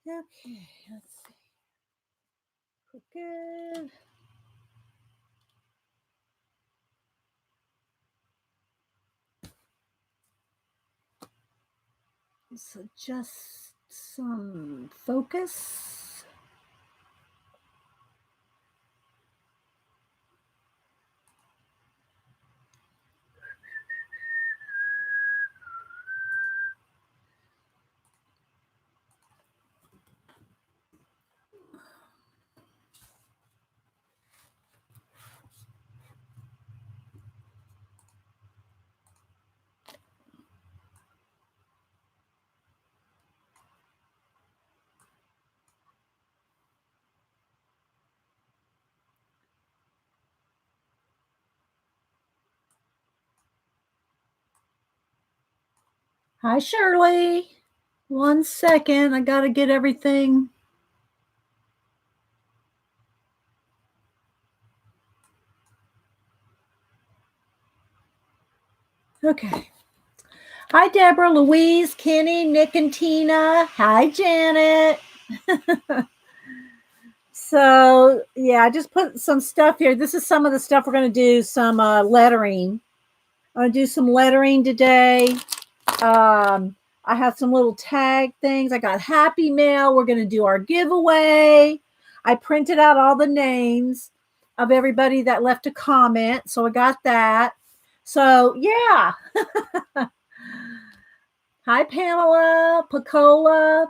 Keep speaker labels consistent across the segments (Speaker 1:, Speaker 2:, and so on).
Speaker 1: Okay, let's see. We're good. So just some focus. Hi, Shirley. 1 second. I got to get everything. Okay. Hi, Deborah, Louise, Kenny, Nick, and Tina. Hi, Janet. So, yeah, I just put some stuff here. This is some of the stuff we're going to do, some lettering. I'm going to do some lettering today. I have some little tag things. I got Happy Mail. We're going to do our giveaway. I printed out all the names of everybody that left a comment. So I got that. So, yeah. Hi, Pamela, Pacola,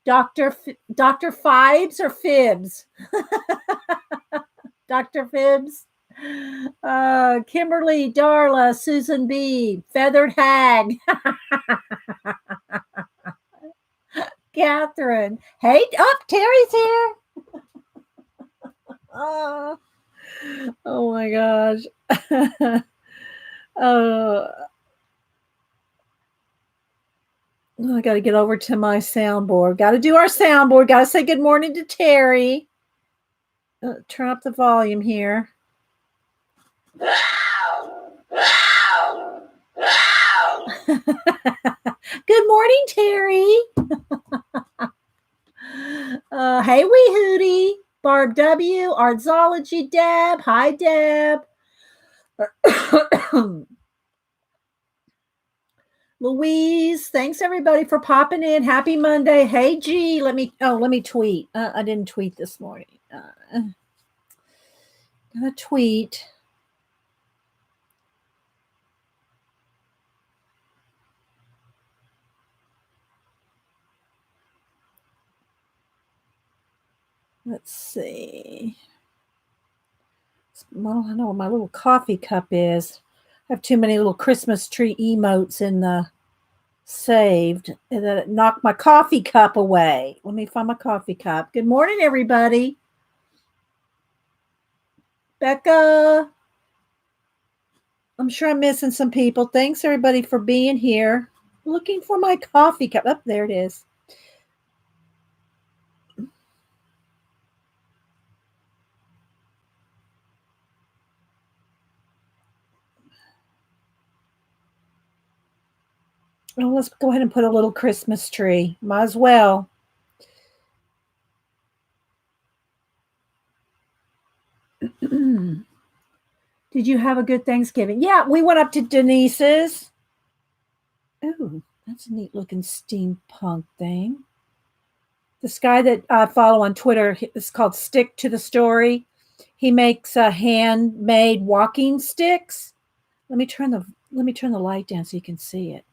Speaker 1: Dr. Fibes or Fibs? Dr. Fibs. Kimberly, Darla, Susan B, Feathered Hag. Catherine. Hey, Terry's here. Oh my gosh. I got to get over to my soundboard. Got to do our soundboard. Got to say good morning to Terry. Turn up the volume here. Good morning, Terry. Hey, wee hootie. Barb W, Artsology, Deb. Hi, Deb. Louise, thanks everybody for popping in. Happy Monday. Hey, G, let me tweet. I didn't tweet this morning. Gonna tweet. Let's see. Well, I know where my little coffee cup is. I have too many little Christmas tree emotes in the saved, and then it knocked my coffee cup away. Let me find my coffee cup. Good morning, everybody. Becca. I'm sure I'm missing some people. Thanks, everybody, for being here. Looking for my coffee cup. Oh, there it is. Well, let's go ahead and put a little Christmas tree. Might as well. Did you have a good Thanksgiving? Yeah, we went up to Denise's. Oh, that's a neat looking steampunk thing. This guy that I follow on Twitter is called Stick to the Story. He makes handmade walking sticks. Let me turn the light down so you can see it.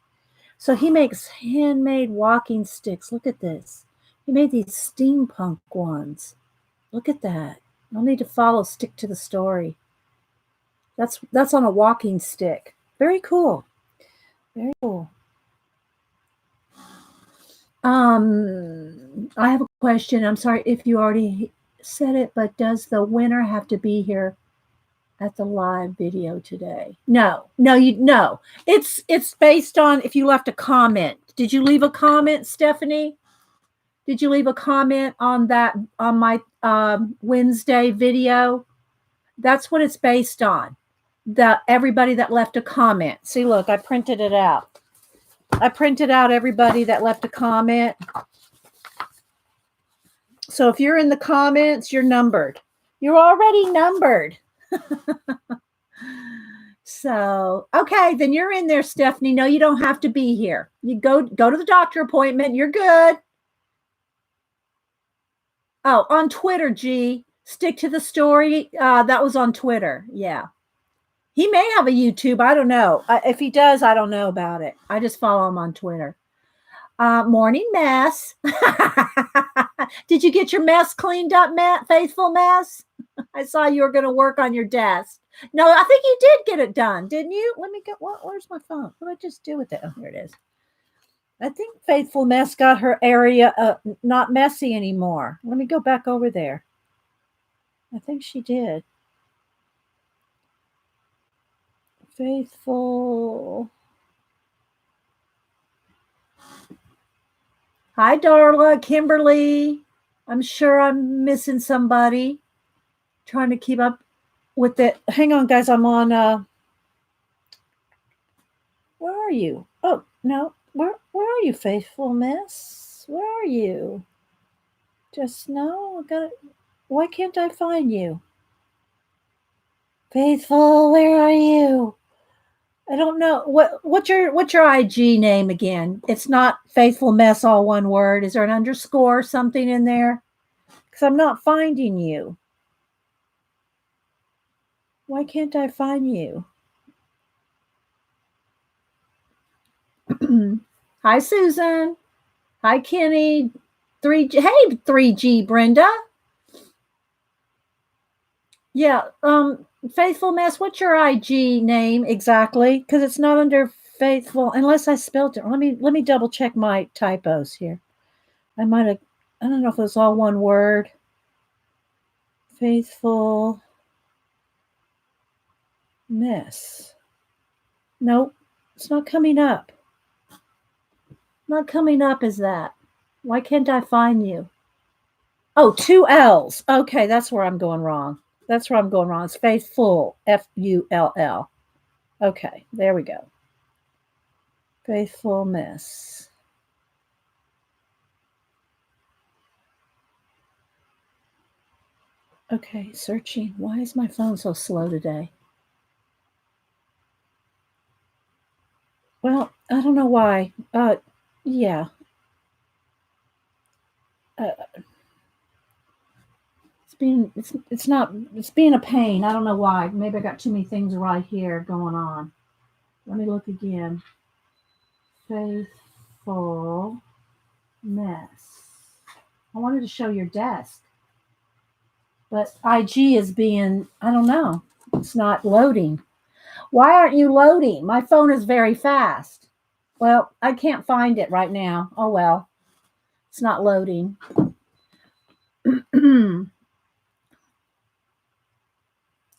Speaker 1: So he makes handmade walking sticks. Look at this. He made these steampunk ones. Look at that. You'll need to follow Stick to the Story. That's on a walking stick. Very cool. Very cool. I have a question. I'm sorry if you already said it, but does the winner have to be here at the live video today? No. It's based on if you left a comment. Did you leave a comment, Stephanie? Did you leave a comment on my Wednesday video? That's what it's based on. Everybody that left a comment. See, look, I printed it out. I printed out everybody that left a comment. So if you're in the comments, you're numbered. You're already numbered. So, okay, then you're in there, Stephanie. No, you don't have to be here. You go to the doctor appointment. You're good. Oh, on Twitter, G. Stick to the story. That was on Twitter. Yeah. He may have a YouTube. I don't know. If he does, I don't know about it. I just follow him on Twitter. Morning mess. Did you get your mess cleaned up, Matt? Faithful mess? I saw you were going to work on your desk. No, I think you did get it done, didn't you? Let me get. Where's my phone? What did I just do with it? Oh, here it is. I think Faithful Mess got her area not messy anymore. Let me go back over there. I think she did. Faithful. Hi, Darla, Kimberly. I'm sure I'm missing somebody. Trying to keep up with it. Hang on, guys. I'm on. Where are you? Oh no. Where are you, Faithful Miss? Where are you? Just no. I got it. Why can't I find you? Faithful, where are you? I don't know. What's your IG name again? It's not Faithful Mess, all one word. Is there an underscore something in there? Because I'm not finding you. Why can't I find you? Hi, Susan. Hi, Kenny. 3G. Hey, 3G, Brenda. Yeah. Faithful Mess. What's your IG name exactly? Because it's not under Faithful, unless I spelled it. Let me double check my typos here. I might have. I don't know if it was all one word. Faithful Mess. Nope, it's not coming up. Not coming up as that. Why can't I find you? Oh, 2 L's. Okay, that's where I'm going wrong. That's where I'm going wrong. It's Faithful, Full. Okay, there we go. Faithful Miss. Okay, searching. Why is my phone so slow today? Well, I don't know why. Yeah. It's being a pain. I don't know why. Maybe I got too many things right here going on. Let me look again. Faithful Mess. I wanted to show your desk, but IG is being, I don't know. It's not loading. Why aren't you loading? My phone is very fast. Well, I can't find it right now. Oh well. It's not loading.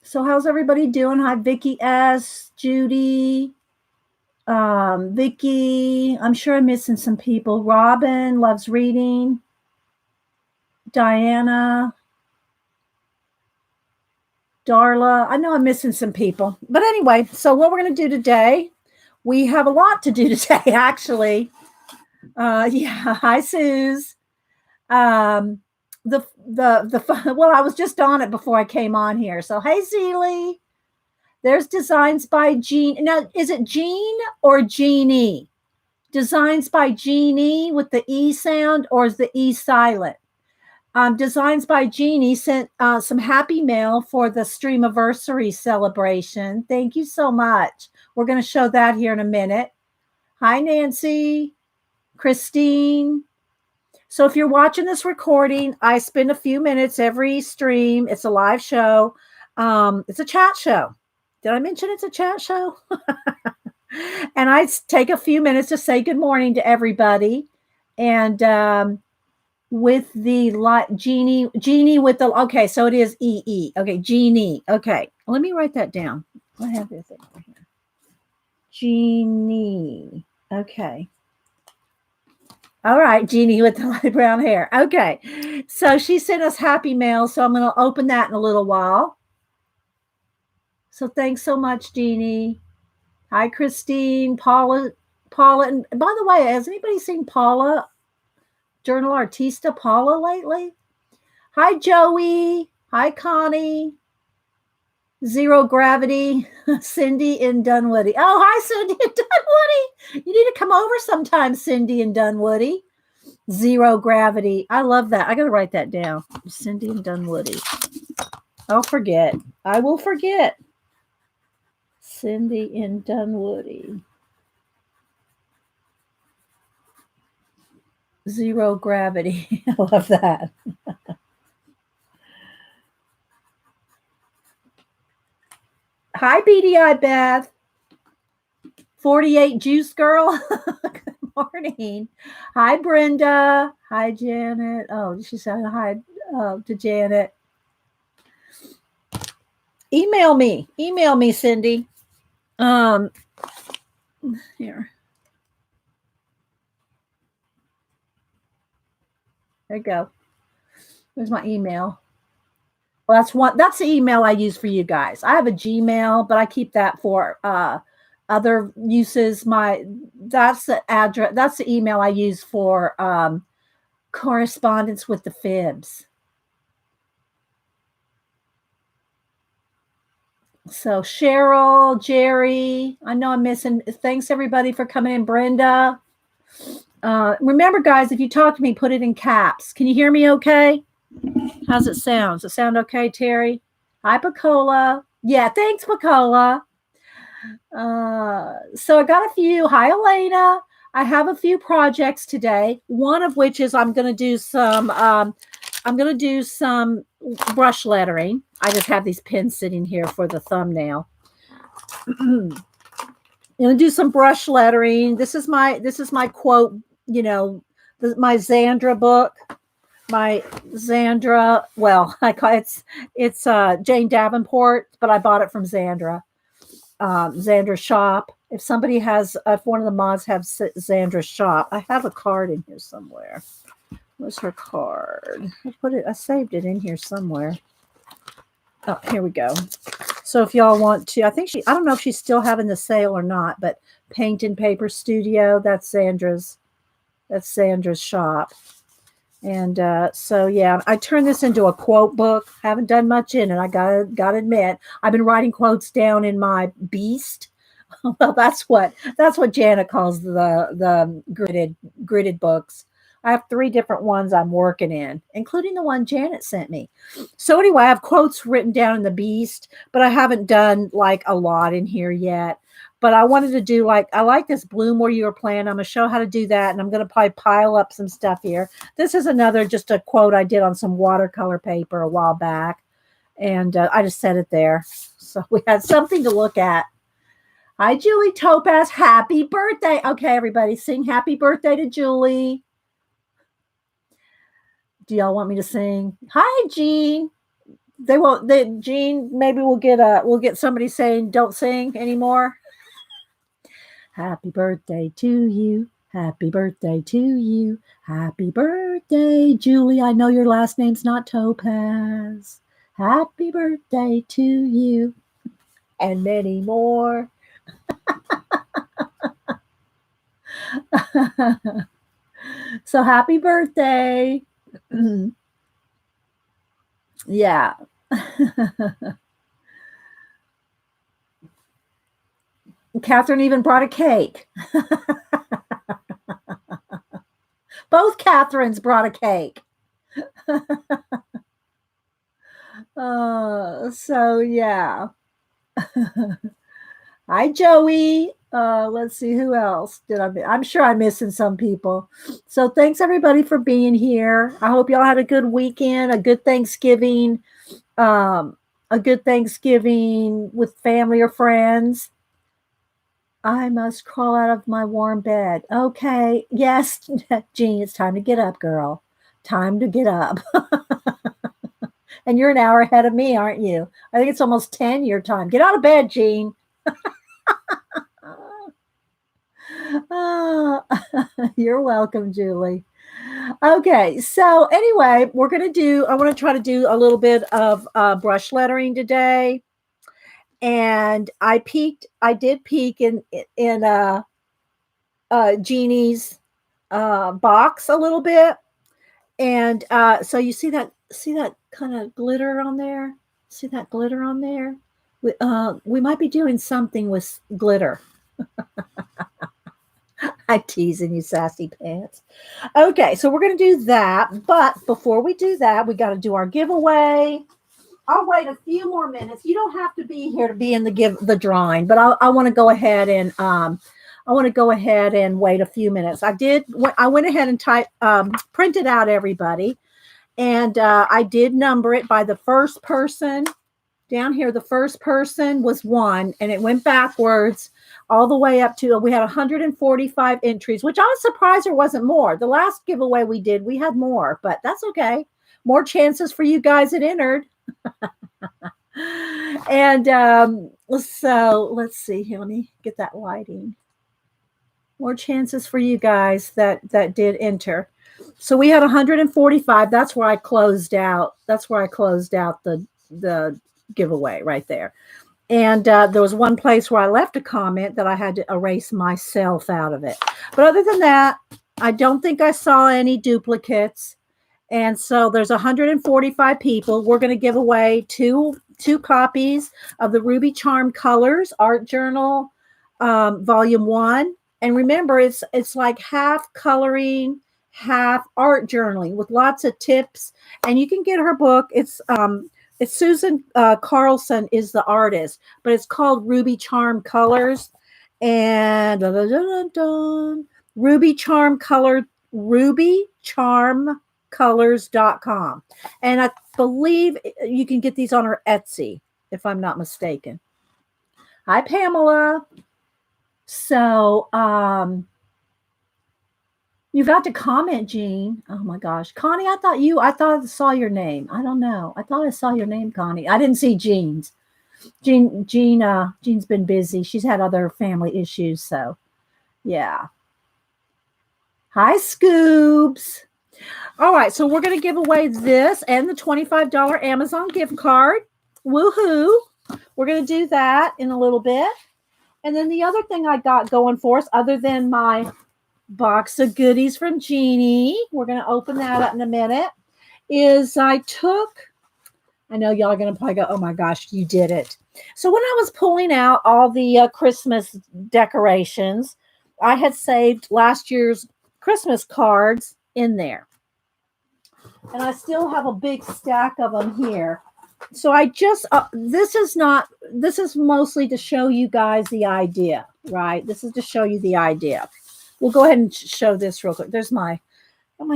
Speaker 1: So how's everybody doing? Hi, Vicky S, Judy, Vicky. I'm sure I'm missing some people. Robin loves reading. Diana, Darla. I know I'm missing some people. But anyway, so what we're going to do today, we have a lot to do today, actually. Yeah. Hi, Suze. Well, I was just on it before I came on here. So, hey, Zeely. There's Designs by Jean. Now, is it Jean or Jeannie? Designs by Jeannie with the E sound, or is the E silent? Designs by Jeannie sent some happy mail for the Streamiversary celebration. Thank you so much. We're going to show that here in a minute. Hi, Nancy, Christine. So if you're watching this recording, I spend a few minutes every stream. It's a live show. It's a chat show. Did I mention it's a chat show? And I take a few minutes to say good morning to everybody. And with the Jeannie with the, okay, so it is EE. Okay, Jeannie. Okay, let me write that down. I have this thing over here. Jeannie. Okay. All right, Jeannie with the light brown hair. Okay, so she sent us happy mail, so I'm going to open that in a little while. So thanks so much, Jeannie. Hi, Christine, Paula, and by the way, has anybody seen Paula, Journal Artista Paula lately? Hi, Joey. Hi, Connie. Zero Gravity. Cindy in Dunwoody. Oh, hi, Cindy in Dunwoody. You need to come over sometime, Cindy in Dunwoody. Zero Gravity. I love that. I got to write that down. Cindy in Dunwoody. I'll forget. I will forget. Cindy in Dunwoody. Zero Gravity. I love that. Hi, BDI Beth. 48 Juice Girl. Good morning. Hi, Brenda. Hi, Janet. Oh, she said hi to Janet. Email me, Cindy. Here. There you go. There's my email. Well, that's the email I use for you guys. I have a Gmail, but I keep that for other uses. That's the address, that's the email I use for correspondence with the fibs. So Cheryl, Jerry, I know I'm missing. Thanks everybody for coming in. Brenda. Remember, guys, if you talk to me, put it in caps. Can you hear me okay? How's it sound? Does it sound okay, Terry? Hi, Pacola. Yeah, thanks, Pacola. So I got a few. Hi, Elena. I have a few projects today. One of which is I'm going to do some brush lettering. I just have these pins sitting here for the thumbnail. I'm going to do some brush lettering. This is my quote, my Xandra book. My Xandra, well, I call it's Jane Davenport, but I bought it from Xandra. Xandra's shop. If one of the mods have Xandra's shop, I have a card in here somewhere. Where's her card? I saved it in here somewhere. Oh, here we go. So if y'all want to, I don't know if she's still having the sale or not, but Paint and Paper Studio, that's Xandra's shop. And so, yeah, I turned this into a quote book. Haven't done much in it. I gotta admit, I've been writing quotes down in my Beast. Well, that's what Janet calls the gridded books. I have 3 different ones I'm working in, including the one Janet sent me. So anyway, I have quotes written down in the Beast, but I haven't done like a lot in here yet. But I wanted to do I like this Bloom Where You Were Playing. I'm going to show how to do that, and I'm going to probably pile up some stuff here. This is just a quote I did on some watercolor paper a while back, and I just set it there. So we had something to look at. Hi, Julie Topaz. Happy birthday. Okay, everybody, sing happy birthday to Julie. Do y'all want me to sing? Hi, Jean. Jean, maybe we'll get somebody saying don't sing anymore. Happy birthday to you. Happy birthday to you. Happy birthday, Julie. I know your last name's not Topaz. Happy birthday to you. And many more. So happy birthday. Yeah. Catherine even brought a cake. Both Catherines brought a cake. So yeah. Hi, Joey. Let's see who else I'm sure I'm missing some people. So thanks everybody for being here. I hope y'all had a good weekend, a good Thanksgiving, with family or friends. I must crawl out of my warm bed. Okay. Yes, Jean, it's time to get up, girl. Time to get up. And you're an hour ahead of me, aren't you? I think it's almost 10 your time. Get out of bed, Jean. Oh, you're welcome, Julie. Okay, so anyway, I want to try to do a little bit of brush lettering today. And I did peek in Jeannie's box a little bit. And so you see that see that kind of glitter on there? See that glitter on there? We might be doing something with glitter. I'm teasing you, sassy pants. Okay, so we're going to do that. But before we do that, we got to do our giveaway. I'll wait a few more minutes. You don't have to be here to be in the drawing, but I want to go ahead and wait a few minutes. I went ahead and printed out everybody, and I did number it by the first person. Down here, the first person was 1, and it went backwards all the way up to, we had 145 entries, which I was surprised there wasn't more. The last giveaway we did, we had more, but that's okay. More chances for you guys that entered. And so let's see here. Let me get that lighting. More chances for you guys that did enter. So we had 145. That's where I closed out. That's where I closed out the giveaway right there. And there was one place where I left a comment that I had to erase myself out of it. But other than that, I don't think I saw any duplicates. And so there's 145 people. We're going to give away two copies of the Ruby Charm Colors Art Journal, Volume 1. And remember, it's like half coloring, half art journaling with lots of tips. And you can get her book. It's Susan Carlson is the artist, but it's called Ruby Charm Colors, and Ruby Charm Color, RubyCharmColors.com. And I believe you can get these on her Etsy, if I'm not mistaken. Hi, Pamela. So, you got to comment, Jean. Oh my gosh. Connie, I thought I saw your name. I don't know. I thought I saw your name, Connie. I didn't see Jean's. Jean's been busy. She's had other family issues. So yeah. Hi, Scoobs. All right. So we're going to give away this and the $25 Amazon gift card. Woohoo. We're going to do that in a little bit. And then the other thing I got going for us, other than my box of goodies from Jeannie, we're going to open that up in a minute, is I know y'all are going to probably go, oh my gosh, you did it. So when I was pulling out all the Christmas decorations, I had saved last year's Christmas cards in there. And I still have a big stack of them here. So I just, this is mostly to show you guys the idea, right? This is to show you the idea. We'll go ahead and show this real quick. There's my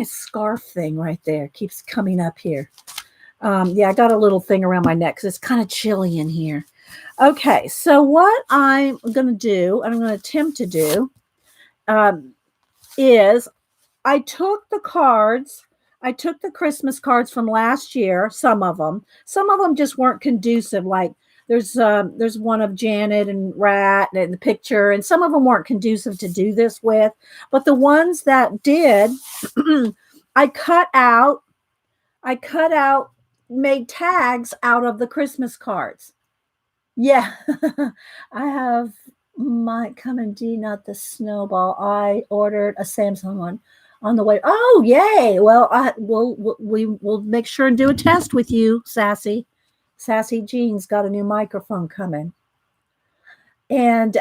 Speaker 1: scarf thing right there. Keeps coming up here. Yeah, I got a little thing around my neck because it's kind of chilly in here. Okay, so what I'm going to do, and I'm going to attempt to do, is I took the Christmas cards from last year, some of them just weren't conducive. Like there's one of Janet and Rat and the picture, and some of them weren't conducive to do this with, but the ones that did, I cut out, made tags out of the Christmas cards. Yeah, I have my Come D, not the snowball. I ordered a Samsung one on the way. Oh, yay. Well, we'll make sure and do a test with you, Sassy. Sassy Jean's got a new microphone coming. And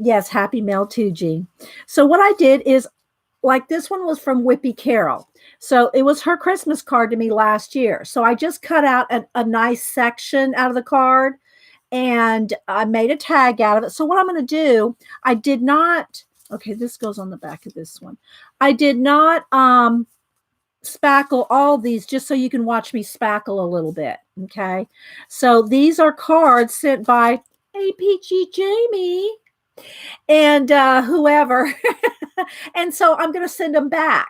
Speaker 1: yes, happy mail too, Jean. So what I did is, like, this one was from Whippy Carroll. So it was her Christmas card to me last year. So I just cut out a nice section out of the card, and I made a tag out of it. So what I'm going to do, I did not, okay, this goes on the back of this one. I did not spackle all these, just so you can watch me spackle a little bit. Okay. So these are cards sent by APG Jamie and whoever. And so I'm going to send them back.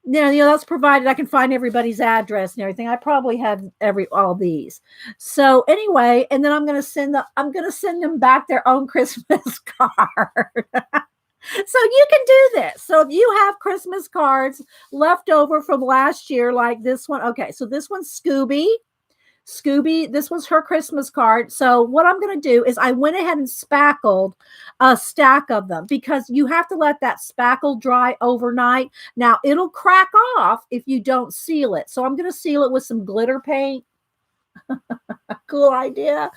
Speaker 1: Now, that's provided I can find everybody's address and everything. I probably have all these. So anyway, and then I'm going to send them back their own Christmas card. So you can do this. So if you have Christmas cards left over from last year, like this one. Okay, so this one's Scooby. Scooby, this was her Christmas card. So what I'm going to do is I went ahead and spackled a stack of them because you have to let that spackle dry overnight. Now it'll crack off if you don't seal it. So I'm going to seal it with some glitter paint. Cool idea.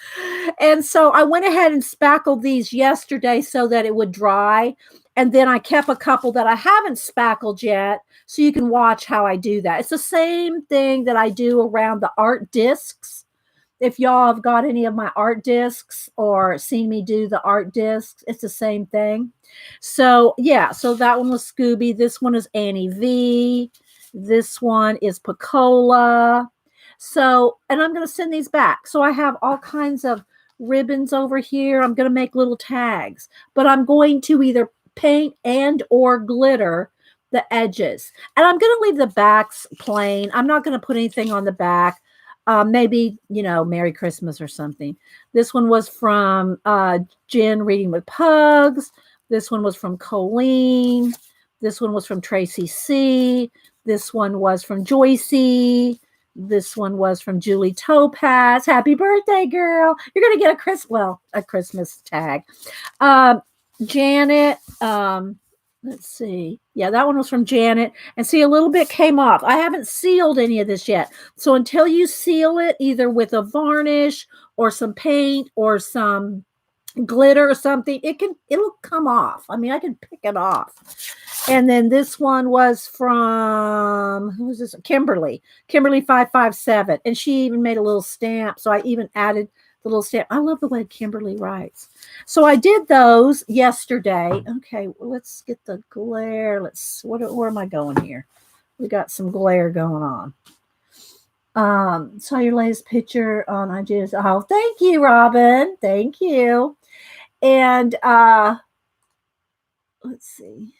Speaker 1: And so I went ahead and spackled these yesterday so that it would dry. And then I kept a couple that I haven't spackled yet so you can watch how I do that. It's the same thing that I do around the art discs. If y'all have got any of my art discs or seen me do the art discs, it's the same thing. So yeah, so that one was Scooby. This one is Annie V. This one is Picola. So, and I'm going to send these back. So I have all kinds of ribbons over here. I'm going to make little tags, but I'm going to either paint and or glitter the edges. And I'm going to leave the backs plain. I'm not going to put anything on the back. Maybe, you know, Merry Christmas or something. This one was from Jen Reading with Pugs. This one was from Colleen. This one was from Tracy C. This one was from Joycey. This one was from Julie Topaz. Happy birthday, girl. You're going to get a Christmas tag. Janet, let's see. Yeah, that one was from Janet. And see, a little bit came off. I haven't sealed any of this yet. So until you seal it, either with a varnish or some paint or some glitter or something, it'll come off. I mean, I can pick it off. And then this one was from, who was this? Kimberly 557. And she even made a little stamp. So I even added the little stamp. I love the way Kimberly writes. So I did those yesterday. Okay, well, let's get the glare. Where am I going here? We got some glare going on. Saw your latest picture on IG. Oh, thank you, Robin. Thank you. And let's see.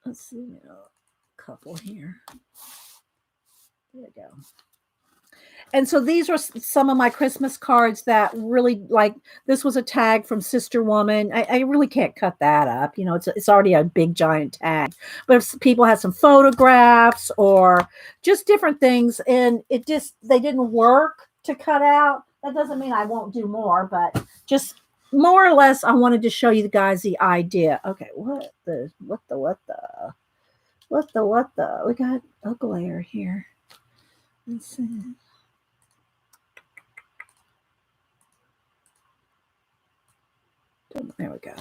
Speaker 1: Let's see, a couple here. There we go. And so these are some of my Christmas cards that really, like, this was a tag from Sister Woman. I really can't cut that up. You know, it's already a big giant tag. But if people had some photographs or just different things and they didn't work to cut out, that doesn't mean I won't do more, but just more or less, I wanted to show you guys the idea. Okay, what the? We got a glare here. Let's see. There we go.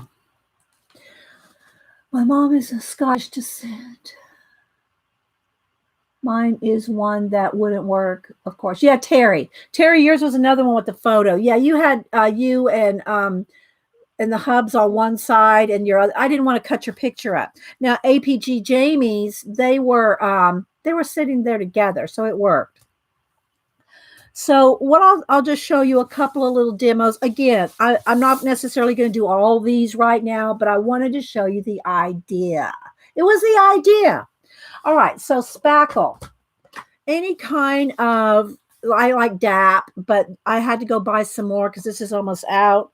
Speaker 1: My mom is of Scottish descent. Mine is one that wouldn't work, of course. Yeah, Terry. Terry, yours was another one with the photo. Yeah, you had you and the hubs on one side and your other. I didn't want to cut your picture up. Now, APG Jamie's, they were sitting there together, so it worked. So what I'll just show you a couple of little demos. Again, I'm not necessarily going to do all these right now, but I wanted to show you the idea. It was the idea. All right, so spackle. Any kind of, I like DAP, but I had to go buy some more because this is almost out.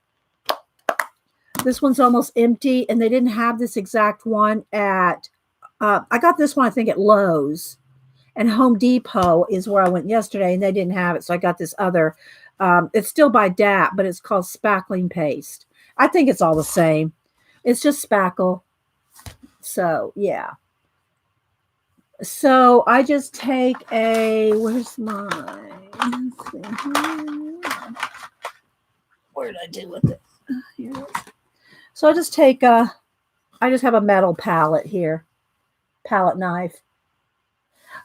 Speaker 1: This one's almost empty, and they didn't have this exact one at, I got this one, I think, at Lowe's. And Home Depot is where I went yesterday, and they didn't have it. So I got this other. It's still by DAP, but it's called spackling paste. I think it's all the same. It's just spackle. So, yeah. So I just take where's mine? Where did I do with it? Here. So I just take I just have a metal palette here. Palette knife.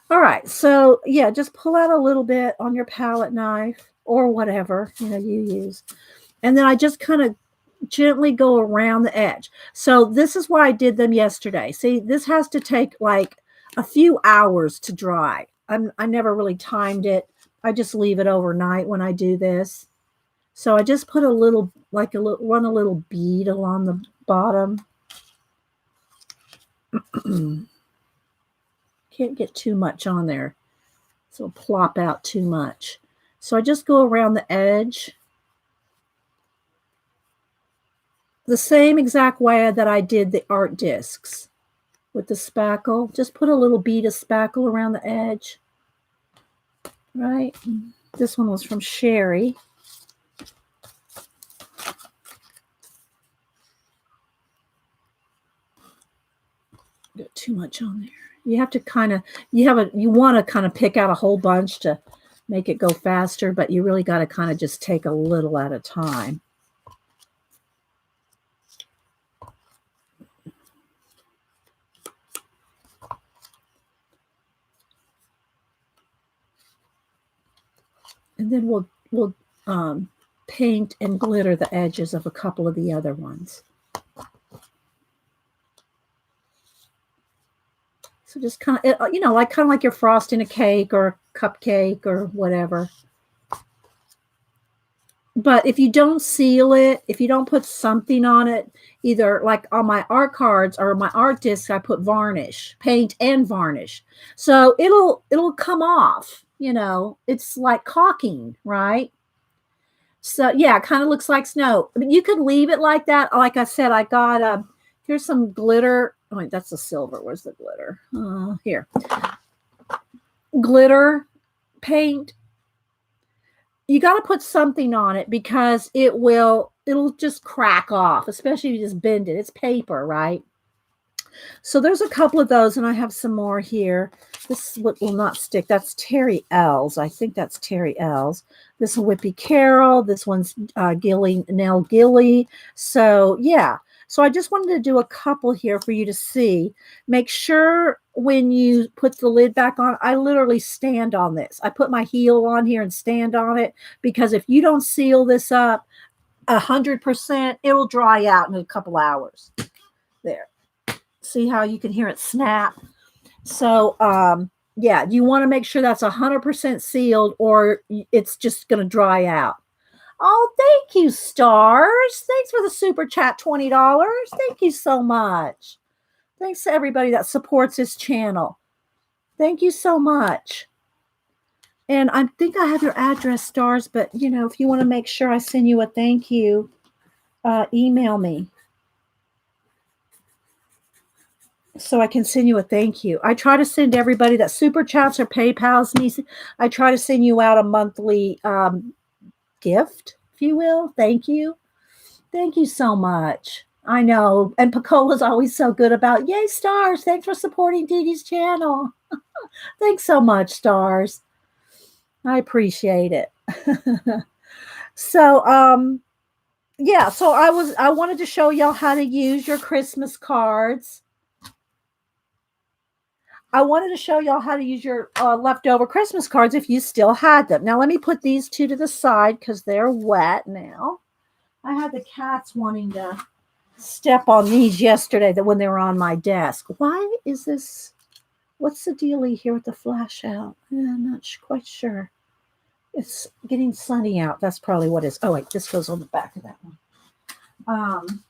Speaker 1: All right, so yeah, just pull out a little bit on your palette knife or whatever, you use. And then I just kind of gently go around the edge. So this is why I did them yesterday. See, this has to take like a few hours to dry. I never really timed it. I just leave it overnight when I do this. So I just put run a little bead along the bottom. Can't get too much on there. So it'll plop out too much. So I just go around the edge. The same exact way that I did the art discs with the spackle. Just put a little bead of spackle around the edge. right? This one was from Sherry. Got too much on there. You have to kind of, you want to kind of pick out a whole bunch to make it go faster, but you really got to kind of just take a little at a time. And then we'll paint and glitter the edges of a couple of the other ones. So just kind of, kind of like you're frosting a cake or a cupcake or whatever. But if you don't seal it, if you don't put something on it, either like on my art cards or my art discs, I put varnish, paint and varnish. So it'll come off, it's like caulking, right? So yeah, it kind of looks like snow. I mean, you could leave it like that. Like I said, I got here's some glitter. Oh, wait, that's the silver. Where's the glitter? Here. Glitter paint. You got to put something on it because it'll just crack off, especially if you just bend it. It's paper, right? So there's a couple of those, and I have some more here. This will not stick. That's Terry L's. I think that's Terry L's. This is Whippy Carroll. This one's Nell Gilly. So yeah. So I just wanted to do a couple here for you to see. Make sure when you put the lid back on, I literally stand on this. I put my heel on here and stand on it because if you don't seal this up 100%, it will dry out in a couple hours. There. See how you can hear it snap? So, yeah, you want to make sure that's 100% sealed or it's just going to dry out. Oh, thank you, Stars. Thanks for the super chat, $20. Thank you so much. Thanks to everybody that supports this channel. Thank you so much. And I think I have your address, Stars, but, if you want to make sure I send you a thank you, email me so I can send you a thank you. I try to send everybody that super chats or PayPals me. I try to send you out a monthly gift, if you will. Thank you. Thank you so much. I know. And Pacola's always so good about, yay, Stars. Thanks for supporting Dee Dee's channel. Thanks so much, Stars. I appreciate it. So, yeah, so I wanted to show y'all how to use your Christmas cards. I wanted to show y'all how to use your leftover Christmas cards if you still had them. Now, let me put these two to the side because they're wet now. I had the cats wanting to step on these yesterday when they were on my desk. Why is this? What's the dealie here with the flash out? I'm not quite sure. It's getting sunny out. That's probably what it is. Oh, wait, this goes on the back of that one.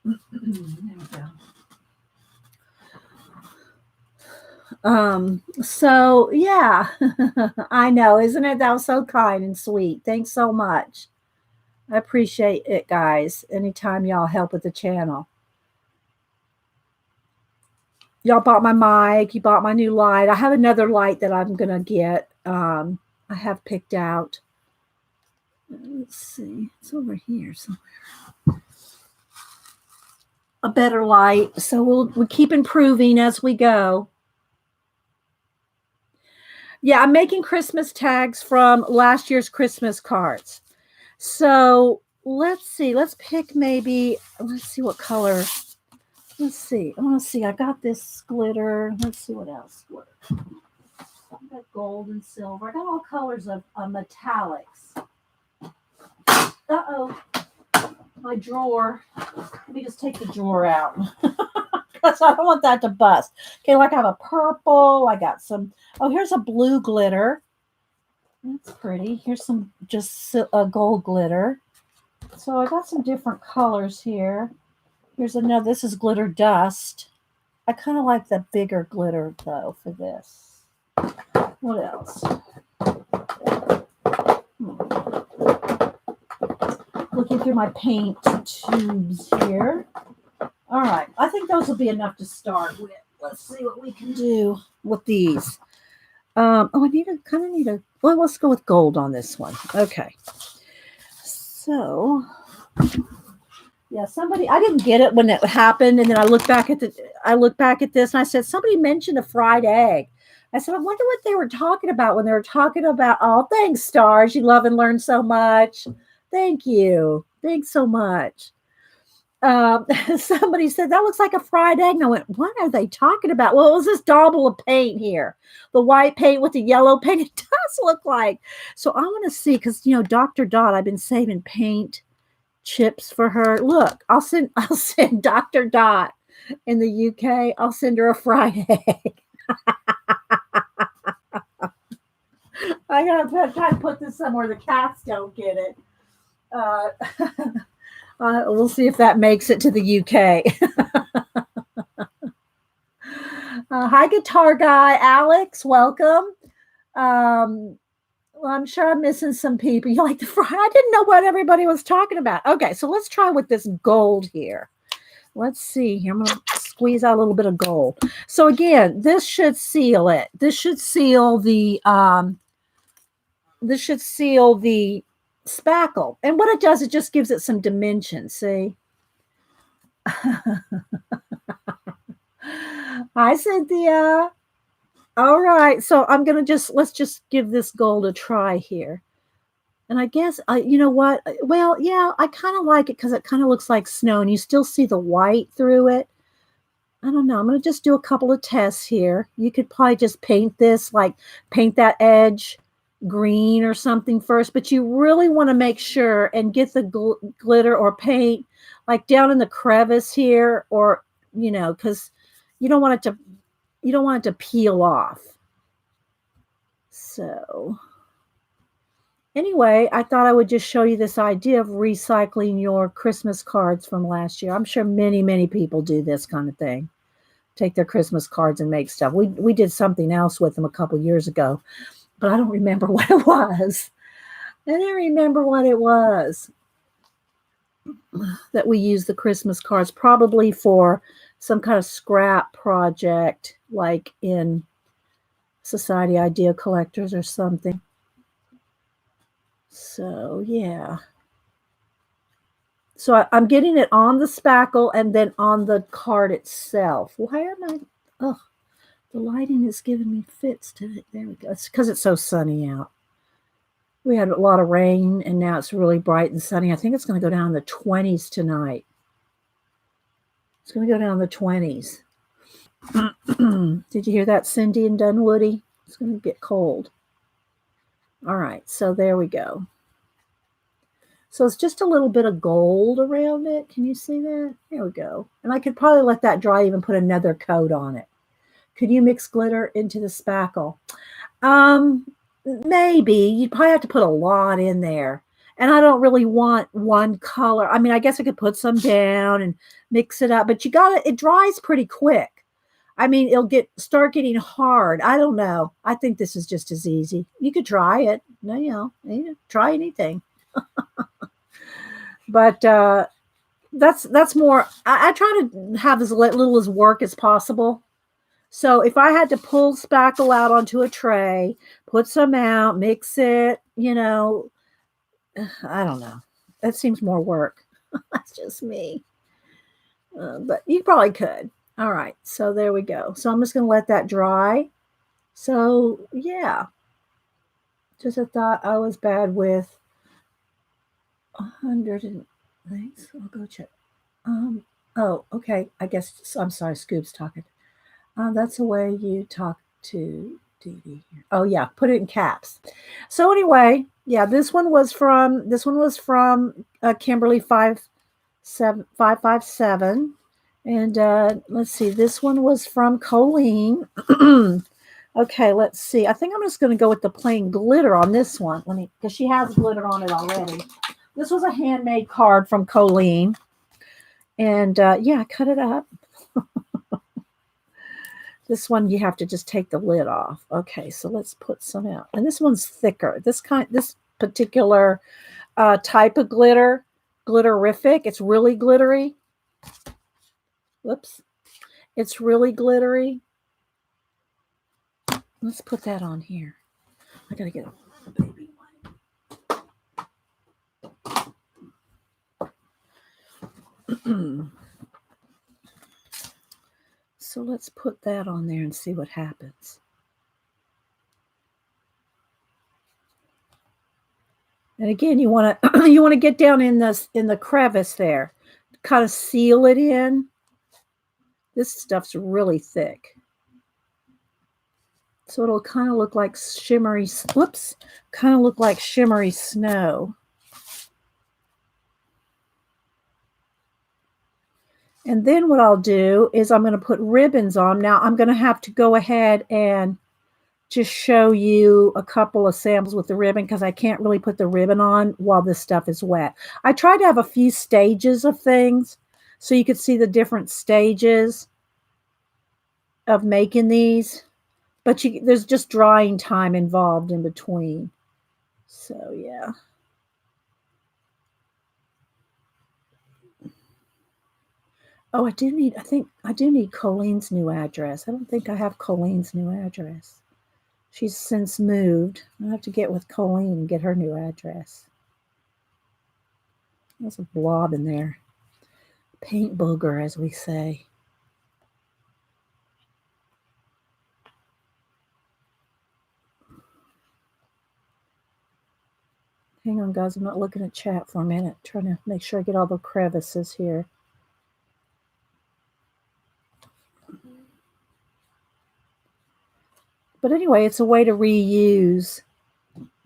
Speaker 1: There we go. So yeah, I know, isn't it? That was so kind and sweet. Thanks so much. I appreciate it, guys. Anytime y'all help with the channel. Y'all bought my mic. You bought my new light. I have another light that I'm going to get. I have picked out. Let's see. It's over here somewhere. A better light. So we'll keep improving as we go. Yeah, I'm making Christmas tags from last year's Christmas cards. So let's see. Let's pick maybe, let's see what color. Let's see. I want to see. I got this glitter. Let's see what else. I got gold and silver. I got all colors of metallics. Uh-oh. My drawer. Let me just take the drawer out. Because I don't want that to bust. Okay, like I have a purple. I got some. Oh, here's a blue glitter. That's pretty. Here's some just gold glitter. So I got some different colors here. Here's another. This is glitter dust. I kind of like the bigger glitter, though, for this. What else? Looking through my paint tubes here. All right. I think those will be enough to start with. Let's see what we can do with these. I kind of need a, well, let's go with gold on this one. Okay. So, yeah, I didn't get it when it happened. And then I looked back at this and I said, somebody mentioned a fried egg. I said, I wonder what they were talking about when they were talking about, oh, thanks, Stars. You love and learn so much. Thank you. Thanks so much. Um, Somebody said that looks like a fried egg. And I went, what are they talking about? Well, it was this dauble of paint here, the white paint with the yellow paint. It does look like. So I want to see because Dr. Dot. I've been saving paint chips for her. Look, I'll send Dr. Dot in the UK. I'll send her a fried egg. I gotta try to put this somewhere the cats don't get it. Uh, we'll see if that makes it to the UK. Hi, guitar guy Alex. Welcome. Well, I'm sure I'm missing some people. You like the fry? I didn't know what everybody was talking about. Okay, so let's try with this gold here. Let's see here. I'm going to squeeze out a little bit of gold. So again, this should seal it. This should seal the spackle. And what it does, it just gives it some dimension. See? Hi, Cynthia. All right. So I'm going to let's just give this gold a try here. And I guess, you know what? Well, yeah, I kind of like it because it kind of looks like snow and you still see the white through it. I don't know. I'm going to just do a couple of tests here. You could probably just paint that edge green or something first, but you really want to make sure and get the glitter or paint like down in the crevice here or, because you don't want it to peel off. So anyway, I thought I would just show you this idea of recycling your Christmas cards from last year. I'm sure many, many people do this kind of thing. Take their Christmas cards and make stuff. We did something else with them a couple years ago, but I don't remember what it was. I didn't remember what it was that we used the Christmas cards, probably for some kind of scrap project, like in Society Idea Collectors or something. So, yeah. So I'm getting it on the spackle and then on the card itself. Why am I? Oh, the lighting is giving me fits today. There we go. It's because it's so sunny out. We had a lot of rain and now it's really bright and sunny. I think it's going to go down in the 20s tonight. It's going to go down in the 20s. Did you hear that, Cindy and Dunwoody? It's going to get cold. All right, so there we go. So it's just a little bit of gold around it. Can you see that? There we go. And I could probably let that dry, even put another coat on it. Could you mix glitter into the spackle? Maybe. You'd probably have to put a lot in there. And I don't really want one color. I mean, I guess I could put some down and mix it up, but it dries pretty quick. I mean, it'll start getting hard. I don't know. I think this is just as easy. You could try it. No, try anything. But that's more. I try to have as little as work as possible. So if I had to pull spackle out onto a tray, put some out, mix it, I don't know. That seems more work. That's just me. But you probably could. All right. So there we go. So I'm just going to let that dry. So yeah. Just a thought I was bad with 100 and thanks. I'll go check. Oh, okay. I guess I'm sorry, Scoop's talking. That's the way you talk to Dee Dee. Oh yeah, put it in caps. So anyway, yeah, this one was from Kimberly 557, and let's see, this one was from Colleen. Okay, let's see. I think I'm just going to go with the plain glitter on this one. Because she has glitter on it already. This was a handmade card from Colleen, and yeah, I cut it up. This one you have to just take the lid off. Okay, so let's put some out. And this one's thicker. This particular type of glitterific. It's really glittery. Whoops. It's really glittery. Let's put that on here. I gotta get a baby one. So let's put that on there and see what happens. And again, you want to get down in the crevice there, kind of seal it in. This stuff's really thick, so it'll kind of look like shimmery. Whoops, kind of look like shimmery snow. And then what I'll do is I'm going to put ribbons on. Now I'm going to have to go ahead and just show you a couple of samples with the ribbon because I can't really put the ribbon on while this stuff is wet. I tried to have a few stages of things so you could see the different stages of making these, but there's just drying time involved in between. So yeah. Oh, I think I do need Colleen's new address. I don't think I have Colleen's new address. She's since moved. I'll have to get with Colleen and get her new address. There's a blob in there. Paint booger, as we say. Hang on, guys. I'm not looking at chat for a minute. Trying to make sure I get all the crevices here. But anyway, it's a way to reuse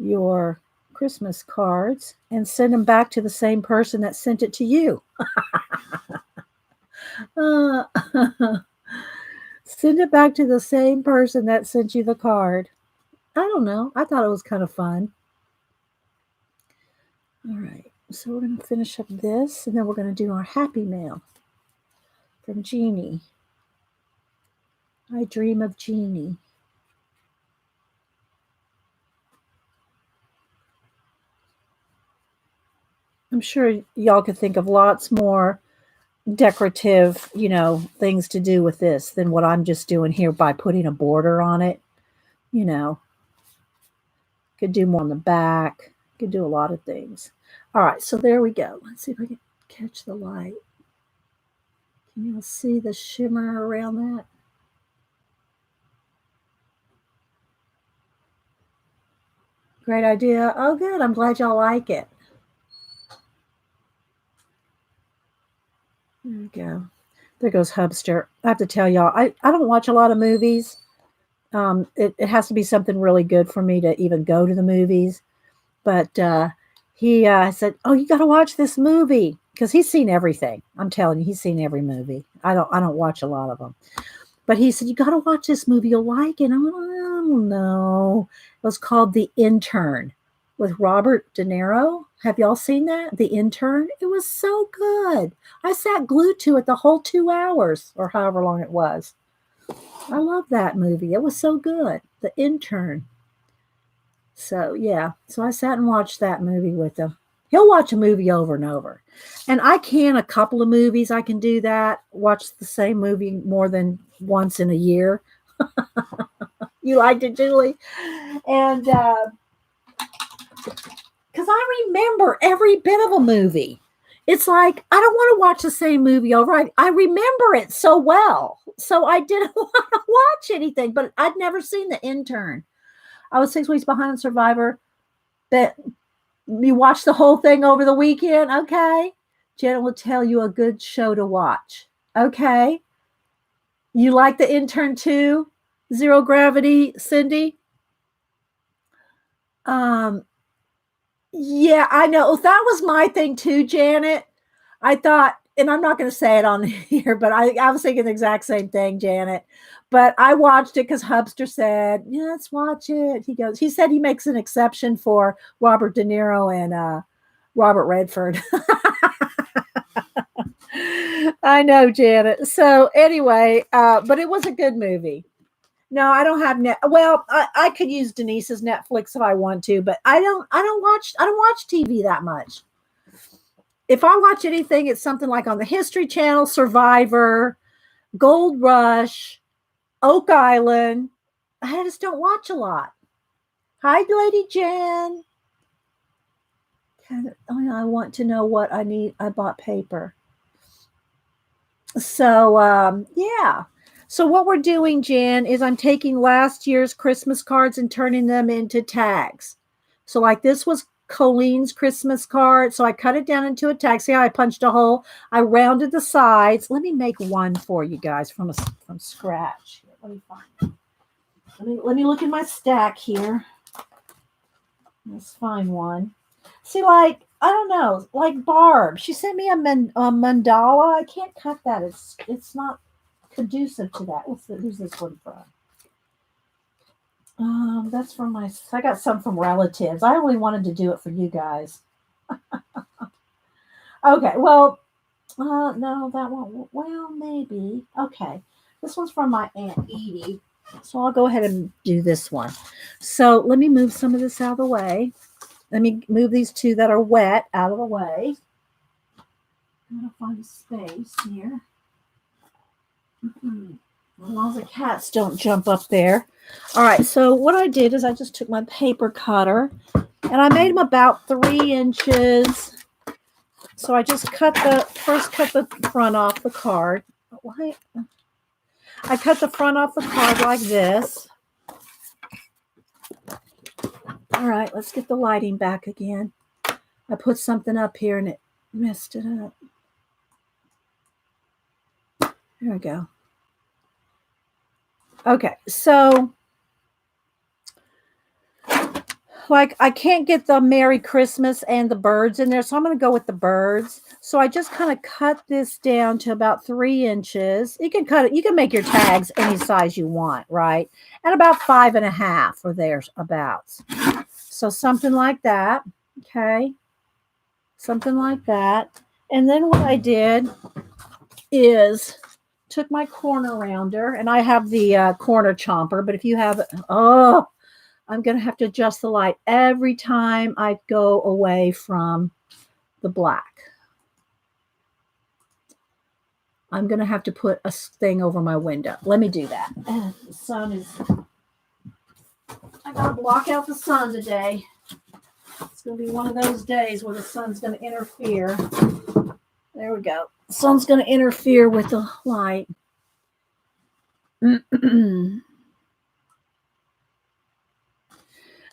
Speaker 1: your Christmas cards and send them back to the same person that sent it to you. Send it back to the same person that sent you the card. I don't know. I thought it was kind of fun. All right. So we're going to finish up this, and then we're going to do our happy mail from Jeannie. I dream of Jeannie. I'm sure y'all could think of lots more decorative, things to do with this than what I'm just doing here by putting a border on it. Could do more on the back. Could do a lot of things. All right, so there we go. Let's see if I can catch the light. Can you see the shimmer around that? Great idea. Oh, good. I'm glad y'all like it. There we go. There goes Hubster. I have to tell y'all, I don't watch a lot of movies. It has to be something really good for me to even go to the movies. But he said, "Oh, you got to watch this movie," because he's seen everything. I'm telling you, he's seen every movie. I don't watch a lot of them. But he said, "You got to watch this movie. You'll like it." I'm like, "I don't know." It was called The Intern with Robert De Niro. Have y'all seen that? The Intern? It was so good. I sat glued to it the whole 2 hours or however long it was. I love that movie. It was so good. The Intern. So, yeah. So I sat and watched that movie with him. He'll watch a movie over and over. And I can a couple of movies. I can do that. Watch the same movie more than once in a year. You liked it, Julie? And because I remember every bit of a movie. It's like, I don't want to watch the same movie over. I remember it so well. So I didn't want to watch anything, but I'd never seen The Intern. I was 6 weeks behind on Survivor. But you watch the whole thing over the weekend, okay? Janet will tell you a good show to watch, okay? You like The Intern too? Zero Gravity, Cindy? Yeah, I know. That was my thing too, Janet. I thought, and I'm not going to say it on here, but I was thinking the exact same thing, Janet. But I watched it because Hubster said, "Yeah, let's watch it." He said he makes an exception for Robert De Niro and Robert Redford. I know, Janet. So anyway, but it was a good movie. No, I don't have Well, I could use Denise's Netflix if I want to, but I don't watch TV that much. If I watch anything, it's something like on the History Channel, Survivor, Gold Rush, Oak Island. I just don't watch a lot. Hi, Lady Jen. I want to know what I need. I bought paper. So, yeah. So what we're doing, Jen, is I'm taking last year's Christmas cards and turning them into tags. So like this was Colleen's Christmas card. So I cut it down into a tag. See how I punched a hole? I rounded the sides. Let me make one for you guys from scratch. Let me find. Let me look in my stack here. Let's find one. See, like, I don't know, like Barb. She sent me a mandala. I can't cut that. It's not conducive to that. Who's this one from? That's from I got some from relatives. I only wanted to do it for you guys. Okay, well, no, that one. Well, maybe. Okay, this one's from my Aunt Edie. So I'll go ahead and do this one. So let me move some of this out of the way. Let me move these two that are wet out of the way. I'm going to find a space here. As long as the cats don't jump up there. All right, so what I did is I just took my paper cutter and I made them about 3 inches. So I just cut the front off the card. I cut the front off the card like this. All right, let's get the lighting back again. I put something up here and it messed it up. There we go. Okay, so like I can't get the Merry Christmas and the birds in there, so I'm going to go with the birds. So I just kind of cut this down to about 3 inches. You can cut it. You can make your tags any size you want, right? And about 5.5 or thereabouts. So something like that. Okay, something like that. And then what I did is took my corner rounder, and I have the corner chomper. But if you have, I'm going to have to adjust the light every time I go away from the black. I'm going to have to put a thing over my window. Let me do that. The sun is, I got to block out the sun today. It's going to be one of those days where the sun's going to interfere. There we go. The sun's going to interfere with the light.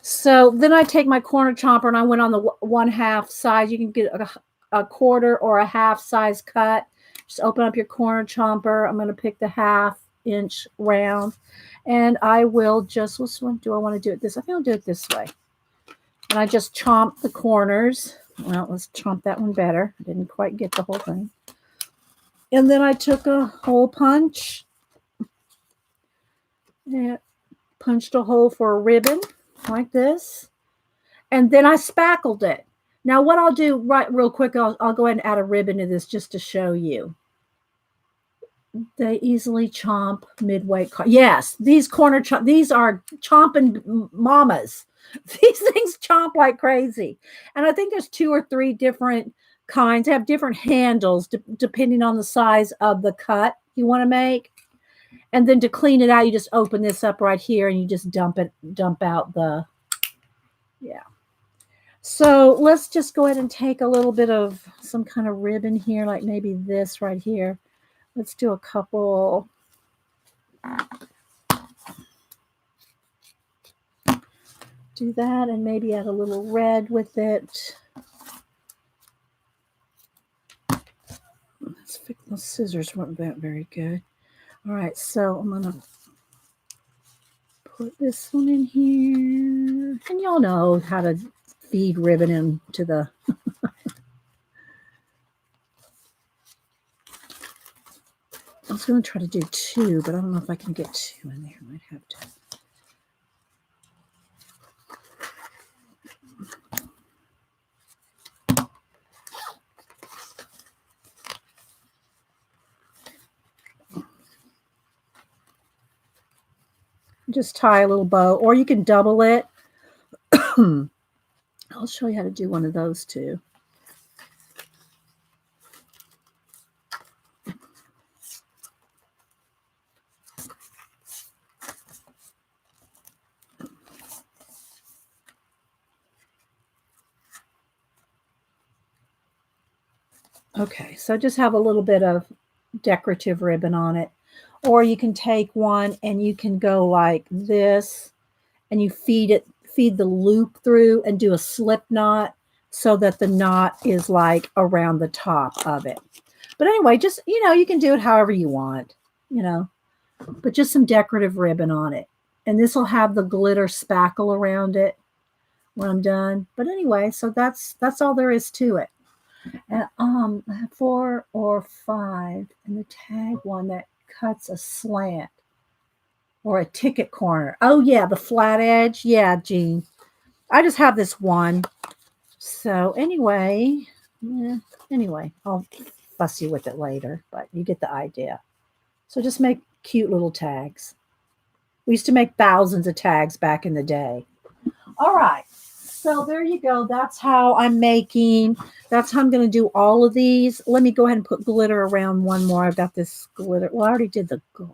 Speaker 1: So then I take my corner chomper and I went on the 1/2 size. You can get a quarter or a half size cut. Just open up your corner chomper. I'm going to pick the 1/2 inch round. And I will just, which one do I want to do it this? I think I'll do it this way. And I just chomp the corners. Well, let's chomp that one better. I didn't quite get the whole thing. And then I took a hole punch. And punched a hole for a ribbon like this. And then I spackled it. Now what I'll do real quick, I'll go ahead and add a ribbon to this just to show you. They easily chomp midway. Yes, these these are chomping mamas. These things chomp like crazy. And I think there's 2 or 3 different kinds. They have different handles depending on the size of the cut you want to make. And then to clean it out, you just open this up right here and you just dump out the, yeah. So let's just go ahead and take a little bit of some kind of ribbon here, like maybe this right here. Let's do a couple. Do that and maybe add a little red with it. Those scissors weren't that very good. All right, so I'm going to put this one in here. And y'all know how to feed ribbon into the... I was going to try to do 2, but I don't know if I can get 2 in there. I might have to. Just tie a little bow, or you can double it. I'll show you how to do one of those too. Okay, so just have a little bit of decorative ribbon on it. Or you can take one and you can go like this and you feed the loop through and do a slip knot so that the knot is like around the top of it. But anyway, just, you can do it however you want, you know, but just some decorative ribbon on it. And this will have the glitter spackle around it when I'm done. But anyway, so that's all there is to it. And I have 4 or 5 and the tag one that cuts a slant or a ticket corner. Oh yeah, the flat edge. Yeah, Jean. I just have this one. So anyway, yeah, anyway, I'll fuss you with it later, but you get the idea. So just make cute little tags. We used to make thousands of tags back in the day. All right. So there you go. That's how I'm making. That's how I'm going to do all of these. Let me go ahead and put glitter around one more. I've got this glitter. Well, I already did the gold.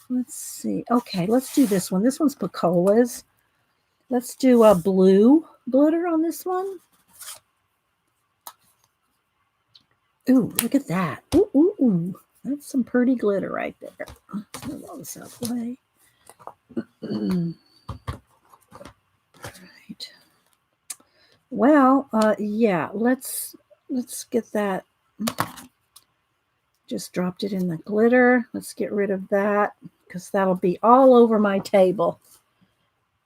Speaker 1: Let's see. Okay, let's do this one. This one's Picola's. Let's do a blue glitter on this one. Ooh, look at that. Ooh, ooh, ooh. That's some pretty glitter right there. Let's move all this out of the way. Right. Well, yeah, let's get that. Just dropped it in the glitter. Let's get rid of that because that'll be all over my table.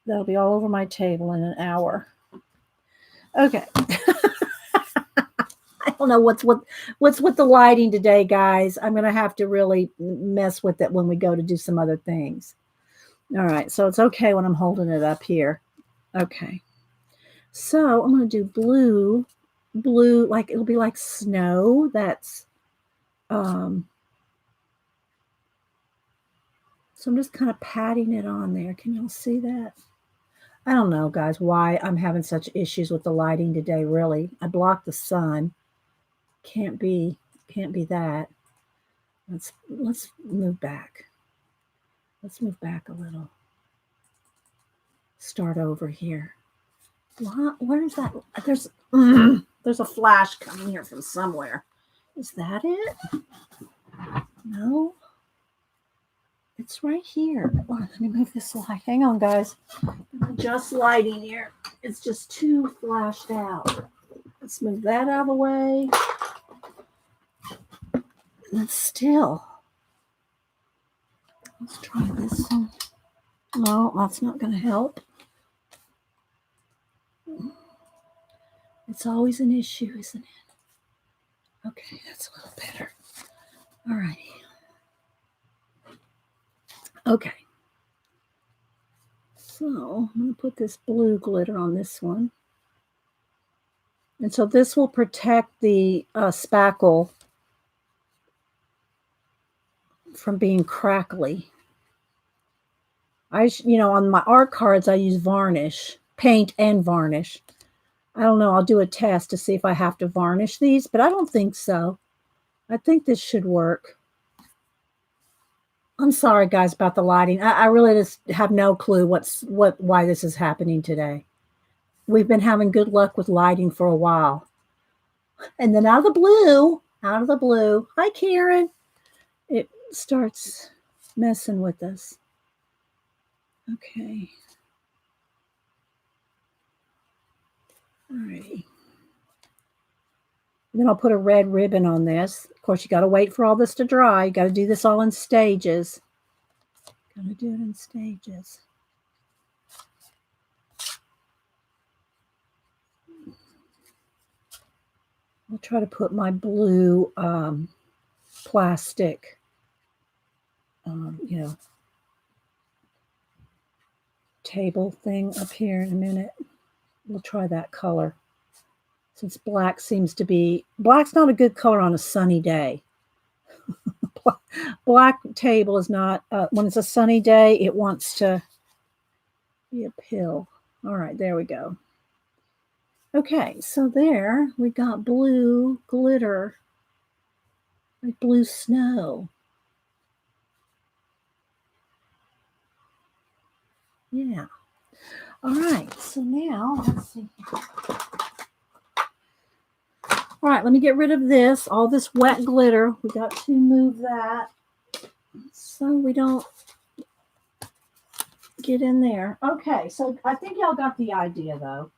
Speaker 1: That'll be all over my table in an hour. Okay. I don't know what's with the lighting today, guys. I'm gonna have to really mess with it when we go to do some other things. All right, so it's okay when I'm holding it up here. Okay. So I'm gonna do blue, like it'll be like snow. That's so I'm just kind of patting it on there. Can y'all see that? I don't know, guys, why I'm having such issues with the lighting today, really. I blocked the sun. Can't be that. Let's move back. Let's move back a little. Start over here. What is that? There's a flash coming here from somewhere. Is that it? No. It's right here. Oh, let me move this light. Hang on, guys. Just lighting here. It's just too flashed out. Let's move that out of the way. And still. Let's try this one. No, that's not going to help. It's always an issue, isn't it? Okay, that's a little better. All right. Okay. So I'm going to put this blue glitter on this one. And so this will protect the spackle from being crackly. On my art cards, I use varnish, paint and varnish. I don't know. I'll do a test to see if I have to varnish these, but I don't think so. I think this should work. I'm sorry, guys, about the lighting. I really just have no clue why this is happening today. We've been having good luck with lighting for a while. And then out of the blue, hi, Karen. It starts messing with us. Okay. Alrighty. Then I'll put a red ribbon on this. Of course, you got to wait for all this to dry. You got to do this all in stages. Got to do it in stages. I'll try to put my blue plastic, table thing up here in a minute. We'll try that color. Since black's not a good color on a sunny day. Black table is not, when it's a sunny day, it wants to be a pill. All right, there we go. Okay, so there we got blue glitter, like blue snow. Yeah. All right, so now let's see. All right, let me get rid of this, all this wet glitter. We got to move that so we don't get in there. Okay, so I think y'all got the idea, though.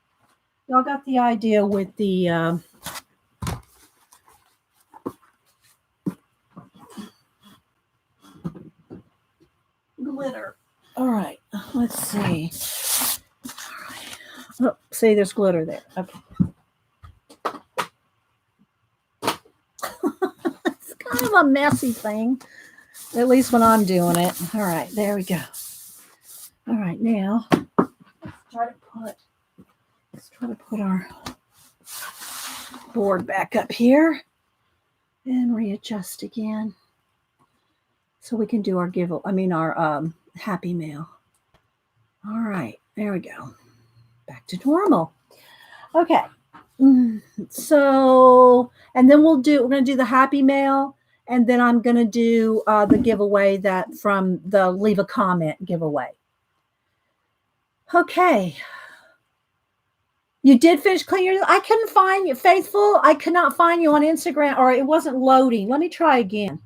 Speaker 1: Y'all got the idea with the glitter. All right, let's see. All right. Oh, see, there's glitter there. Okay. It's kind of a messy thing, at least when I'm doing it. All right, there we go. All right, now let's try to put our board back up here and readjust again so we can do our our happy mail. All right, there we go. Back to normal. Okay. So, and then we're going to do the happy mail, and then I'm going to do the giveaway that from the leave a comment giveaway. Okay. You did finish cleaning your, I couldn't find you, Faithful. I could not find you on Instagram, or it wasn't loading. Let me try again.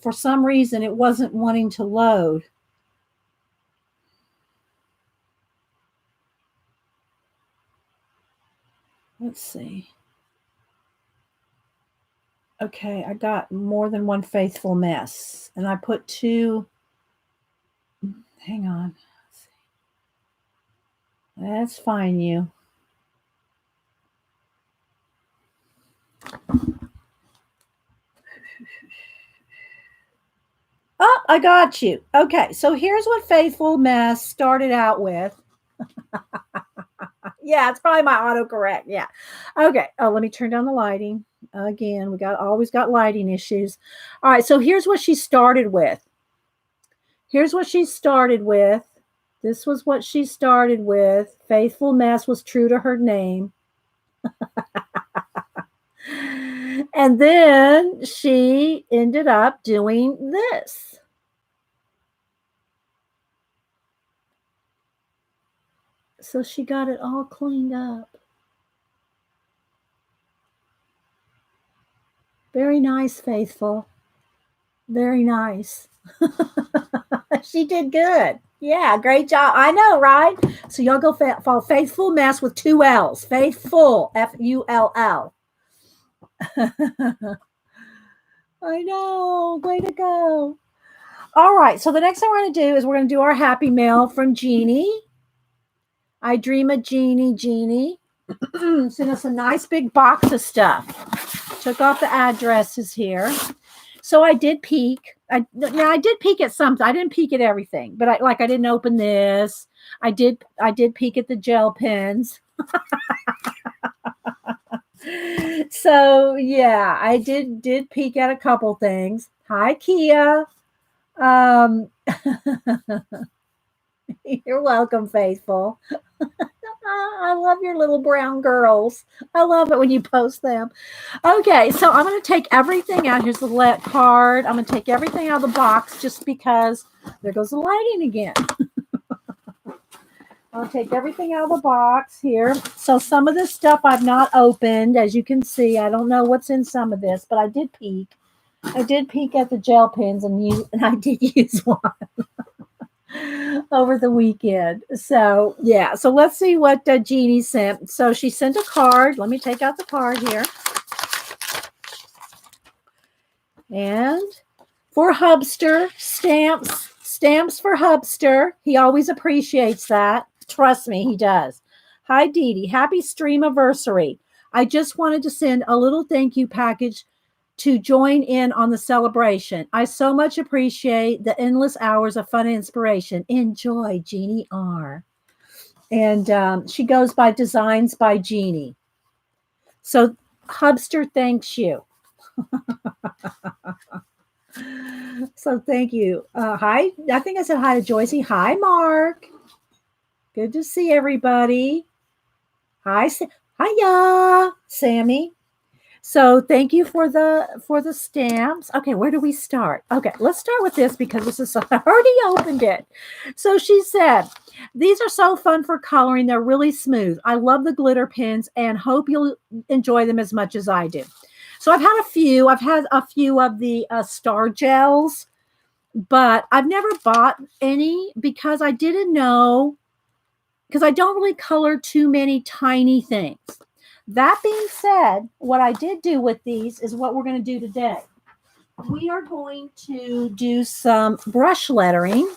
Speaker 1: For some reason, it wasn't wanting to load. Let's see. Okay, I got more than one faithful mess, and I put two. Hang on. Let's find you. Oh, I got you. Okay, so here's what faithful mess started out with. Yeah, it's probably my autocorrect. Yeah. Okay. Oh, let me turn down the lighting. Again, we always got lighting issues. All right, so here's what she started with. This was what she started with. Faithful Mess was true to her name. And then she ended up doing this. So she got it all cleaned up. Very nice, Faithful. Very nice. She did good. Yeah, great job. I know, right? So y'all go follow Faithful Mess with 2 L's. Faithful, F-U-L-L. I know. Way to go. All right. So the next thing we're going to do is we're going to do our happy mail from Jeannie. I dream of Jeannie. Sent us a nice big box of stuff. Took off the addresses here. So I did peek. I did peek at something. I didn't peek at everything, but I didn't open this. I did peek at the gel pens. So yeah, I did peek at a couple things. Hi, Kia. You're welcome, Faithful. I love your little brown girls. I love it when you post them. Okay, so I'm going to take everything out. Here's the card. I'm going to take everything out of the box just because there goes the lighting again. I'll take everything out of the box here. So some of this stuff I've not opened. As you can see, I don't know what's in some of this, but I did peek. I did peek at the gel pens and I did use one. Over the weekend. So yeah, so let's see what Jeannie sent. So she sent a card. Let me take out the card here. And for Hubster, stamps for Hubster. He always appreciates that. Trust me, he does. Hi, Dee Dee. Happy streamiversary. I just wanted to send a little thank you package to join in on the celebration. I so much appreciate the endless hours of fun and inspiration. Enjoy, Jeannie R. And she goes by Designs by Jeannie. So Hubster thanks you. So thank you. Hi. I think I said hi to Joycey. Hi, Mark. Good to see everybody. Hiya, Sammy. So thank you for the stamps. Okay, where do we start? Okay, let's start with this because this is I already opened it. So she said, "These are so fun for coloring. They're really smooth. I love the glitter pens and hope you'll enjoy them as much as I do." So I've had a few. I've had a few of the star gels, but I've never bought any because I didn't know because I don't really color too many tiny things. That being said, what I did do with these is what we're going to do today. We are going to do some brush lettering.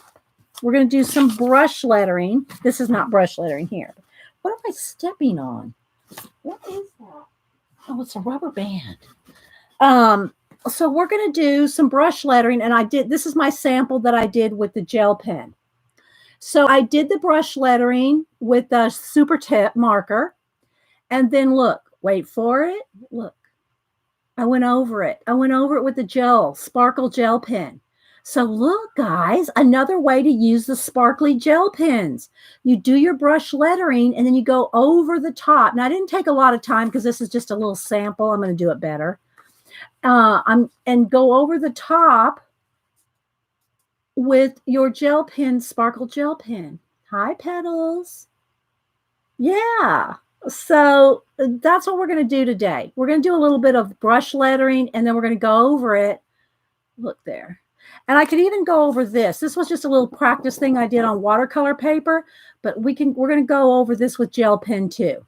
Speaker 1: We're going to do some brush lettering. This is not brush lettering here. What am I stepping on? What is that? Oh, it's a rubber band. So we're going to do some brush lettering, and this is my sample that I did with the gel pen. So I did the brush lettering with the super tip marker. And then look, wait for it. Look, I went over it. I went over it with the sparkle gel pen. So look, guys, another way to use the sparkly gel pens. You do your brush lettering and then you go over the top. Now, I didn't take a lot of time because this is just a little sample. I'm going to do it better. And go over the top with your gel pen, sparkle gel pen. Hi, Petals. Yeah. So that's what we're going to do today. We're going to do a little bit of brush lettering and then we're going to go over it. Look there. And I could even go over this. This was just a little practice thing I did on watercolor paper, but we're going to go over this with gel pen too.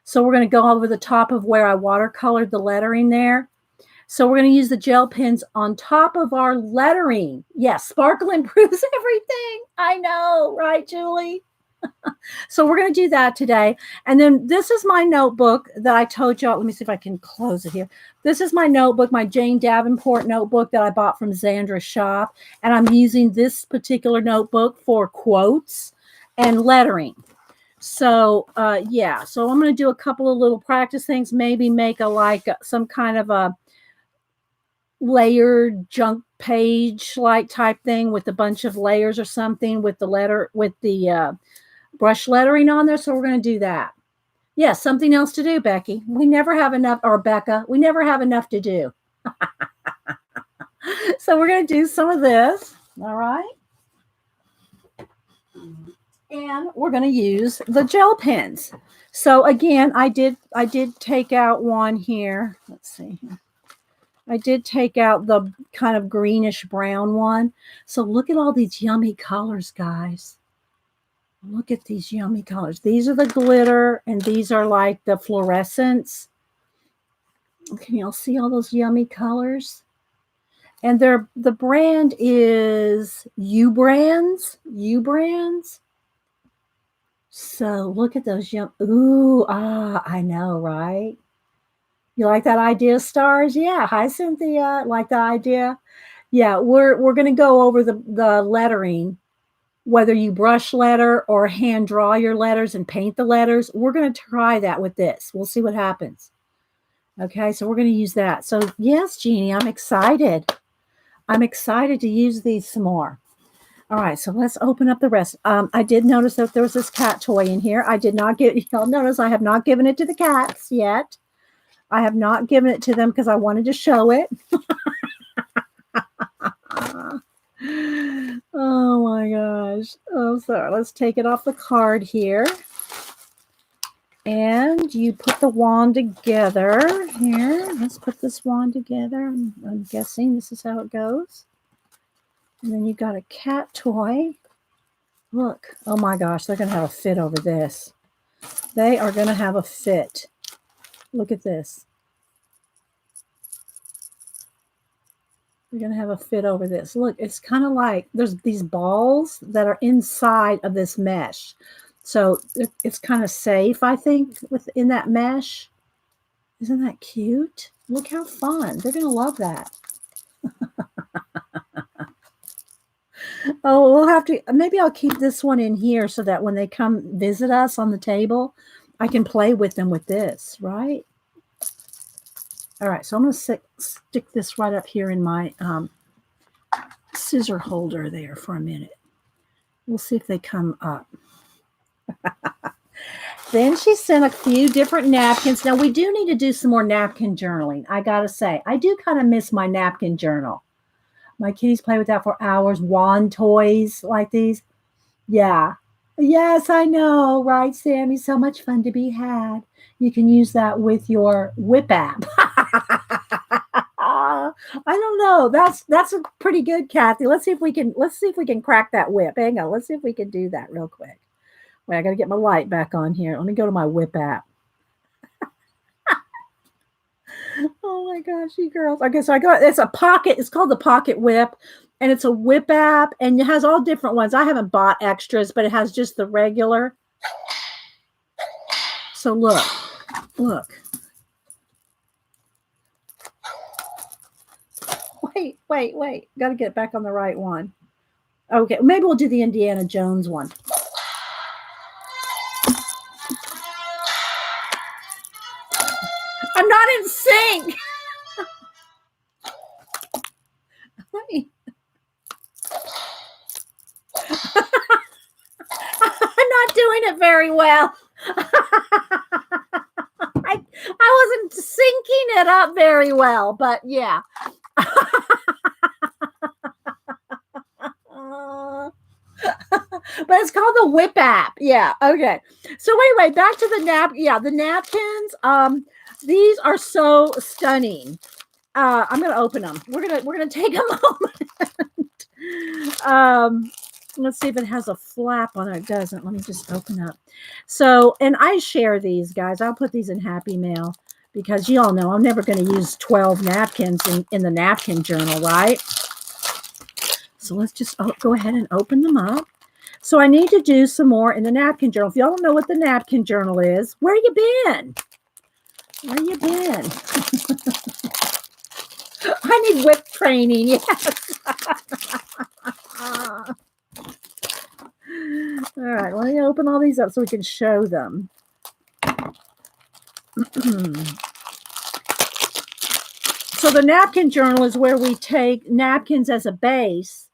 Speaker 1: So we're going to go over the top of where I watercolored the lettering there. So we're going to use the gel pens on top of our lettering. Yes, sparkle improves everything. I know, right, Julie? So we're going to do that today. And then this is my notebook that I told y'all. Let me see if I can close it here. This is my notebook, my Jane Davenport notebook that I bought from Zandra's shop. And I'm using this particular notebook for quotes and lettering. So, yeah. So I'm going to do a couple of little practice things, maybe make some kind of a layered junk page like type thing with a bunch of layers or something with the brush lettering on there. So we're going to do that. Yes, something else to do, Becky. We never have enough, or Becca, we never have enough to do. So we're going to do some of this. All right. And we're going to use the gel pens. So again, I did take out one here. Let's see here. I did take out the kind of greenish brown one. So look at all these yummy colors, guys. Look at these yummy colors. These are the glitter, and these are like the fluorescents. Can y'all see all those yummy colors? And the brand is U-Brands. U-Brands. So look at those I know, right? You like that idea, Stars? Yeah. Hi, Cynthia. Like the idea? Yeah, we're going to go over the lettering. Whether you brush letter or hand draw your letters and paint the letters, we're going to try that with this. We'll see what happens. Okay, so we're going to use that. So yes, Jeannie, I'm excited. I'm excited to use these some more. All right, so let's open up the rest. I did notice that there was this cat toy in here. I did not y'all notice I have not given it to the cats yet. I have not given it to them because I wanted to show it. Oh my gosh. Oh, sorry. Let's take it off the card here. And you put the wand together here. Let's put this wand together. I'm guessing this is how it goes. And then you got a cat toy. Look. Oh my gosh. They're going to have a fit over this. They are going to have a fit. Look at this. We're going to have a fit over this. Look, it's kind of like there's these balls that are inside of this mesh. So it's kind of safe, I think, within that mesh. Isn't that cute? Look how fun. They're going to love that. Oh, we'll have to, maybe I'll keep this one in here so that when they come visit us on the table, I can play with them with this, right? All right, so I'm going to stick this right up here in my scissor holder there for a minute. We'll see if they come up. Then she sent a few different napkins. Now, we do need to do some more napkin journaling. I got to say, I do kind of miss my napkin journal. My kitties play with that for hours. Wand toys like these. Yeah. Yes, I know. Right, Sammy? So much fun to be had. You can use that with your whip app. I don't know. That's a pretty good, Kathy. Let's see if we can crack that whip. Hang on. Let's see if we can do that real quick. Wait, I got to get my light back on here. Let me go to my whip app. Oh my gosh, you girls. Okay, so it's a pocket. It's called the Pocket Whip, and it's a whip app, and it has all different ones. I haven't bought extras, but it has just the regular. So look. Wait. Got to get back on the right one. Okay, maybe we'll do the Indiana Jones one. I'm not in sync. Wait. I'm not doing it very well. I wasn't syncing it up very well, but yeah. But it's called the Whip app. Yeah. Okay. So anyway, back to the the napkins. These are so stunning. I'm gonna open them. We're gonna take a moment. Let's see if it has a flap on it. It doesn't. Let me just open up. So, and I share these, guys. I'll put these in Happy Mail because you all know I'm never going to use 12 napkins in the napkin journal, right? So let's just go ahead and open them up. So I need to do some more in the napkin journal. If y'all don't know what the napkin journal is, where you been? Where you been? I need whip training. Yes. All right, let me open all these up so we can show them. So the napkin journal is where we take napkins as a base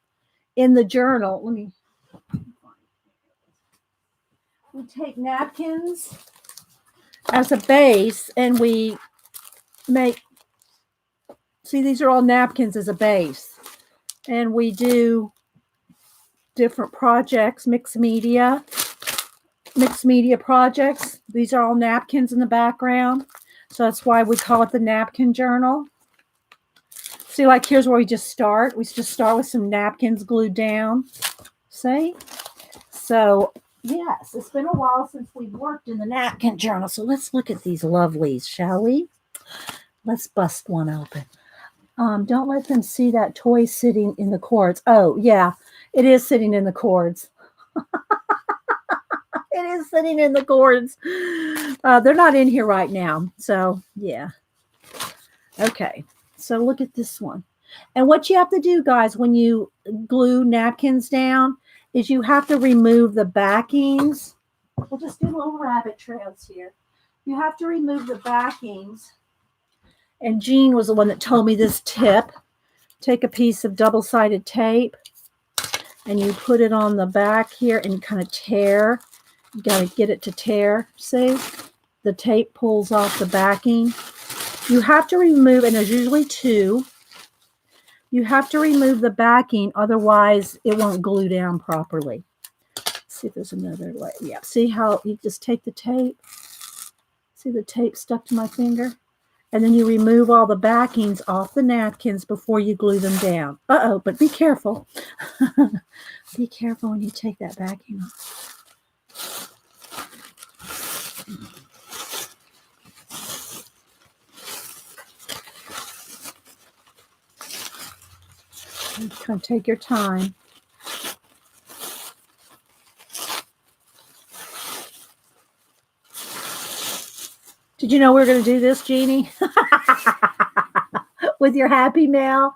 Speaker 1: in the journal. We take napkins as a base and we make, see, these are all napkins as a base. And we do different projects, mixed media projects. These are all napkins in the background. So that's why we call it the napkin journal. See, like here's where we just start. We just start with some napkins glued down. See? So, yes, it's been a while since we've worked in the napkin journal. So let's look at these lovelies, shall we? Let's bust one open. Don't let them see that toy sitting in the cords. Oh, yeah, it is sitting in the cords. It is sitting in the cords. They're not in here right now. So, yeah. Okay. So look at this one. And what you have to do, guys, when you glue napkins down is you have to remove the backings. We'll just do little rabbit trails here. You have to remove the backings. And Jean was the one that told me this tip. Take a piece of double-sided tape and you put it on the back here and kind of tear. You got to get it to tear. See? The tape pulls off the backing. You have to remove, and there's usually two. You have to remove the backing, otherwise it won't glue down properly. Let's see if there's another way. Yeah, see how you just take the tape? See the tape stuck to my finger? And then you remove all the backings off the napkins before you glue them down. Uh-oh, but be careful. Be careful when you take that backing off. Kind of take your time. Did you know we were going to do this, Jeannie? With your Happy Mail?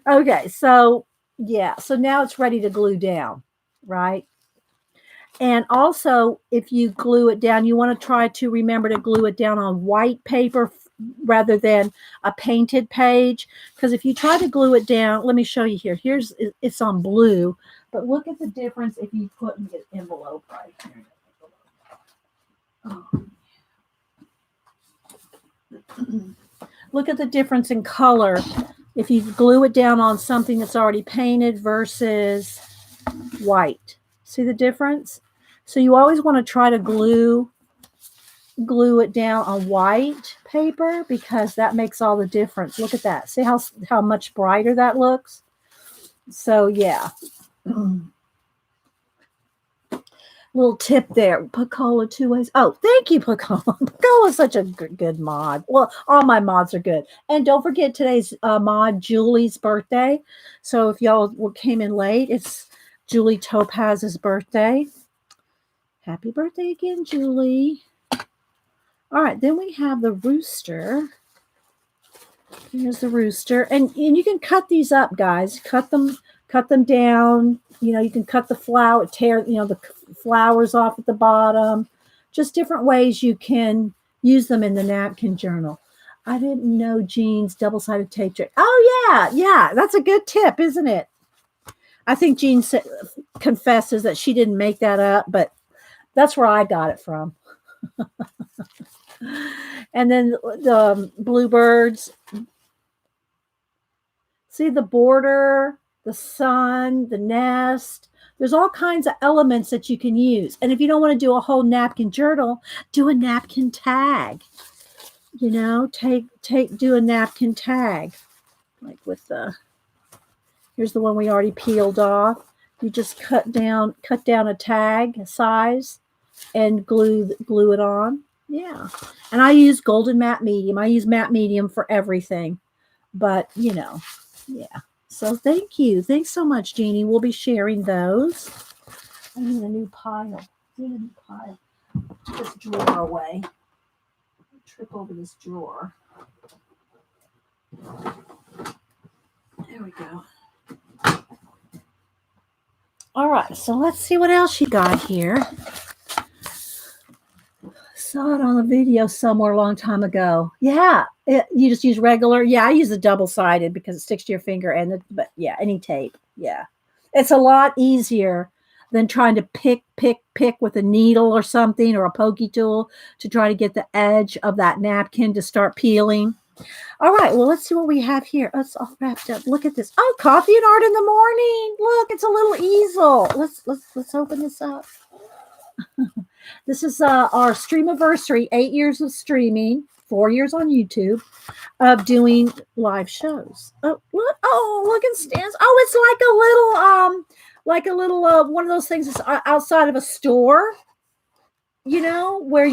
Speaker 1: Okay, so yeah, so now it's ready to glue down, right? And also, if you glue it down, you want to try to remember to glue it down on white paper rather than a painted page. Because if you try to glue it down, let me show you here. It's on blue, but look at the difference if you put an envelope right here. Look at the difference in color if you glue it down on something that's already painted versus white. See the difference? So you always want to try to glue it down on white paper because that makes all the difference. Look at that. See how much brighter that looks? So yeah. Little tip there. Pacola 2 ways. Oh, thank you, Pacola. Pacola is such a good mod. Well, all my mods are good. And don't forget today's mod, Julie's birthday. So if y'all came in late, it's Julie Topaz's birthday. Happy birthday again, Julie. All right, then we have the rooster. Here's the rooster. And you can cut these up, guys. Cut them down. You know, you can cut the flower, tear, the flowers off at the bottom. Just different ways you can use them in the napkin journal. I didn't know Jean's double-sided tape trick. Oh, yeah. That's a good tip, isn't it? I think Jean confesses that she didn't make that up, but that's where I got it from. And then the bluebirds. See the border, the sun, the nest. There's all kinds of elements that you can use. And if you don't want to do a whole napkin journal, do a napkin tag. Do a napkin tag. Like with here's the one we already peeled off. You just cut down a tag size and glue it on. Yeah. And I use golden matte medium. I use matte medium for everything. But, yeah. So thank you. Thanks so much, Jeannie. We'll be sharing those. I need a new pile. Put this drawer away. Trip over this drawer. There we go. All right. So let's see what else you got here. Saw it on a video somewhere a long time ago. Yeah, you just use regular. Yeah, I use the double-sided because it sticks to your finger. But yeah, any tape. Yeah, it's a lot easier than trying to pick with a needle or something or a pokey tool to try to get the edge of that napkin to start peeling. All right, well, let's see what we have here. It's all wrapped up. Look at this. Oh, coffee and art in the morning. Look, it's a little easel. Let's open this up. This is our streamiversary, 8 years of streaming, 4 years on YouTube, of doing live shows. Oh, look at Stan's. Oh, it's like a little one of those things that's outside of a store, where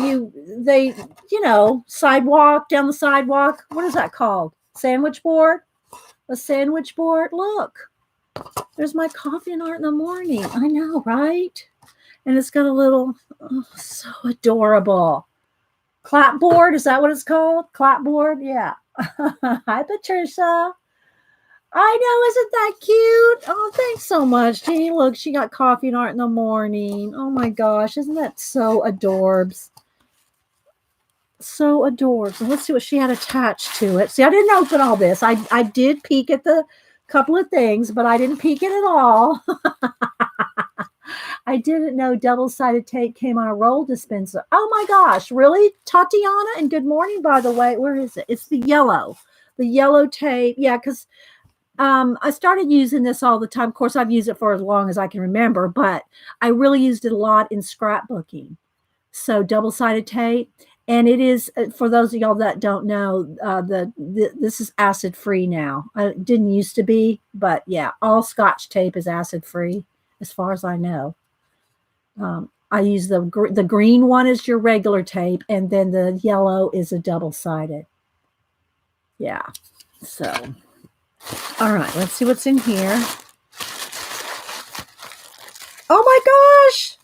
Speaker 1: sidewalk, down the sidewalk. What is that called? Sandwich board? A sandwich board? Look, there's my coffee and art in the morning. I know, right? And it's got a little, so adorable. Clapboard, is that what it's called? Clapboard, yeah. Hi, Patricia. I know, isn't that cute? Oh, thanks so much, Jeannie. Look, she got coffee and art in the morning. Oh my gosh, isn't that so adorbs? So adorbs. And let's see what she had attached to it. See, I didn't open all this. I did peek at the couple of things, but I didn't peek at it all. I didn't know double-sided tape came on a roll dispenser. Oh my gosh, really? Tatiana, and good morning, by the way. Where is it? It's the yellow tape. Yeah, because I started using this all the time. Of course, I've used it for as long as I can remember, but I really used it a lot in scrapbooking. So double-sided tape. And it is, for those of y'all that don't know, this is acid-free now. It didn't used to be, but yeah, all Scotch tape is acid-free, as far as I know. I use the green one is your regular tape, and then the yellow is a double-sided. Yeah. So, all right, let's see what's in here. Oh my gosh!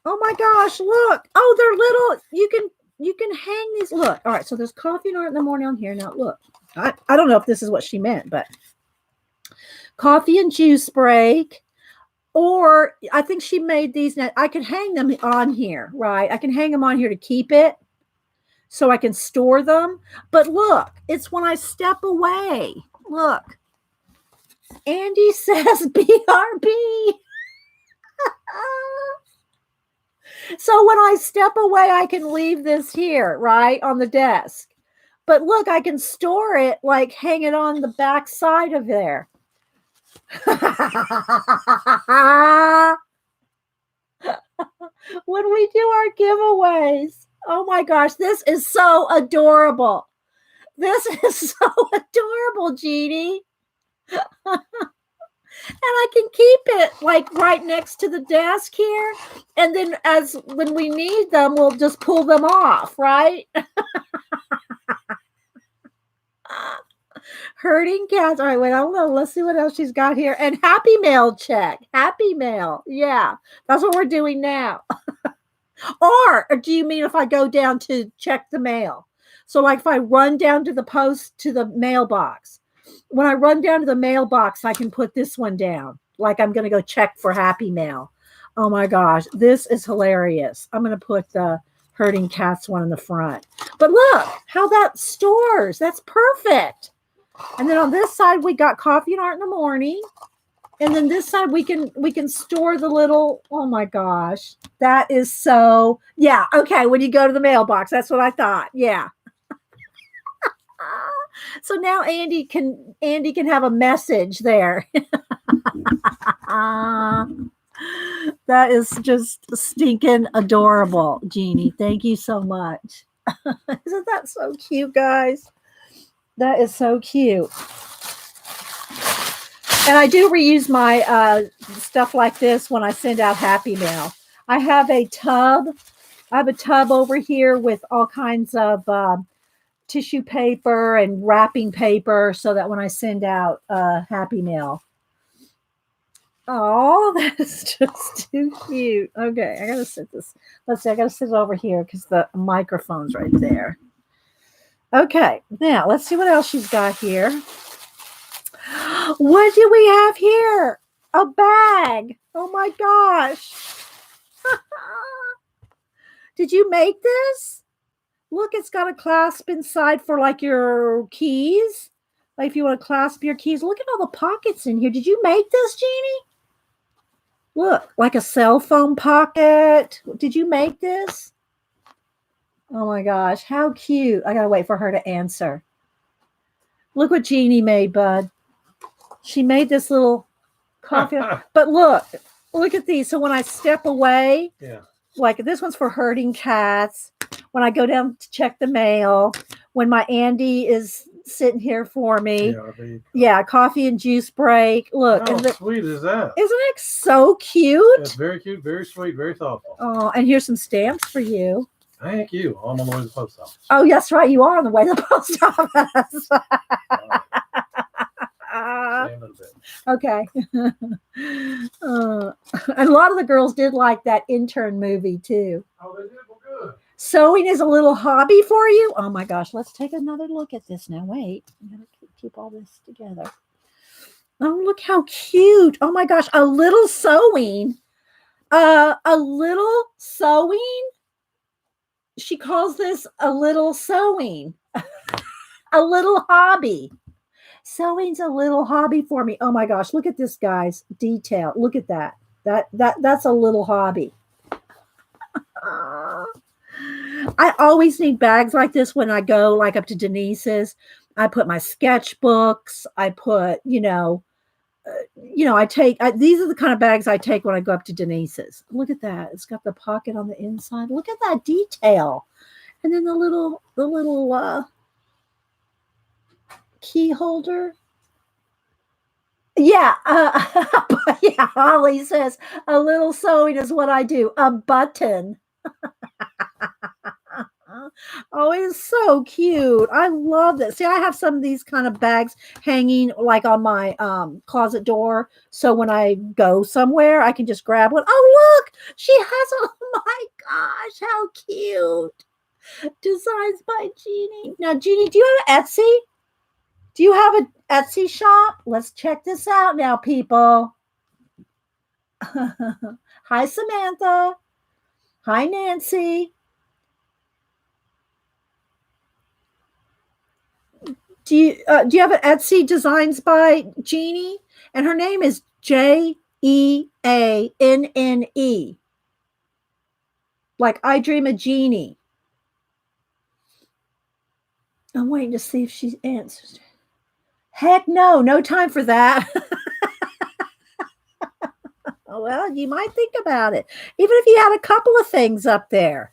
Speaker 1: Oh my gosh! Look! Oh, they're little. You can hang these. Look. All right. So there's coffee and art in the morning on here. Now look. I don't know if this is what she meant, but coffee and juice break. Or I think she made these. Now I can hang them on here, right? I can hang them on here to keep it so I can store them. But look, it's when I step away. Look. Andy says BRB. So when I step away, I can leave this here, right, on the desk. But look, I can store it like hang it on the back side of there. When we do our giveaways. Oh my gosh, this is so adorable. This is so adorable, Jeannie. And I can keep it like right next to the desk here. And then as when we need them, we'll just pull them off, right? Herding cats. All right, wait, I don't know. Let's see what else she's got here. And Happy Mail check. Happy Mail. Yeah, that's what we're doing now. Or do you mean if I go down to check the mail? So like if I run down to the post to the mailbox, when I run down to the mailbox, I can put this one down. Like I'm going to go check for Happy Mail. Oh my gosh, this is hilarious. I'm going to put the Herding Cats one in the front. But look how that stores. That's perfect. And then on this side, we got Coffee and Art in the Morning. And then this side we can store the little, oh my gosh, that is so, yeah, okay, when you go to the mailbox, that's what I thought. Yeah. So now Andy can have a message there. That is just stinking adorable, Jeannie. Thank you so much. Isn't that so cute, guys? That is so cute. And I do reuse my stuff like this when I send out Happy Mail. I have a tub. I have a tub over here with all kinds of tissue paper and wrapping paper so that when I send out Happy Mail. Oh, that's just too cute. Okay, I got to sit this. Let's see, I got to sit it over here because the microphone's right there. Okay, now let's see what else she's got here. What do we have here? A bag. Oh my gosh. Did you make this? Look, it's got a clasp inside for like your keys. Like if you want to clasp your keys. Look at all the pockets in here. Did you make this, Jeannie? Look, like a cell phone pocket. Did you make this? Oh my gosh, how cute. I gotta wait for her to answer. Look what Jeannie made, bud. She made this little coffee. But look at these. So when I step away, like this one's for Herding Cats. When I go down to check the mail, when my Andy is sitting here for me. Yeah, coffee and juice break. Look.
Speaker 2: How sweet is that?
Speaker 1: Isn't it so cute?
Speaker 2: It's very cute, very sweet, very thoughtful.
Speaker 1: Oh, and here's some stamps for you.
Speaker 2: Thank you. I'm on the way to the post office.
Speaker 1: Oh, that's right. You are on the way to the post office. Okay. And a lot of the girls did like that intern movie too.
Speaker 2: Oh, they did? Well, good.
Speaker 1: Sewing is a little hobby for you. Oh my gosh. Let's take another look at this now. Wait. I'm going to keep all this together. Oh, look how cute. Oh my gosh. A little sewing. A little sewing. She calls this a little sewing. A little hobby. Sewing's a little hobby for me. Oh my gosh, look at this, guys. Detail. Look at that. That's a little hobby. I always need bags like this when I go like up to Denise's. I put my sketchbooks. I put, I take, these are the kind of bags I take when I go up to Denise's. Look at that. It's got the pocket on the inside. Look at that detail. And then the little key holder. Yeah. Yeah. Holly says a little sewing is what I do. A button. Oh, it's so cute. I love this. See, I have some of these kind of bags hanging like on my closet door. So when I go somewhere, I can just grab one. Oh, look, she has, oh my gosh, how cute. Designs by Jeannie. Now, Jeannie, do you have Etsy? Do you have an Etsy shop? Let's check this out now, people. Hi, Samantha. Hi, Nancy. Do you have an Etsy Designs by Jeannie? And her name is Jeanne. Like I Dream of Jeannie. I'm waiting to see if she answers. Heck no, no time for that. Well, you might think about it. Even if you had a couple of things up there.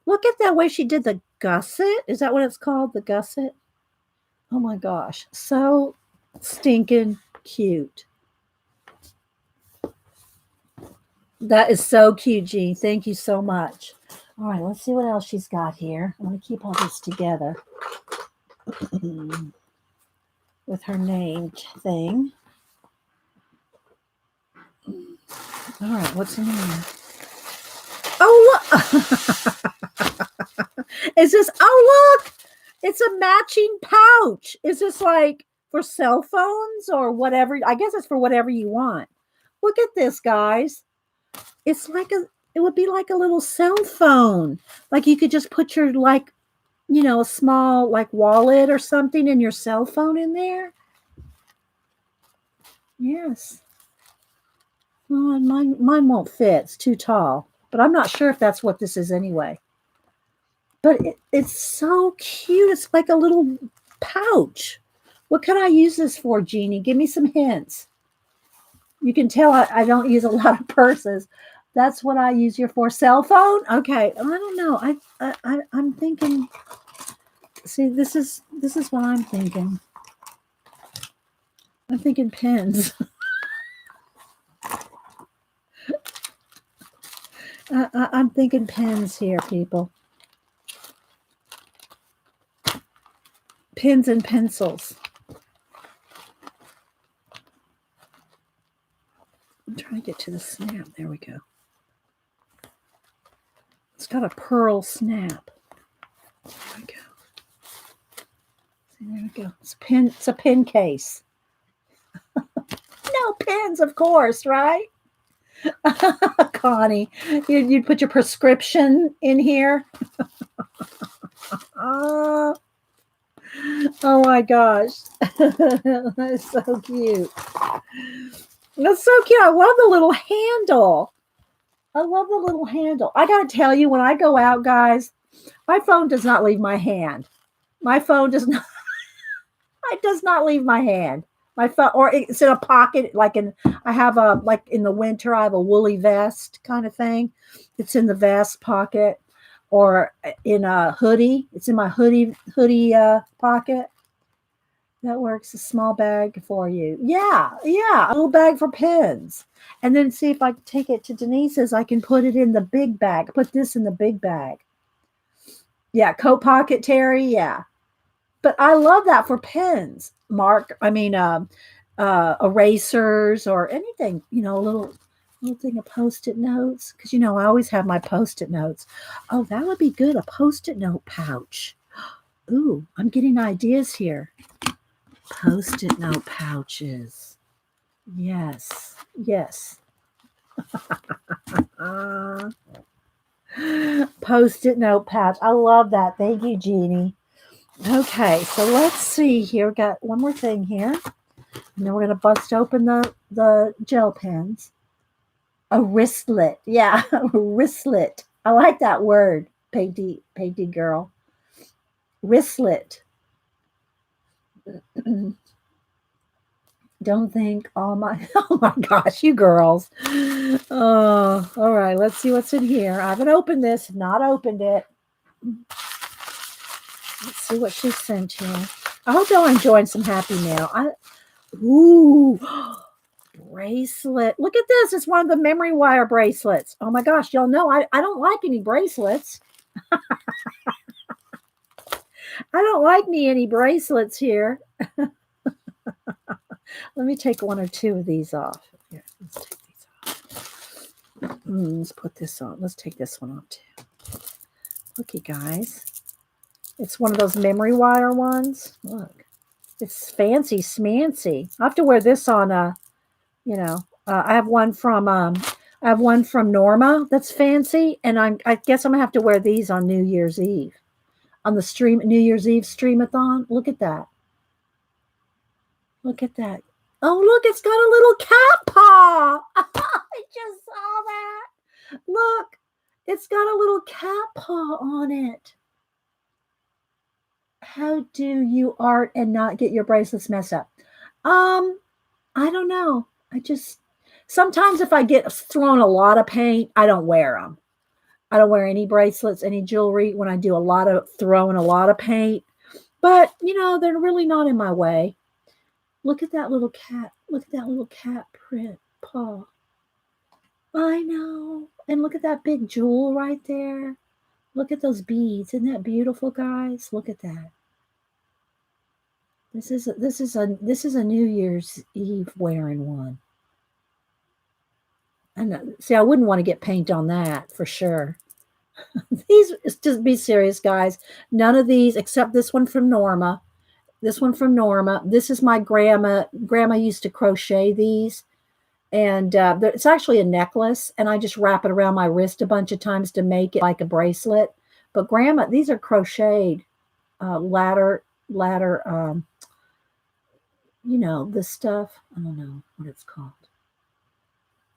Speaker 1: Look at that way she did the gusset. Is that what it's called? The gusset? Oh my gosh. So stinking cute. That is so cute, Jean. Thank you so much. All right, let's see what else she's got here. I'm going to keep all this together with her name thing. All right, what's in here? Oh, look. Is this, oh, look. It's a matching pouch. Is this like for cell phones or whatever? I guess it's for whatever you want. Look at this, guys. It's like it would be like a little cell phone. Like you could just put your a small like wallet or something in your cell phone in there. Yes. Well, mine won't fit. It's too tall. But I'm not sure if that's what this is anyway. But it's so cute. It's like a little pouch. What can I use this for, Jeannie? Give me some hints. You can tell I don't use a lot of purses. That's what I use your for. Cell phone? Okay. I don't know. I'm thinking. See, this is what I'm thinking. I'm thinking pens. I'm thinking pens here, people. Pens and pencils. I'm trying to get to the snap. There we go. It's got a pearl snap. There we go. See, there we go. It's a pen. It's a pen case. No pens, of course, right? Connie, you'd put your prescription in here. Oh my gosh. That's so cute. That's so cute. I love the little handle. I love the little handle. I got to tell you, when I go out, guys, my phone does not leave my hand. My phone does not. It does not leave my hand. My phone, or it's in a pocket, I have like in the winter, I have a woolly vest kind of thing. It's in the vest pocket, or in a hoodie. It's in my hoodie pocket. That works. A small bag for you. Yeah. A little bag for pens. And then see if I can take it to Denise's. I can put it in the big bag. Put this in the big bag. Yeah. Coat pocket, Terry. Yeah. But I love that for pens. Erasers or anything, a little thing of Post-it notes. Because, I always have my Post-it notes. Oh, that would be good. A Post-it note pouch. Ooh, I'm getting ideas here. Post-it note pouches. Yes. Post-it note pouch. I love that. Thank you, Jeannie. Okay, so let's see here. We've got one more thing here. And then we're going to bust open the gel pens. A wristlet. Yeah, a wristlet. I like that word, Peggy girl. Wristlet. Don't think oh my gosh, you girls. Oh, all right. Let's see what's in here. I haven't opened this, not opened it. Let's see what she sent here. I hope y'all enjoying some happy mail. Ooh, bracelet. Look at this. It's one of the memory wire bracelets. Oh my gosh, y'all know I don't like any bracelets. I don't like me any bracelets here. Let me take one or two of these off. Here, let's take these off. Let's put this on. Let's take this one off too. Look, you guys. It's one of those memory wire ones. Look. It's fancy smancy. I have to wear this on I have one from Norma that's fancy, and I guess I'm gonna have to wear these on New Year's Eve. On the New Year's Eve streamathon. Look at that. Look at that. Oh, look, it's got a little cat paw. I just saw that. Look, it's got a little cat paw on it. How do you art and not get your bracelets messed up? I don't know. I just sometimes if I get thrown a lot of paint, I don't wear them. I don't wear any bracelets, any jewelry when I do a lot of throwing a lot of paint. But, they're really not in my way. Look at that little cat. Look at that little cat print paw. I know. And look at that big jewel right there. Look at those beads. Isn't that beautiful, guys? Look at that. This is a New Year's Eve wearing one. And see, I wouldn't want to get paint on that for sure. These, just be serious, guys. None of these except this one from Norma. This one from Norma. This is my grandma. Grandma used to crochet these. And it's actually a necklace. And I just wrap it around my wrist a bunch of times to make it like a bracelet. But grandma, these are crocheted ladder, this stuff. I don't know what it's called.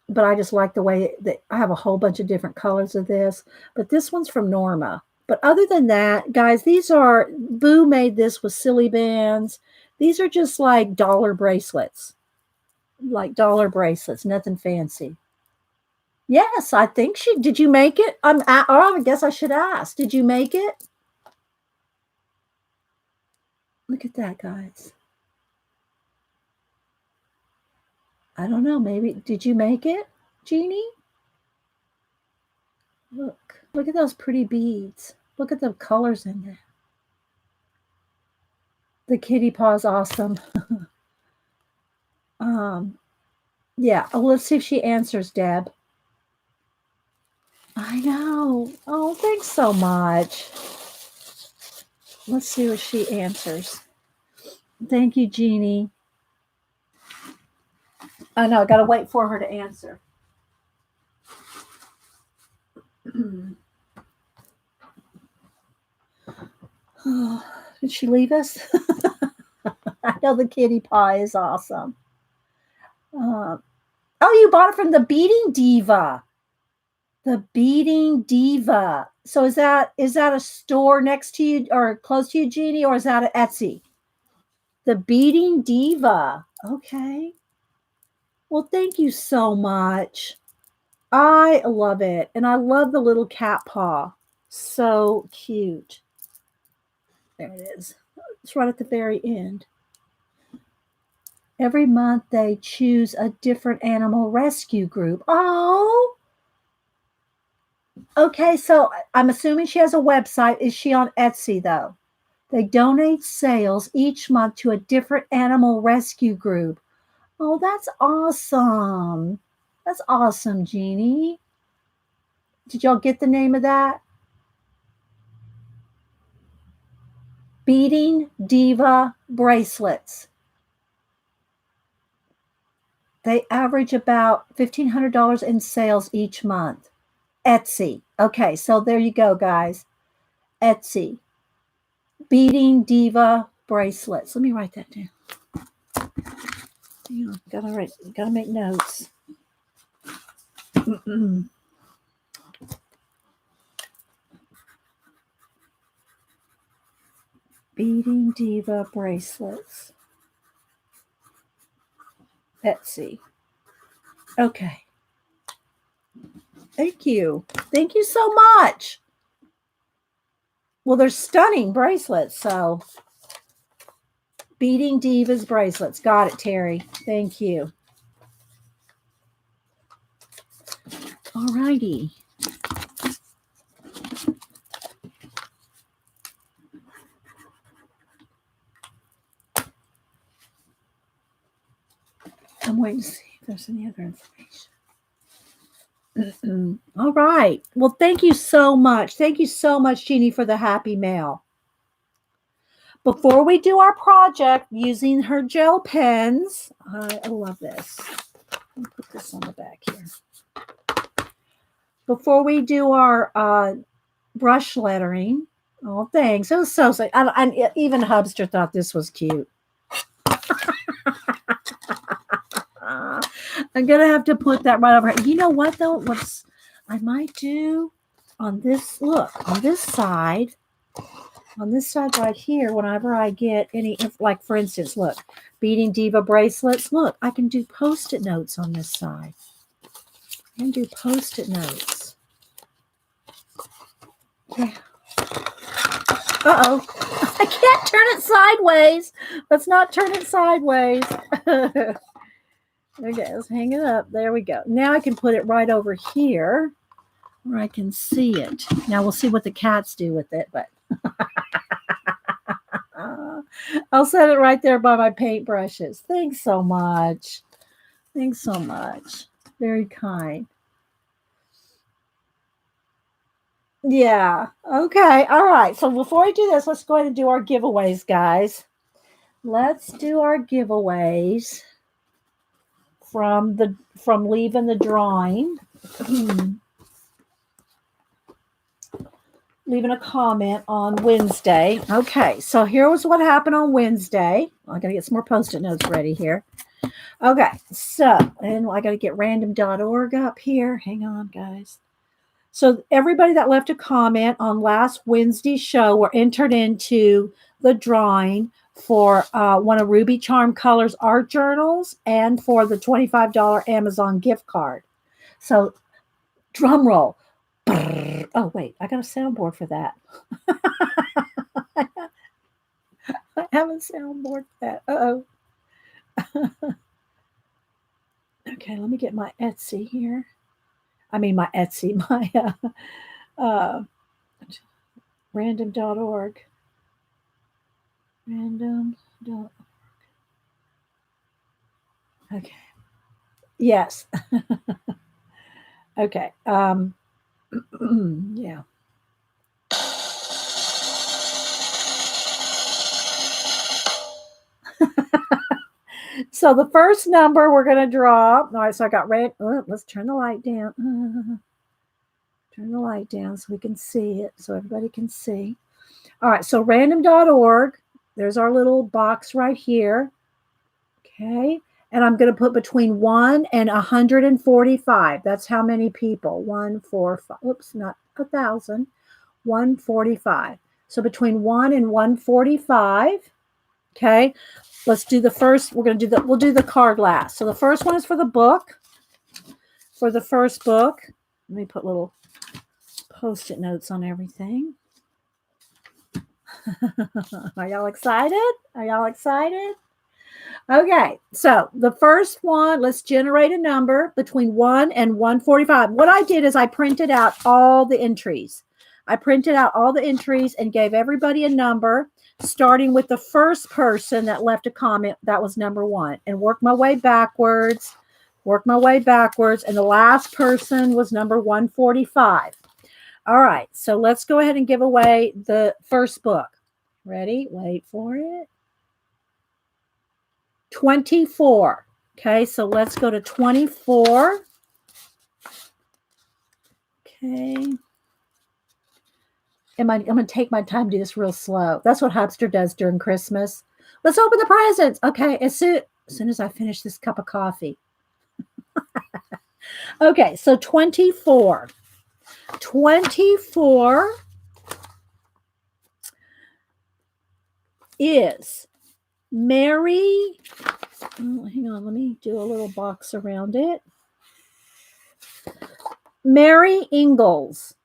Speaker 1: But I just like the way that I have a whole bunch of different colors of this. But this one's from Norma. But other than that, guys, Boo made this with silly bands. These are just like dollar bracelets. Nothing fancy. Yes, I think did you make it? I guess I should ask. Did you make it? Look at that, guys. I don't know. Maybe, did you make it, Jeannie? Look at those pretty beads. Look at the colors in there. The kitty paw is awesome. Yeah. Oh, let's see if she answers, Deb. I know. Oh, thanks so much. Let's see what she answers. Thank you, Jeannie. I know. I got to wait for her to answer. Oh, did she leave us? I know the kitty paw is awesome. Oh, you bought it from the Beading Diva. The Beading Diva. So is that a store next to you or close to you, Jeannie, or is that an Etsy? The Beading Diva. Okay. Well, thank you so much. I love it. And I love the little cat paw. So cute. There it is. It's right at the very end. Every month they choose a different animal rescue group. Oh. Okay, so I'm assuming she has a website. Is she on Etsy, though? They donate sales each month to a different animal rescue group. Oh, that's awesome. That's awesome, Jeannie. Did y'all get the name of that? Beading Diva bracelets. They average about $1,500 in sales each month. Etsy. Okay, so there you go, guys. Etsy. Beading Diva bracelets. Let me write that down. Gotta make notes. Beading Diva bracelets. Etsy. Okay. Thank you. Thank you so much. Well, they're stunning bracelets. So, Beading Divas bracelets. Got it, Terry. Thank you. All righty. I'm waiting to see if there's any other information. All right. Well, thank you so much. Thank you so much, Jeannie, for the happy mail. Before we do our project using her gel pens, I love this. Let me put this on the back here. Before we do our brush lettering, oh, thanks. It was so sweet. And even Hubster thought this was cute. I'm going to have to put that right over here. You know what, though? I might do on this, look, on this side, on this side right here, whenever I get any, like for instance, look, Beating Diva bracelets. Look, I can do Post-it notes on this side. I can do Post-it notes. Yeah. Uh-oh. I can't turn it sideways. Let's not turn it sideways. Okay, let's hang it up. There we go. Now I can put it right over here where I can see it. Now we'll see what the cats do with it, but I'll set it right there by my paintbrushes. Thanks so much. Thanks so much. Very kind. Yeah. Okay. All right. So before I do this, let's go ahead and do our giveaways, guys. Let's do our giveaways from leaving the drawing. Leaving a comment on Wednesday. Okay, so here was what happened on Wednesday. I gotta get some more Post-it notes ready here. Okay, so, and I gotta get random.org up here. Hang on, guys. So everybody that left a comment on last Wednesday's show were entered into the drawing for one of Ruby Charm Colors art journals and for the $25 Amazon gift card. So drum roll. Oh, wait, I got a soundboard for that. I have a soundboard for that. Uh-oh. Okay, let me get my Etsy here. I mean, my Etsy, my random.org. Random.org. Okay. Yes. Okay. Yeah. So the first number we're going to draw. All right, so I got red. Oh, let's turn the light down. Turn the light down so we can see it, so everybody can see. All right, so random.org. There's our little box right here. Okay, and I'm going to put between 1 and 145. That's how many people. 145. Oops, not 1,000. 145. So between 1 and 145. Okay, let's do the first. We'll do the card last. So the first one is for the book. For the first book, let me put little Post-it notes on everything. Are y'all excited? Are y'all excited? Okay, so the first one, let's generate a number between 1 and 145. What I did is I printed out all the entries. I printed out all the entries and gave everybody a number, starting with the first person that left a comment. That was number 1, and worked my way backwards, and the last person was number 145. All right, so let's go ahead and give away the first book. Ready? Wait for it. 24. Okay, so let's go to 24. Okay. I'm going to take my time to do this real slow. That's what Hopster does during Christmas. Let's open the presents. Okay, as soon as I finish this cup of coffee. Okay, so 24. 24 is Mary. Oh, hang on, let me do a little box around it. Mary Ingalls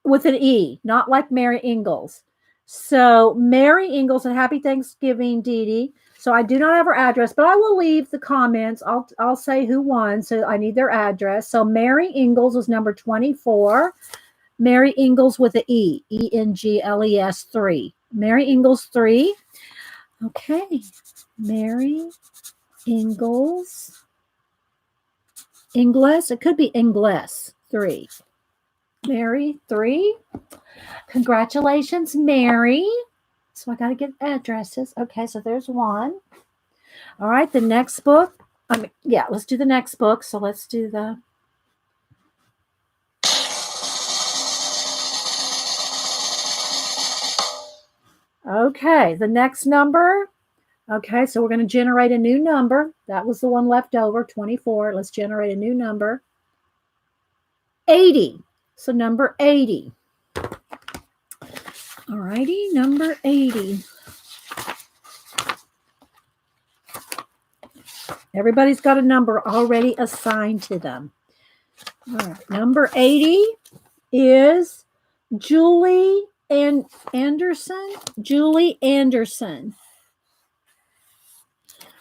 Speaker 1: with an E, not like Mary Ingalls. So Mary Ingalls, and happy Thanksgiving, Dee Dee. So I do not have her address, but I will leave the comments. I'll say who won, so I need their address. So Mary Ingalls was number 24. Mary Ingalls with an E, E-N-G-L-E-S 3. Mary Ingalls 3. Okay, Mary Ingalls. Ingles. It could be Ingles 3. Mary 3. Congratulations, Mary. So I got to get addresses. Okay, so there's one. All right, the next book. Yeah, let's do the next book. So let's do the. Okay, the next number. Okay, so we're going to generate a new number. That was the one left over, 24. Let's generate a new number. 80. So number 80. All righty, number 80. Everybody's got a number already assigned to them. All right, number 80 is Julie Anderson. Julie Anderson.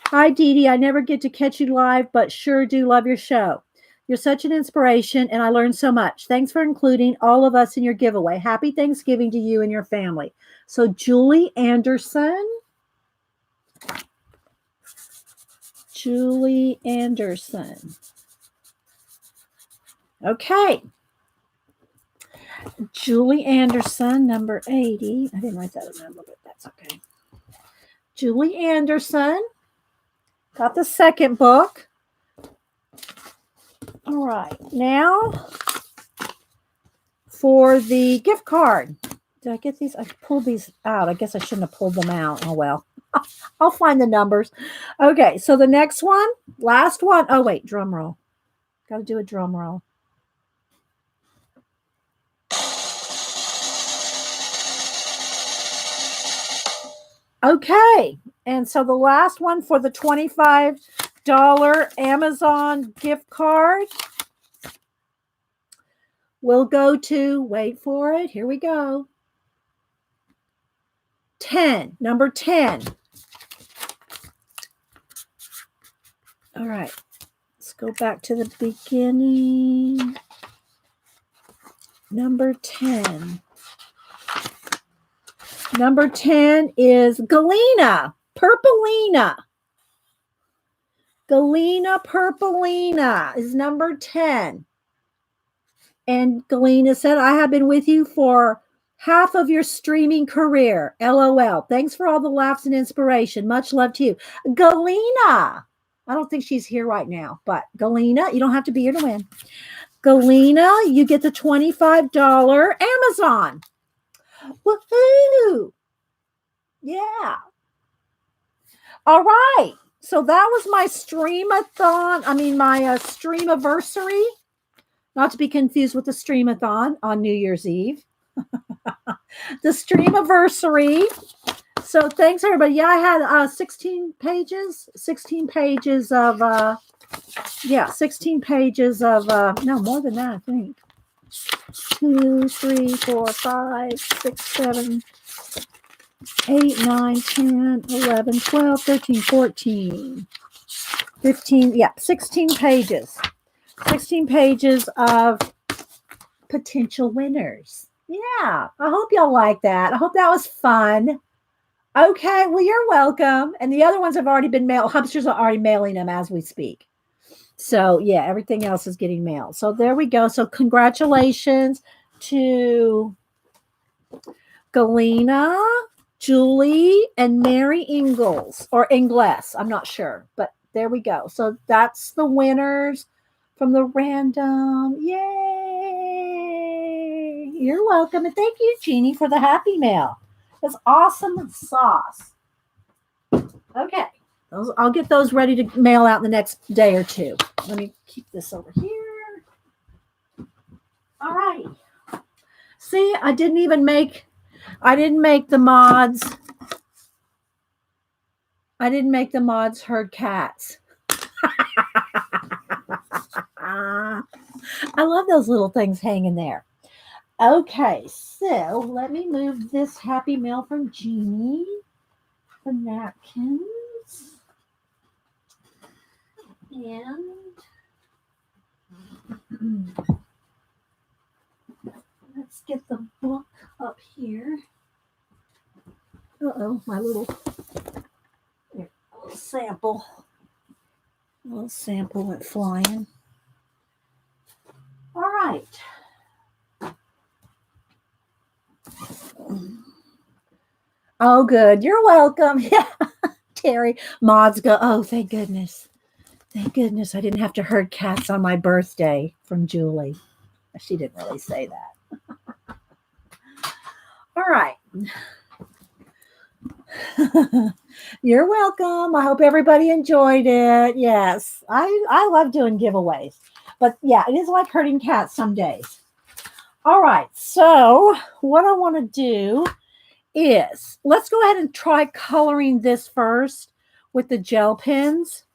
Speaker 1: Hi, Dee Dee. I never get to catch you live, but sure do love your show. You're such an inspiration, and I learned so much. Thanks for including all of us in your giveaway. Happy Thanksgiving to you and your family. So, Julie Anderson. Julie Anderson. Okay. Julie Anderson, number 80. I didn't write that number, but that's okay. Julie Anderson. Got the second book. All right. Now for the gift card. Did I get these? I pulled these out. I guess I shouldn't have pulled them out. Oh, well. I'll find the numbers. Okay. So the next one, last one. Oh, wait. Drum roll. Got to do a drum roll. Okay. And so the last one for the $25 Amazon gift card will go to, wait for it, here we go, 10, number 10. All right. Let's go back to the beginning. Number 10. Number 10 is Galena Purpleina. Galena Purpleina is number 10. And Galena said, I have been with you for half of your streaming career. LOL. Thanks for all the laughs and inspiration. Much love to you. Galena. I don't think she's here right now, but Galena, you don't have to be here to win. Galena, you get the $25 Amazon. Woohoo! Yeah. All right. So that was my streamathon. I mean, my streamiversary. Not to be confused with the streamathon on New Year's Eve. The streamiversary. So thanks, everybody. Yeah, I had 16 pages. 16 pages of, 16 pages of, no, more than that, I think. 2, 3, 4, 5, 6, 7, 8, 9, 10, 11, 12, 13, 14, 15. Yeah, 16 pages. 16 pages of potential winners. Yeah, I hope y'all like that. I hope that was fun. Okay, well, you're welcome. And the other ones have already been mailed. Hubsters are already mailing them as we speak. So, yeah, everything else is getting mailed. So there we go. So congratulations to Galena, Julie, and Mary Ingalls, or Ingles. I'm not sure, but there we go. So that's the winners from the random. Yay! You're welcome. And thank you, Jeannie, for the Happy Mail. It's awesome sauce. Okay. I'll get those ready to mail out in the next day or two. Let me keep this over here. All right. See, I didn't make the mods. I didn't make the mods herd cats. I love those little things hanging there. Okay, so let me move this Happy Mail from Jeannie. The napkins. And let's get the book up here. Uh-oh, my little sample. A little sample went flying. All right. Oh, good. You're welcome. Yeah, Terry. Mods go, oh, thank goodness. Thank goodness I didn't have to herd cats on my birthday from Julie. She didn't really say that. All right. You're welcome. I hope everybody enjoyed it. Yes, I love doing giveaways. But yeah, it is like herding cats some days. All right. So what I want to do is, let's go ahead and try coloring this first with the gel pens,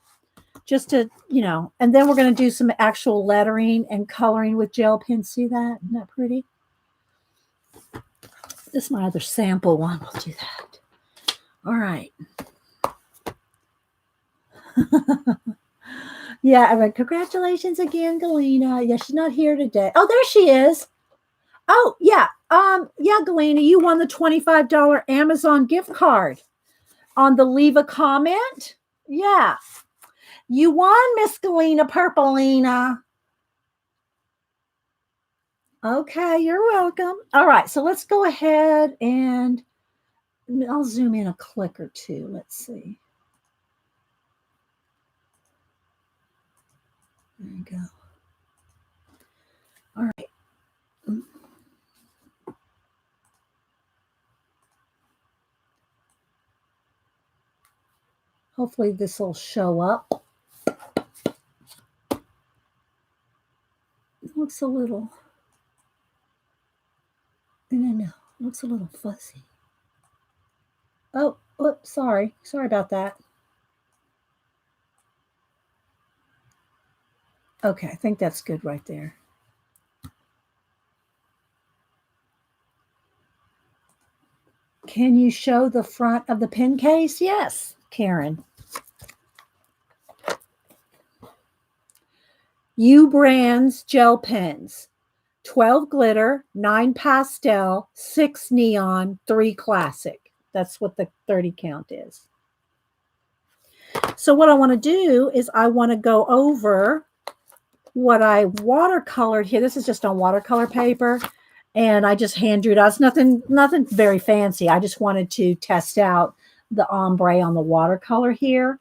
Speaker 1: just to, and then we're going to do some actual lettering and coloring with gel pens. See that? Isn't that pretty? This is my other sample one. We'll do that. All right. Yeah, I mean, congratulations again, Galena. Yeah, she's not here today. Oh, there she is. Oh, yeah. Yeah, Galena, you won the $25 Amazon gift card on the leave a comment. Yeah. You won, Miss Galena Purplina. Okay, you're welcome. All right, so let's go ahead and I'll zoom in a click or two. Let's see. There you go. All right. Hopefully this will show up. It looks a little, I don't know, it looks a little fuzzy. Oh, oops, sorry. Sorry about that. Okay, I think that's good right there. Can you show the front of the pen case? Yes, Karen. U Brands gel pens. 12 glitter, 9 pastel, 6 neon, 3 classic. That's what the 30 count is. So what I want to do is I want to go over what I watercolored here. This is just on watercolor paper, and I just hand drew it out. It's nothing very fancy. I just wanted to test out the ombre on the watercolor here.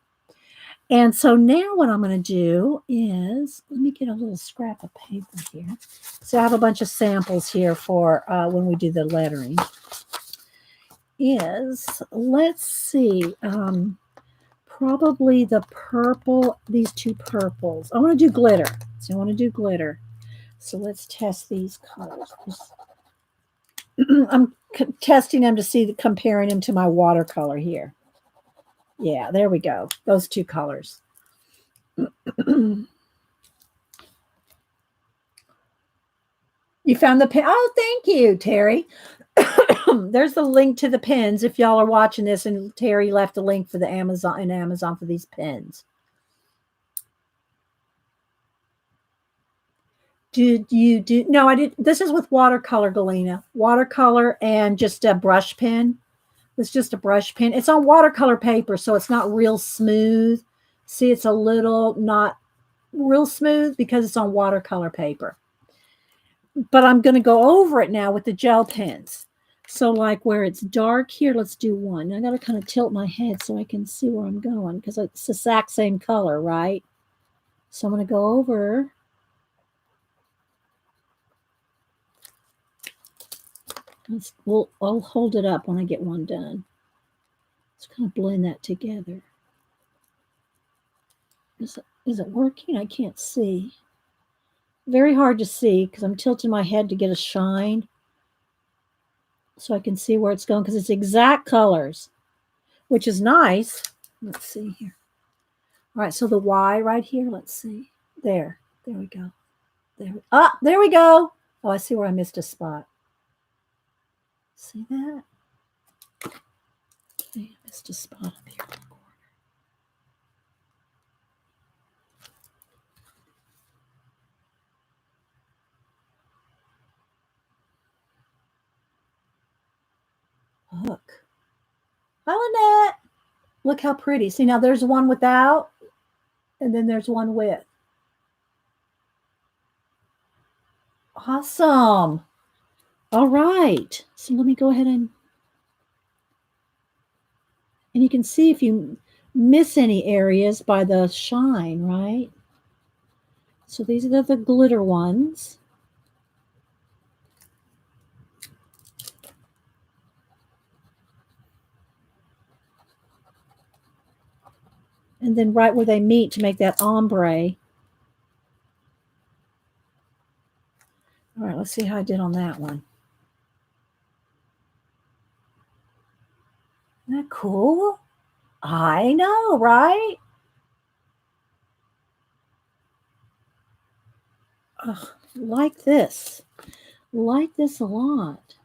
Speaker 1: And so now what I'm going to do is, let me get a little scrap of paper here. So I have a bunch of samples here for when we do the lettering. Let's see, probably the purple, these two purples. I want to do glitter. So let's test these colors. I'm testing them to see, comparing them to my watercolor here. Yeah, there we go. Those two colors. You found the pen. Oh, thank you, Terry. There's the link to the pens if y'all are watching this, and Terry left a link for the Amazon for these pens. Did you do? No, I did. This is with watercolor, Galena. Watercolor and just a brush pen. It's just a brush pen. It's on watercolor paper, so it's not real smooth. See, it's a little not real smooth because it's on watercolor paper. But I'm going to go over it now with the gel pens. So like where it's dark here, let's do one. I got to kind of tilt my head so I can see where I'm going because it's the exact same color, right? So I'm going to go over. I'll hold it up when I get one done. Let's kind of blend that together. Is it working? I can't see. Very hard to see because I'm tilting my head to get a shine so I can see where it's going because it's exact colors, which is nice. Let's see here. All right, so the Y right here, let's see. There we go. There we go. Oh, I see where I missed a spot. See that? Okay, I missed a spot up here in the corner. Look. Hi, Lynette. Look how pretty. See, now there's one without, and then there's one with. Awesome. All right. So let me go ahead and you can see if you miss any areas by the shine, right? So these are the glitter ones. And then right where they meet to make that ombre. All right, let's see how I did on that one. Isn't that cool? I know, right? Ugh, like this. Like this a lot.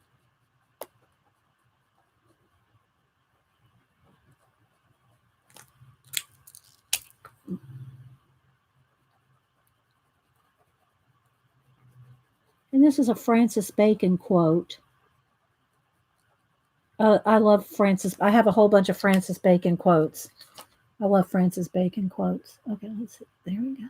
Speaker 1: And this is a Francis Bacon quote. I love Francis. I have a whole bunch of Francis Bacon quotes. I love Francis Bacon quotes. Okay, let's see. There we go.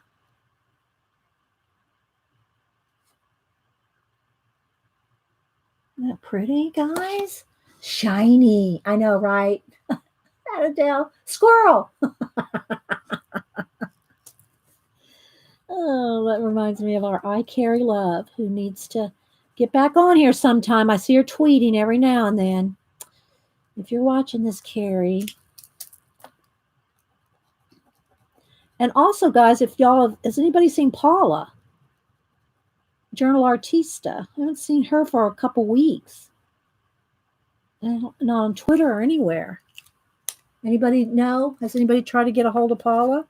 Speaker 1: Isn't that pretty, guys? Shiny. I know, right? Adele. Squirrel. Oh, that reminds me of our I Carry Love, who needs to get back on here sometime. I see her tweeting every now and then. If you're watching this, Carrie. And also, guys, if y'all has anybody seen Paula, Journal Artista? I haven't seen her for a couple weeks. Not on Twitter or anywhere. Anybody know? Has anybody tried to get a hold of Paula?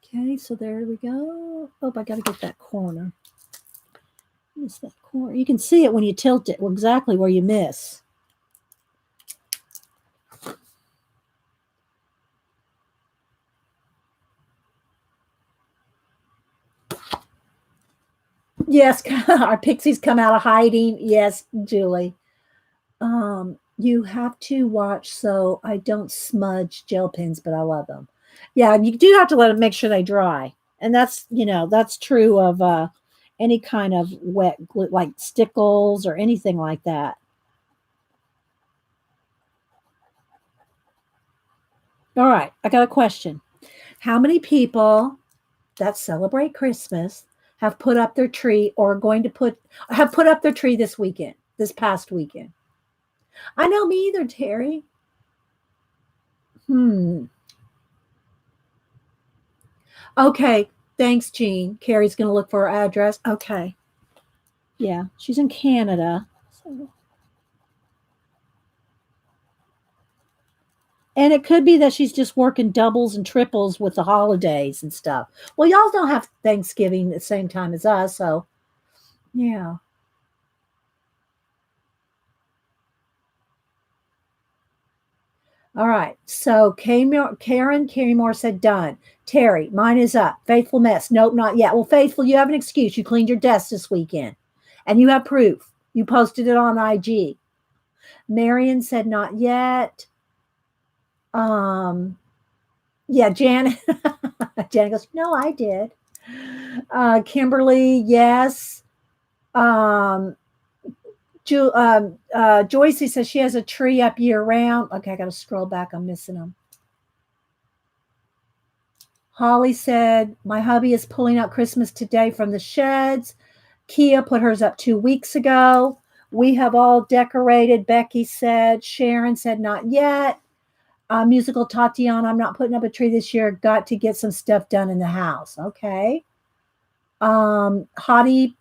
Speaker 1: Okay, so there we go. Oh, I got to get that corner. Miss that corner. You can see it when you tilt it, exactly where you miss. Yes, our pixies come out of hiding. Yes, Julie. You have to watch so I don't smudge gel pens, but I love them. Yeah, you do have to let them make sure they dry. And that's, that's true of any kind of wet glue, like stickles or anything like that. All right, I got a question. How many people that celebrate Christmas have put up their tree or are going to have put up their tree this past weekend? I know, me either, Terry. Okay, thanks, Jean. Carrie's going to look for her address. Okay. Yeah, she's in Canada. And it could be that she's just working doubles and triples with the holidays and stuff. Well, y'all don't have Thanksgiving at the same time as us, so yeah. All right. So Karen Carrie Moore said done. Terry, mine is up. Faithful mess. Nope, not yet. Well, Faithful, you have an excuse. You cleaned your desk this weekend. And you have proof. You posted it on IG. Marion said not yet. Yeah, Janet. Janet goes, no, I did. Kimberly, yes. Joycey says she has a tree up year round. Okay, I got to scroll back. I'm missing them. Holly said, my hubby is pulling out Christmas today from the sheds. Kia put hers up 2 weeks ago. We have all decorated, Becky said. Sharon said, not yet. Musical Tatiana, I'm not putting up a tree this year. Got to get some stuff done in the house. Okay. Hottie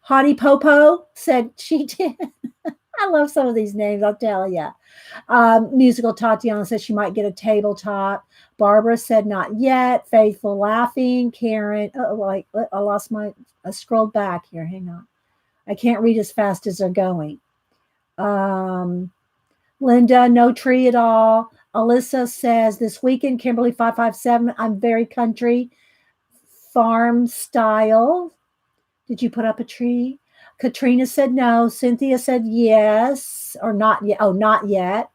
Speaker 1: Popo said she did. I love some of these names, I'll tell you. Musical Tatiana says she might get a tabletop. Barbara said not yet. Faithful laughing. Karen, I scrolled back here. Hang on. I can't read as fast as they're going. Linda, no tree at all. Alyssa says this weekend, Kimberly 557, I'm very country farm style. Did you put up a tree? Katrina said no. Cynthia said yes or not yet. Oh, not yet.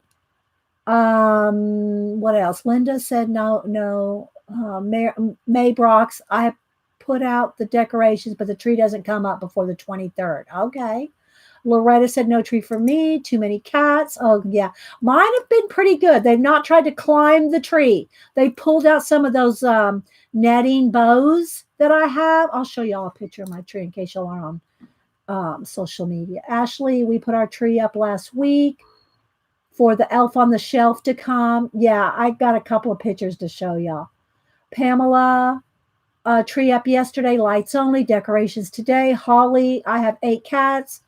Speaker 1: What else? Linda said no. May Brox, I put out the decorations, but the tree doesn't come up before the 23rd. Okay. Loretta said no tree for me. Too many cats. Oh, yeah. Mine have been pretty good. They've not tried to climb the tree. They pulled out some of those netting bows that I have. I'll show y'all a picture of my tree in case y'all are on social media. Ashley, we put our tree up last week for the elf on the shelf to come. Yeah, I got a couple of pictures to show y'all. Pamela, tree up yesterday, lights only, decorations today. Holly, I have 8 cats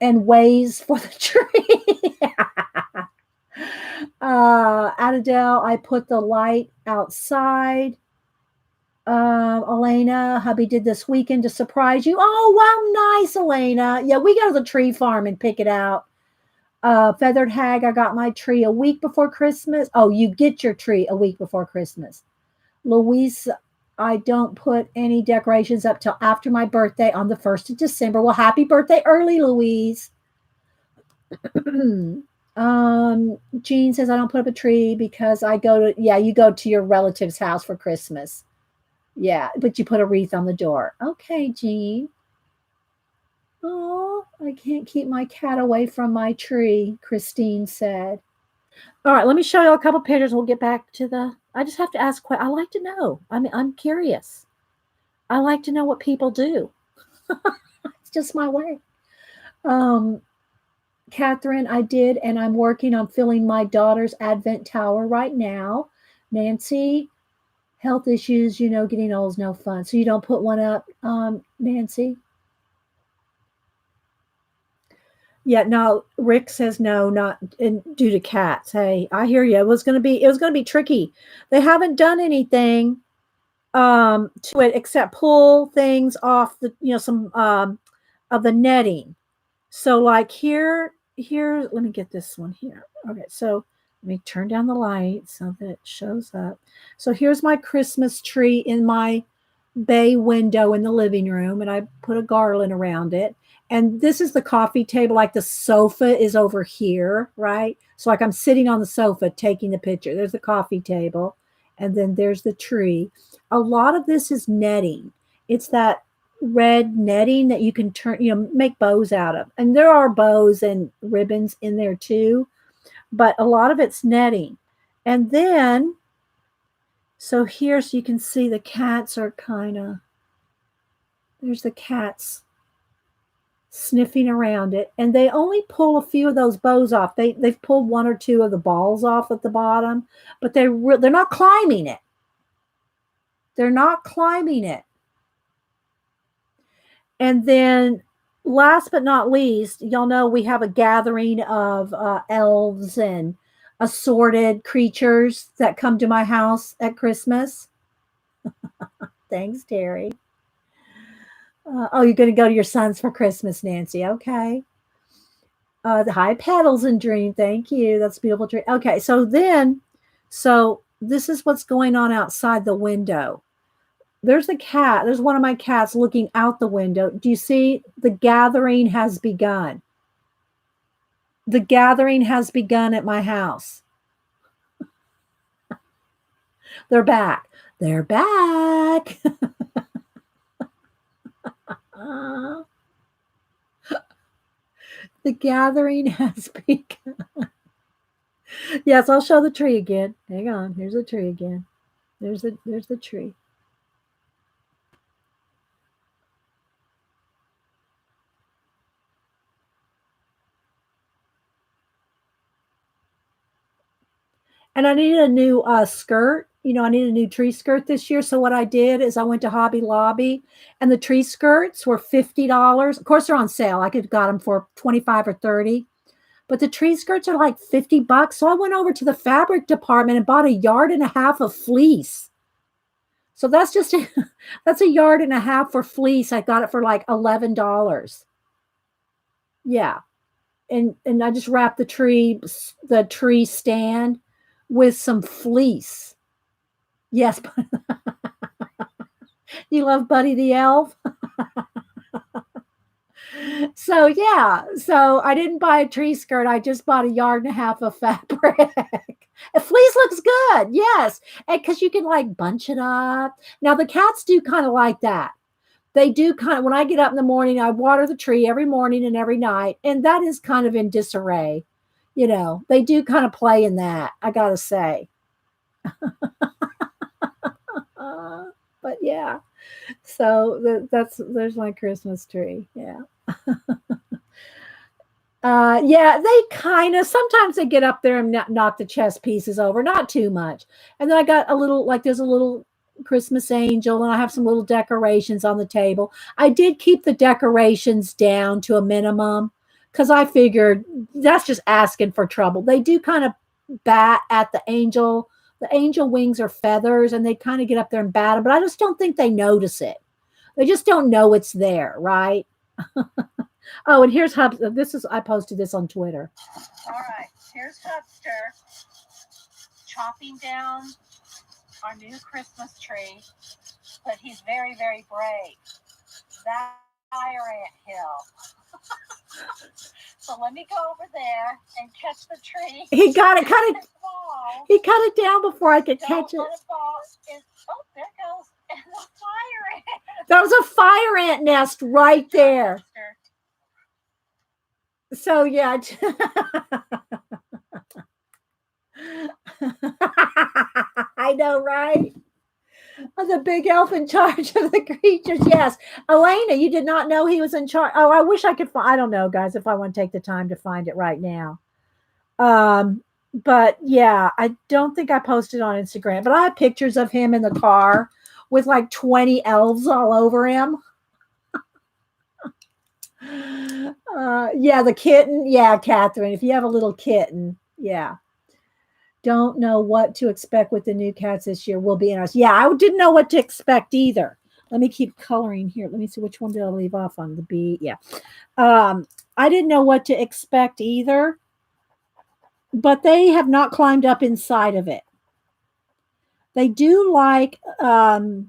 Speaker 1: and ways for the tree. Adele, I put the light outside. Elena, hubby did this weekend to surprise you. Oh, wow, nice, Elena. Yeah, we go to the tree farm and pick it out. Feathered Hag, I got my tree a week before Christmas. Oh, you get your tree a week before Christmas. Louise, I don't put any decorations up till after my birthday on the 1st of December. Well, happy birthday early, Louise. Jean says I don't put up a tree because I go to, yeah, you go to your relative's house for Christmas. Yeah, but you put a wreath on the door. Okay, Jean. Oh, I can't keep my cat away from my tree, Christine said. All right, let me show you a couple pictures. We'll get back to the. I just have to ask. I like to know. I mean, I'm curious. I like to know what people do. It's just my way. Catherine, I did, and I'm working on filling my daughter's Advent tower right now. Nancy, health issues, getting old is no fun. So you don't put one up, Nancy? Yeah, no, Rick says no, not due to cats. Hey, I hear you. It was going to be tricky. They haven't done anything to it except pull things off the, some of the netting. So like here, let me get this one here. Okay, so let me turn down the light so that it shows up. So here's my Christmas tree in my bay window in the living room, and I put a garland around it. And this is the coffee table, like the sofa is over here, right? So like I'm sitting on the sofa taking the picture. There's the coffee table, and then there's the tree. A lot of this is netting. It's that red netting that you can make bows out of. And there are bows and ribbons in there too, but a lot of it's netting. And then, so here, so you can see the cats are there's the cats sniffing around it, and they only pull a few of those bows off. They've pulled one or two of the balls off at the bottom, but they're not climbing it. They're not climbing it. And then last but not least, y'all know we have a gathering of elves and assorted creatures that come to my house at Christmas. Thanks, Terry. Oh, you're going to go to your son's for Christmas, Nancy. Okay. The high petals and dream. Thank you. That's a beautiful tree. Okay. So this is what's going on outside the window. There's a cat. There's one of my cats looking out the window. Do you see? The gathering has begun. The gathering has begun at my house. They're back. They're back. The gathering has begun. Yes, I'll show the tree again. Hang on. Here's the tree again. There's the tree. And I needed a new skirt. I needed a new tree skirt this year. So what I did is I went to Hobby Lobby, and the tree skirts were $50. Of course, they're on sale. I could have got them for 25 or 30. But the tree skirts are like $50. So I went over to the fabric department and bought 1.5 yards of fleece. So that's that's 1.5 yards for fleece. I got it for like $11. Yeah. And I just wrapped the tree stand with some fleece. Yes. You love Buddy the Elf? So I didn't buy a tree skirt. I just bought 1.5 yards of fabric. Fleece looks good. Yes. And because you can like bunch it up. Now the cats do kind of like that. They do kind of, when I get up in the morning, I water the tree every morning and every night. And that is kind of in disarray. They do kind of play in that, I got to say. But yeah, so there's my Christmas tree. Yeah. Yeah, they sometimes they get up there and knock the chess pieces over, not too much. And then I got there's a little Christmas angel, and I have some little decorations on the table. I did keep the decorations down to a minimum because I figured that's just asking for trouble. They do kind of bat at the angel. The angel wings are feathers, and they kind of get up there and bat them, but I just don't think they notice it. They just don't know it's there, right? Oh, and here's Hub. I posted this on Twitter.
Speaker 3: All right, here's Hubster chopping down our new Christmas tree, but he's very, very brave. That fire ant hill. So let me go over there and catch the tree.
Speaker 1: He got it, cut it. He cut it down before I could catch it.
Speaker 3: Let it fall. Oh, there goes and the fire ant.
Speaker 1: That was a fire ant nest right there. So yeah. I know, right? The big elf in charge of the creatures. Yes. Elena, you did not know he was in charge. Oh, I wish I could find. I don't know, guys, if I want to take the time to find it right now. But yeah, I don't think I posted on Instagram, but I have pictures of him in the car with like 20 elves all over him. Yeah, the kitten. Yeah, Catherine, if you have a little kitten, yeah. Don't know what to expect with the new cats this year. Will be interesting. Yeah, I didn't know what to expect either. Let me keep coloring here. Let me see, which one did I leave off on? The B. Yeah. I didn't know what to expect either, but they have not climbed up inside of it. They do like the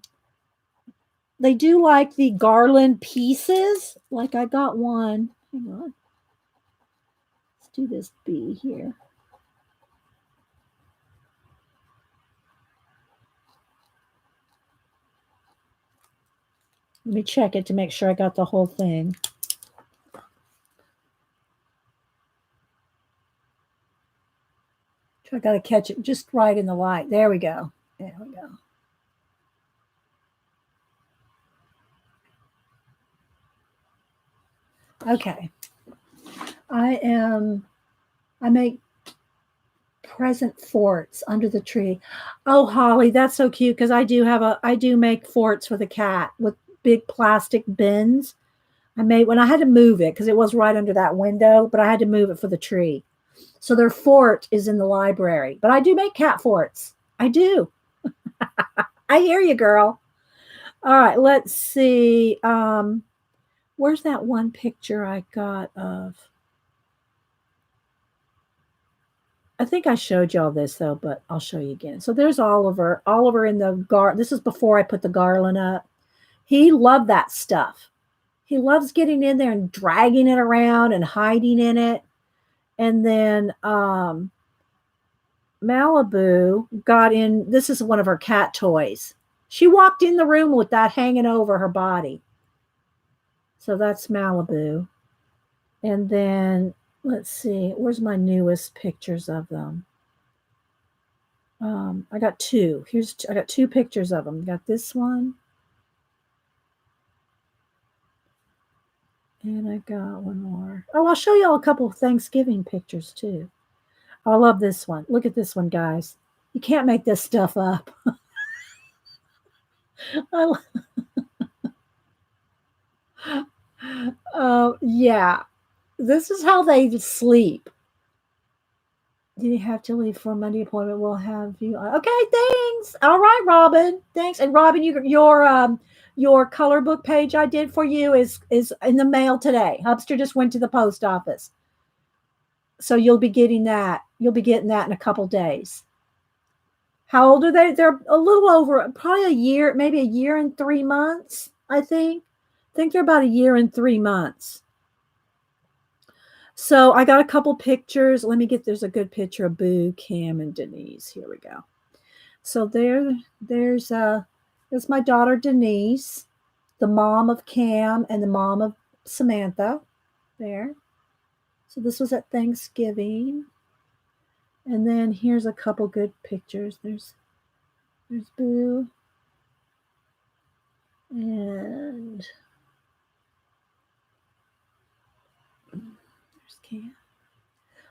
Speaker 1: garland pieces. Like I got one. Hang on. Let's do this B here. Let me check it to make sure I got the whole thing. I got to catch it just right in the light. There we go. There we go. Okay. I make present forts under the tree. Oh, Holly, that's so cute because I do make forts for the cat with big plastic bins. I made when I had to move it because it was right under that window, but I had to move it for the tree. So their fort is in the library, but I do make cat forts. I do. I hear you, girl. All right, let's see. Where's that one picture I got of? I think I showed y'all this though, but I'll show you again. So there's Oliver. Oliver in the garden. This is before I put the garland up. He loved that stuff. He loves getting in there and dragging it around and hiding in it. And then Malibu got in. This is one of her cat toys. She walked in the room with that hanging over her body. So that's Malibu. And then let's see. Where's my newest pictures of them? I got two. I got two pictures of them. Got this one. And I got one more. Oh, I'll show y'all a couple of Thanksgiving pictures too. I love this one. Look at this one, guys. You can't make this stuff up. Yeah. This is how they sleep. Did you have to leave for a Monday appointment? We'll have you. Okay, thanks. All right, Robin. Thanks. And Robin, your color book page I did for you is in the mail today. Hubster just went to the post office. So you'll be getting that. You'll be getting that in a couple days. How old are they? They're a little over, probably a year, maybe a year and 3 months, I think. I think they're about a year and 3 months. So I got a couple pictures. Let me get, there's a good picture of Boo, Cam, and Denise. Here we go. So there's my daughter Denise, the mom of Cam and the mom of Samantha there. So this was at Thanksgiving. And then here's a couple good pictures. There's Boo. And there's Cam.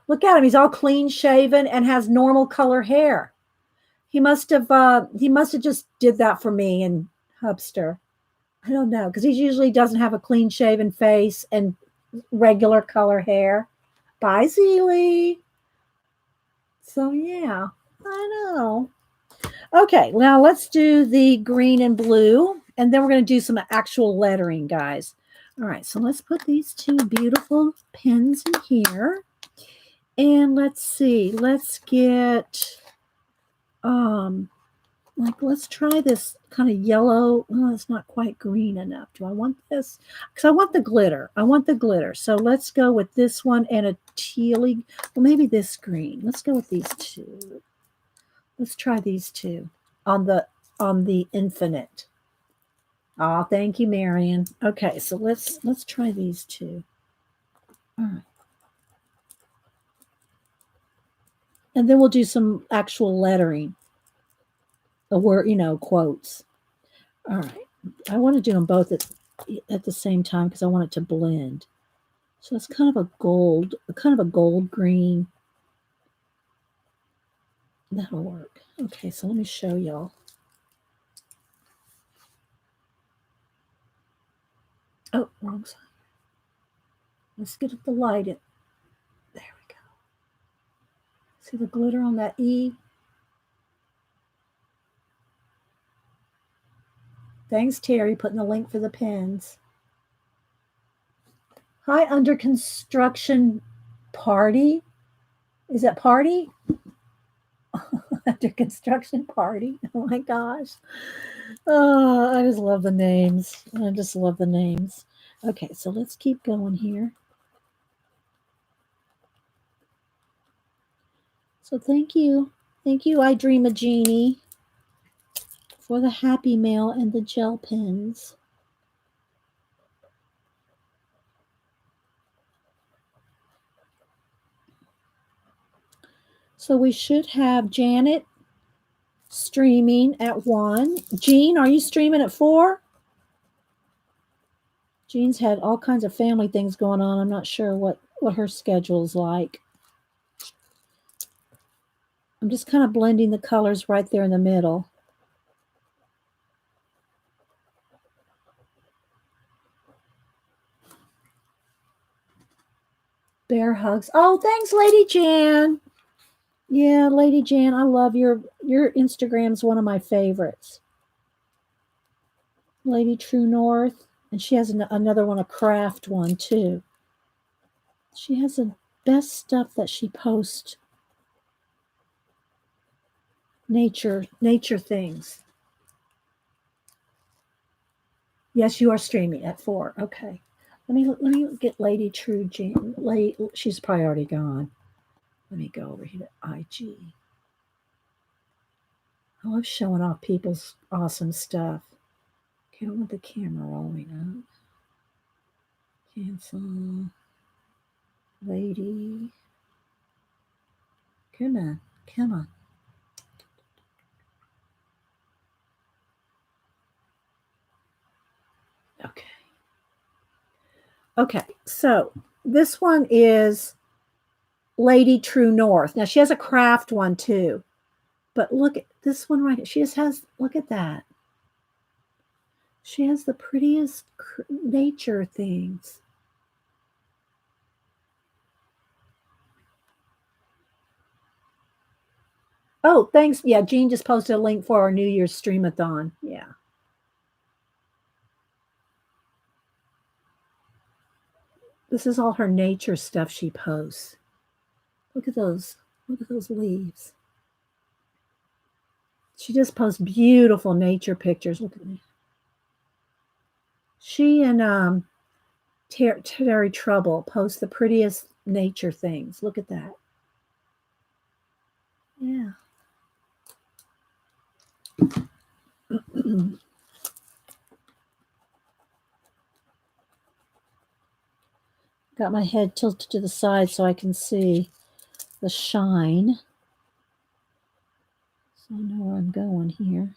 Speaker 1: Look at him. He's all clean shaven and has normal color hair. He must have just did that for me and Hubster. I don't know, because he usually doesn't have a clean shaven face and regular color hair. Bye, Zeely. So yeah, I know. Okay, now let's do the green and blue, and then we're going to do some actual lettering, guys. All right, so let's put these two beautiful pens in here. And let's see, let's get, like, let's try this kind of yellow. Oh, it's not quite green enough. Do I want this? Because I want the glitter. I want the glitter. So let's go with this one and a tealy, well, maybe this green. Let's go with these two. Let's try these two on the infinite. Oh, thank you, Marion. Okay, so let's try these two. All right. And then we'll do some actual lettering. A word, quotes. All right. I want to do them both at the same time because I want it to blend. So it's kind of a gold green. That'll work. Okay, so let me show y'all. Oh, wrong side. Let's get the light in. There we go. See the glitter on that E? Thanks, Terry, putting the link for the pens. Hi, under construction party. Is that party? Under construction party. Oh my gosh. Oh, I just love the names. I just love the names. Okay, so let's keep going here. So thank you. Thank you, I Dream a Genie, for the happy mail and the gel pens. So we should have Janet streaming at 1. Jean, are you streaming at 4? Jean's had all kinds of family things going on. I'm not sure what her schedule's like. I'm just kind of blending the colors right there in the middle. Bear hugs. Oh, thanks, Lady Jan. Yeah, Lady Jan, I love your Instagram's one of my favorites. Lady True North, and she has another one, a craft one too. She has the best stuff that she posts. Nature things. Yes, you are streaming at 4. Okay. Let me get Lady True Jan. She's probably already gone. Let me go over here to IG. I love showing off people's awesome stuff. Okay, I want the camera rolling up. Cancel. Lady. Come on. Come on. Okay. Okay, so this one is Lady True North. Now she has a craft one too. But look at this one right here. She just has, look at that. She has the prettiest nature things. Oh, thanks. Yeah, Jean just posted a link for our New Year's streamathon. Yeah. This is all her nature stuff she posts. Look at those. Look at those leaves. She just posts beautiful nature pictures. Look at me. She and Terry Trouble post the prettiest nature things. Look at that. Yeah. Got my head tilted to the side so I can see the shine. So I know where I'm going here.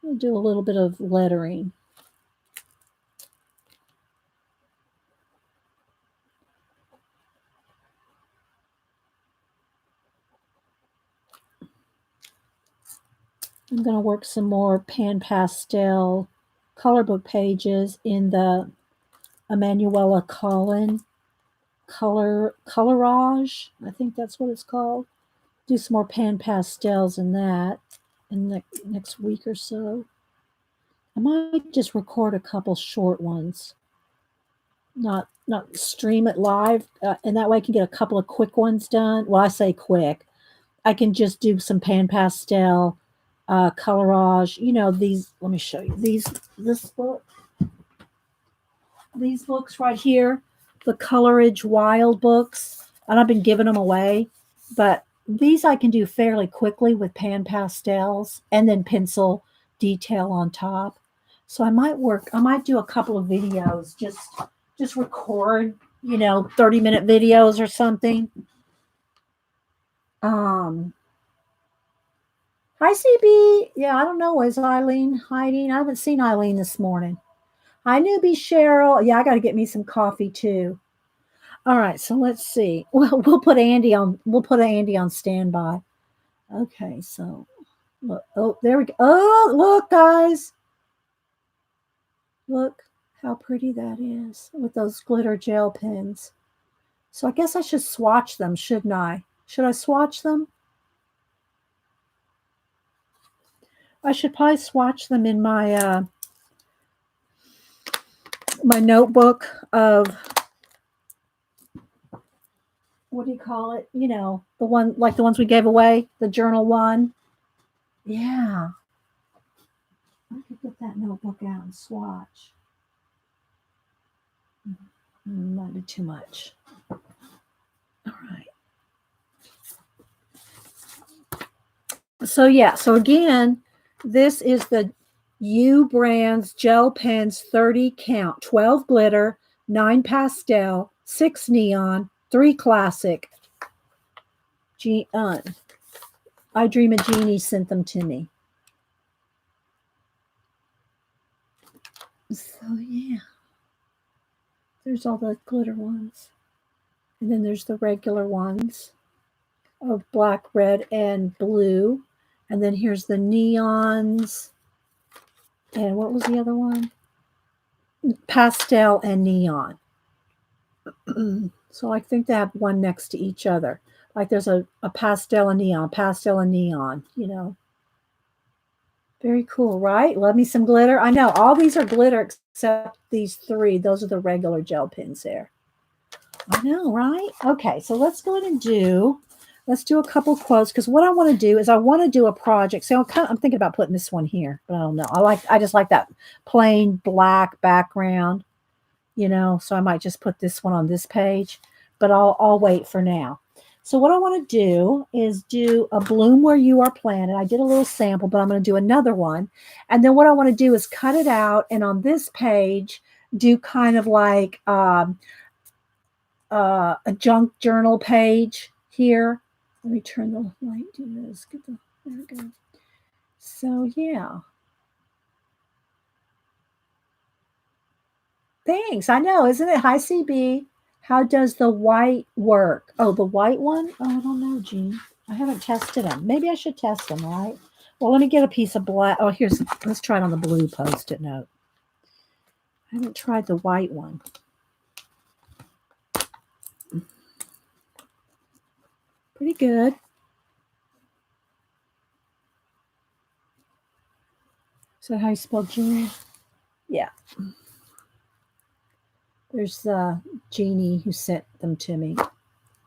Speaker 1: I'll do a little bit of lettering. I'm going to work some more pan pastel color book pages in the Emanuela Collin colorage. I think that's what it's called. Do some more pan pastels in that in the next week or so. I might just record a couple short ones, not stream it live, and that way I can get a couple of quick ones done. Well, I say quick. I can just do some pan pastel, colorage. You know these. Let me show you these. This book. These books right here, the Colorage Wild books, and I've been giving them away, but these I can do fairly quickly with pan pastels and then pencil detail on top. So I might do a couple of videos, just record, 30-minute videos or something. Um Hi CB. Yeah, I don't know. Is Eileen hiding? I haven't seen Eileen this morning. Hi, newbie Cheryl. Yeah, I got to get me some coffee too. All right, so let's see. Well, we'll put Andy on. We'll put Andy on standby. Okay, so look. Oh, there we go. Oh, look, guys. Look how pretty that is with those glitter gel pens. So I guess I should swatch them, shouldn't I? Should I swatch them? I should probably swatch them in my my notebook of, what do you call it? The one like the ones we gave away, the journal one. Yeah. I could get that notebook out and swatch. Might be too much. All right. So yeah, so again, this is the U Brands Gel Pens 30 count, 12 glitter, 9 pastel, 6 neon, 3 classic. I Dream a Genie sent them to me. So yeah. There's all the glitter ones. And then there's the regular ones of black, red, and blue. And then here's the neons. And what was the other one? Pastel and neon. So I think they have one next to each other. Like there's a pastel and neon, Very cool, right? Love me some glitter. I know all these are glitter except these 3. Those are the regular gel pens there. I know, right? Okay, so let's go ahead and let's do a couple quotes, because what I want to do is I want to do a project. So I'm thinking about putting this one here, but I don't know. I just like that plain black background, so I might just put this one on this page, but I'll wait for now. So what I want to do is do a Bloom Where You Are Planted. I did a little sample, but I'm going to do another one. And then what I want to do is cut it out, and on this page, do kind of like a junk journal page here. Let me turn the light to this. There we go. So yeah. Thanks. I know, isn't it? Hi CB. How does the white work? Oh, the white one? Oh, I don't know, Jean. I haven't tested them. Maybe I should test them, right? Well, let me get a piece of black. Oh, let's try it on the blue Post-it note. I haven't tried the white one. Pretty good. Is that how you spell Jean? Yeah. There's Jeannie who sent them to me.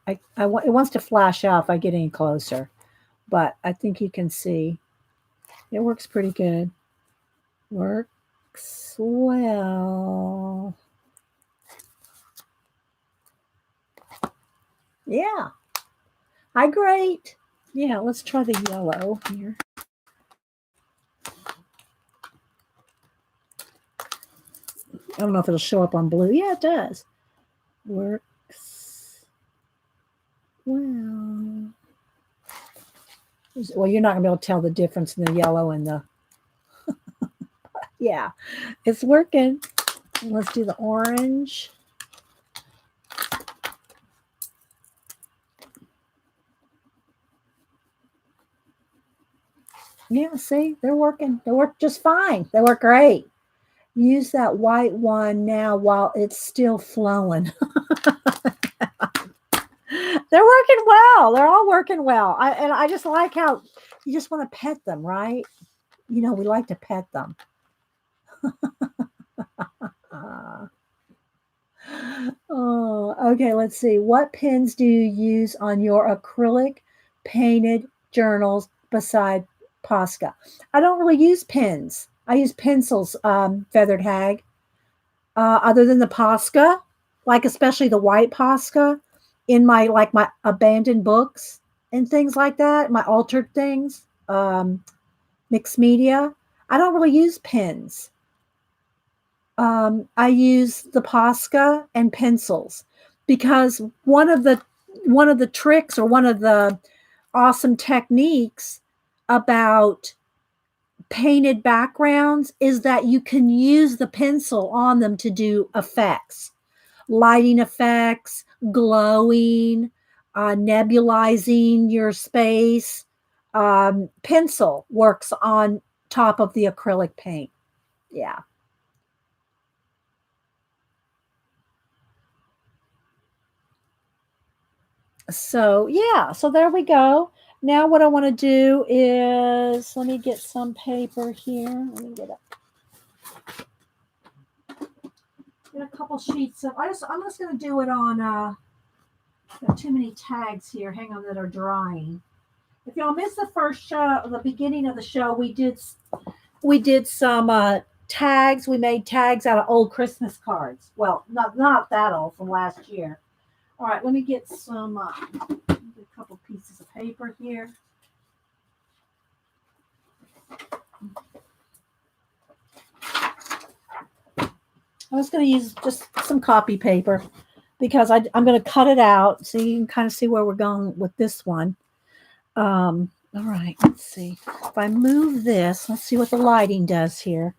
Speaker 1: It wants to flash out if I get any closer, but I think you can see it works pretty good. Works well. Yeah. Hi, great. Yeah, let's try the yellow here. I don't know if it'll show up on blue. Yeah, it does. Works well. Well, you're not going to be able to tell the difference in the yellow and the... Yeah, it's working. Let's do the orange. Yeah, see, they're working. They work just fine. They work great. Use that white one now while it's still flowing. They're working well. They're all working well. I just like how you just want to pet them, right? You know, we like to pet them. Uh, oh, okay. Let's see. What pens do you use on your acrylic painted journals beside Posca? I don't really use pens. I use pencils, Feathered Hag. Other than the Posca, like especially the white Posca, in my abandoned books and things like that, my altered things, mixed media. I don't really use pens. I use the Posca and pencils because one of the tricks or one of the awesome techniques about painted backgrounds is that you can use the pencil on them to do effects, lighting effects, glowing, nebulizing your space. Pencil works on top of the acrylic paint. Yeah. So, yeah, so there we go. Now what I want to do is let me get some paper here. Let me get a couple sheets of I'm just going to do it on got too many tags here. Hang on, that are drying. If y'all missed the first show, the beginning of the show, we did some tags. We made tags out of old Christmas cards. Well, not that old, from last year. All right, let me get some a couple pieces of paper here. I'm just going to use just some copy paper because I'm going to cut it out so you can kind of see where we're going with this one. All right, let's see. If I move this, let's see what the lighting does here.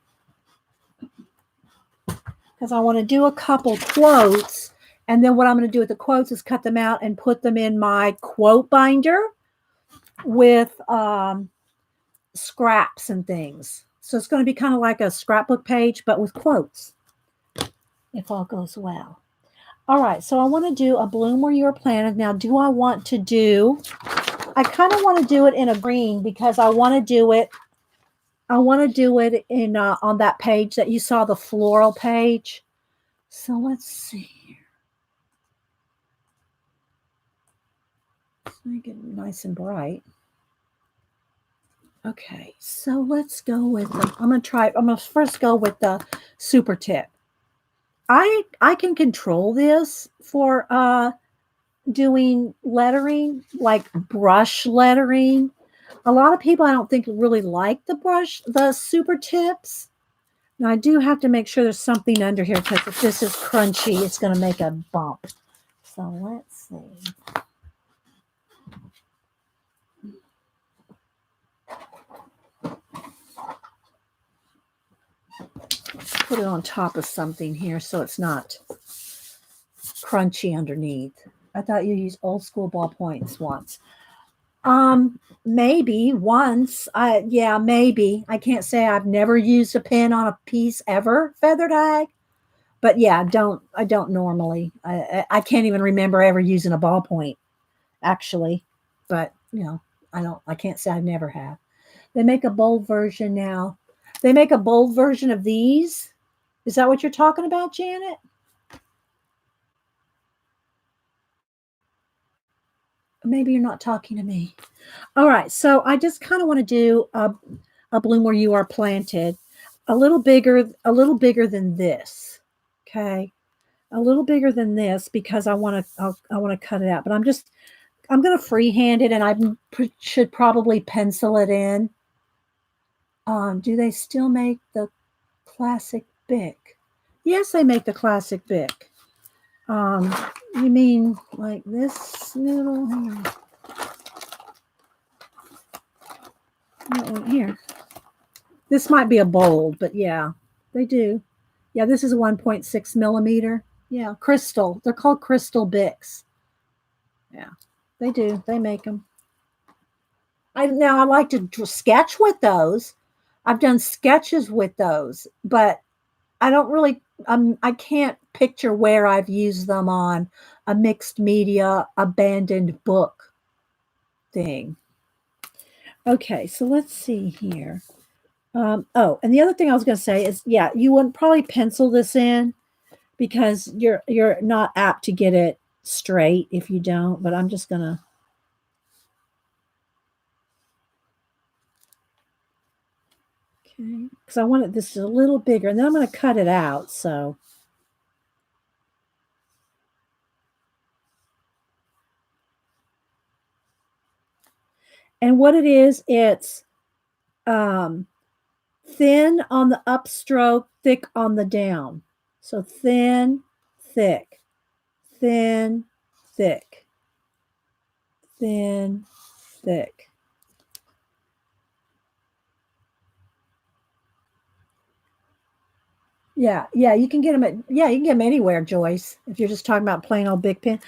Speaker 1: Because I want to do a couple quotes, and then what I'm going to do with the quotes is cut them out and put them in my quote binder with scraps and things. So it's going to be kind of like a scrapbook page, but with quotes, if all goes well. All right, so I want to do a bloom where you are planted. Now, do I want to do, I kind of want to do it in a green because I want to do it in on that page that you saw, the floral page. So let's see. Let's make it nice and bright. Okay, so let's go with I'm gonna first go with the super tip. I can control this for doing lettering, like brush lettering. A lot of people I don't think really like the super tips. Now I do have to make sure there's something under here because if this is crunchy, it's going to make a bump. So let's see. Let's put it on top of something here so it's not crunchy underneath. I thought you used old school ballpoints once. Maybe once. Yeah, maybe. I can't say I've never used a pen on a piece ever, Feathered Hag. But yeah, I don't normally. I can't even remember ever using a ballpoint, actually. But I can't say I never have. They make a bold version now. They make a bold version of these. Is that what you're talking about, Janet? Maybe you're not talking to me. All right, so I just kind of want to do a bloom where you are planted, a little bigger than this. Okay, a little bigger than this because I want to cut it out. But I'm going to freehand it, and I should probably pencil it in. Do they still make the classic Bic? Yes, they make the classic Bic. You mean like this little here? This might be a bold, but yeah, they do. Yeah, this is 1.6 millimeter. Yeah, crystal. They're called crystal Bics. Yeah, they do. They make them. I like to sketch with those. I've done sketches with those, but I don't really, I can't picture where I've used them on a mixed media abandoned book thing. Okay, so let's see here. Oh, and the other thing I was going to say is, yeah, you wouldn't probably pencil this in because you're not apt to get it straight if you don't. But I'm just gonna. Okay, because I wanted this a little bigger, and then I'm going to cut it out. So. And what it is, it's thin on the upstroke, thick on the down. So thin, thick, thin, thick, thin, thick. Yeah, you can get them you can get them anywhere, Joyce. If you're just talking about plain old big pen.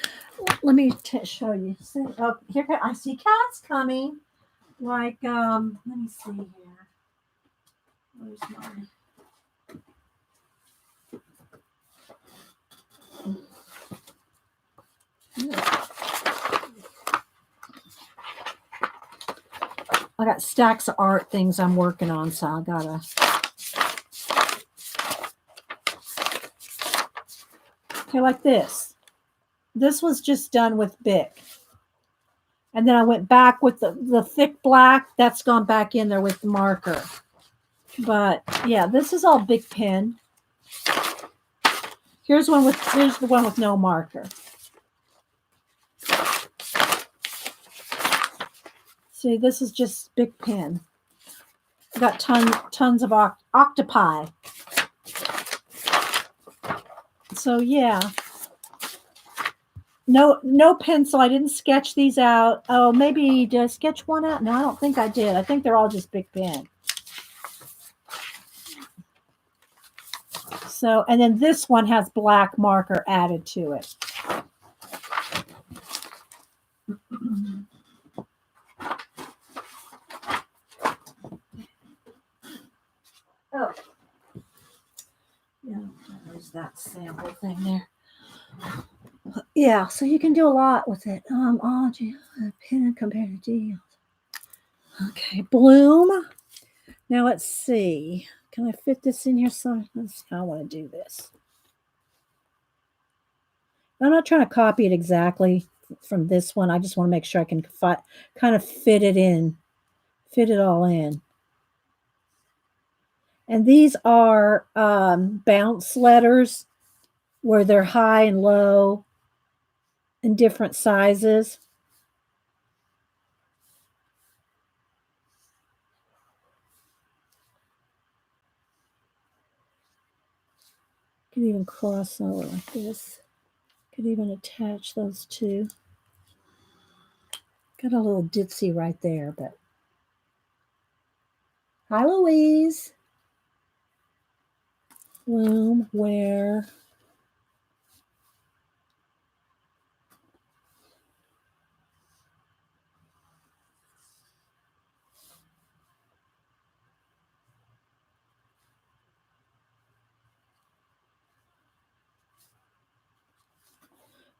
Speaker 1: Let me show you. Oh, here I see cats coming. Like, let me see here. Where's mine? I got stacks of art things I'm working on, so I gotta. Okay, like this. This was just done with Bic. And then I went back with the thick black. That's gone back in there with the marker. But yeah, this is all Bic pen. Here's the one with no marker. See, this is just Bic pen. I got tons of octopi. So yeah. No pencil. I didn't sketch these out. Oh, maybe did I sketch one out? No, I don't think I did. I think they're all just Bic pen. So, and then this one has black marker added to it. Oh. Yeah, there's that sample thing there. Yeah, so you can do a lot with it. Pin compared to deals. Okay, bloom. Now let's see. Can I fit this in here? I want to do this. I'm not trying to copy it exactly from this one. I just want to make sure I can kind of fit it all in. And these are bounce letters where they're high and low in different sizes. Could even cross over like this. Could even attach those two. Got a little ditzy right there, but. Hi, Louise. Bloom, where?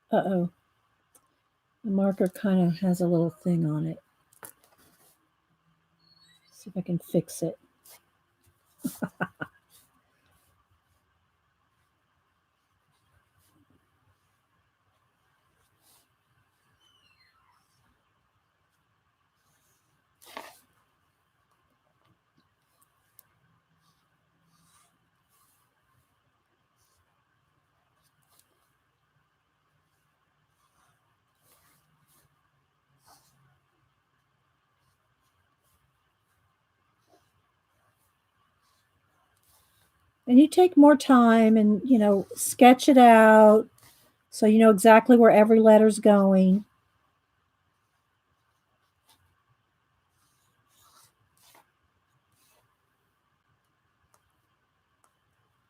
Speaker 1: Uh-oh. The marker kind of has a little thing on it. See if I can fix it. And you take more time and, sketch it out so you know exactly where every letter's going.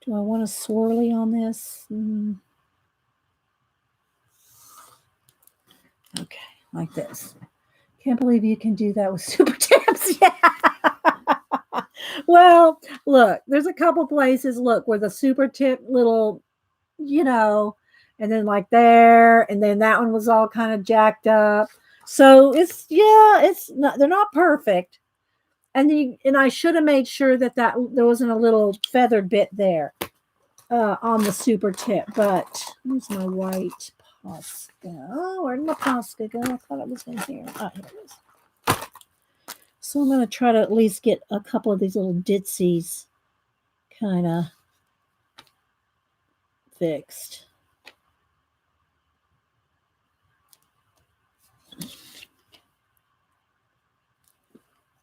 Speaker 1: Do I want a swirly on this? Okay, like this. Can't believe you can do that with super tabs. Yeah. Well, look, there's a couple places, look, where the super tip little, you know, and then like there, and then that one was all kind of jacked up. So it's, yeah, it's not, they're not perfect. And I should have made sure that there wasn't a little feathered bit there on the super tip. But where's my white Posca? Oh, where'd my Posca go? I thought it was in here. Oh, here it is. So I'm going to try to at least get a couple of these little ditsies kind of fixed.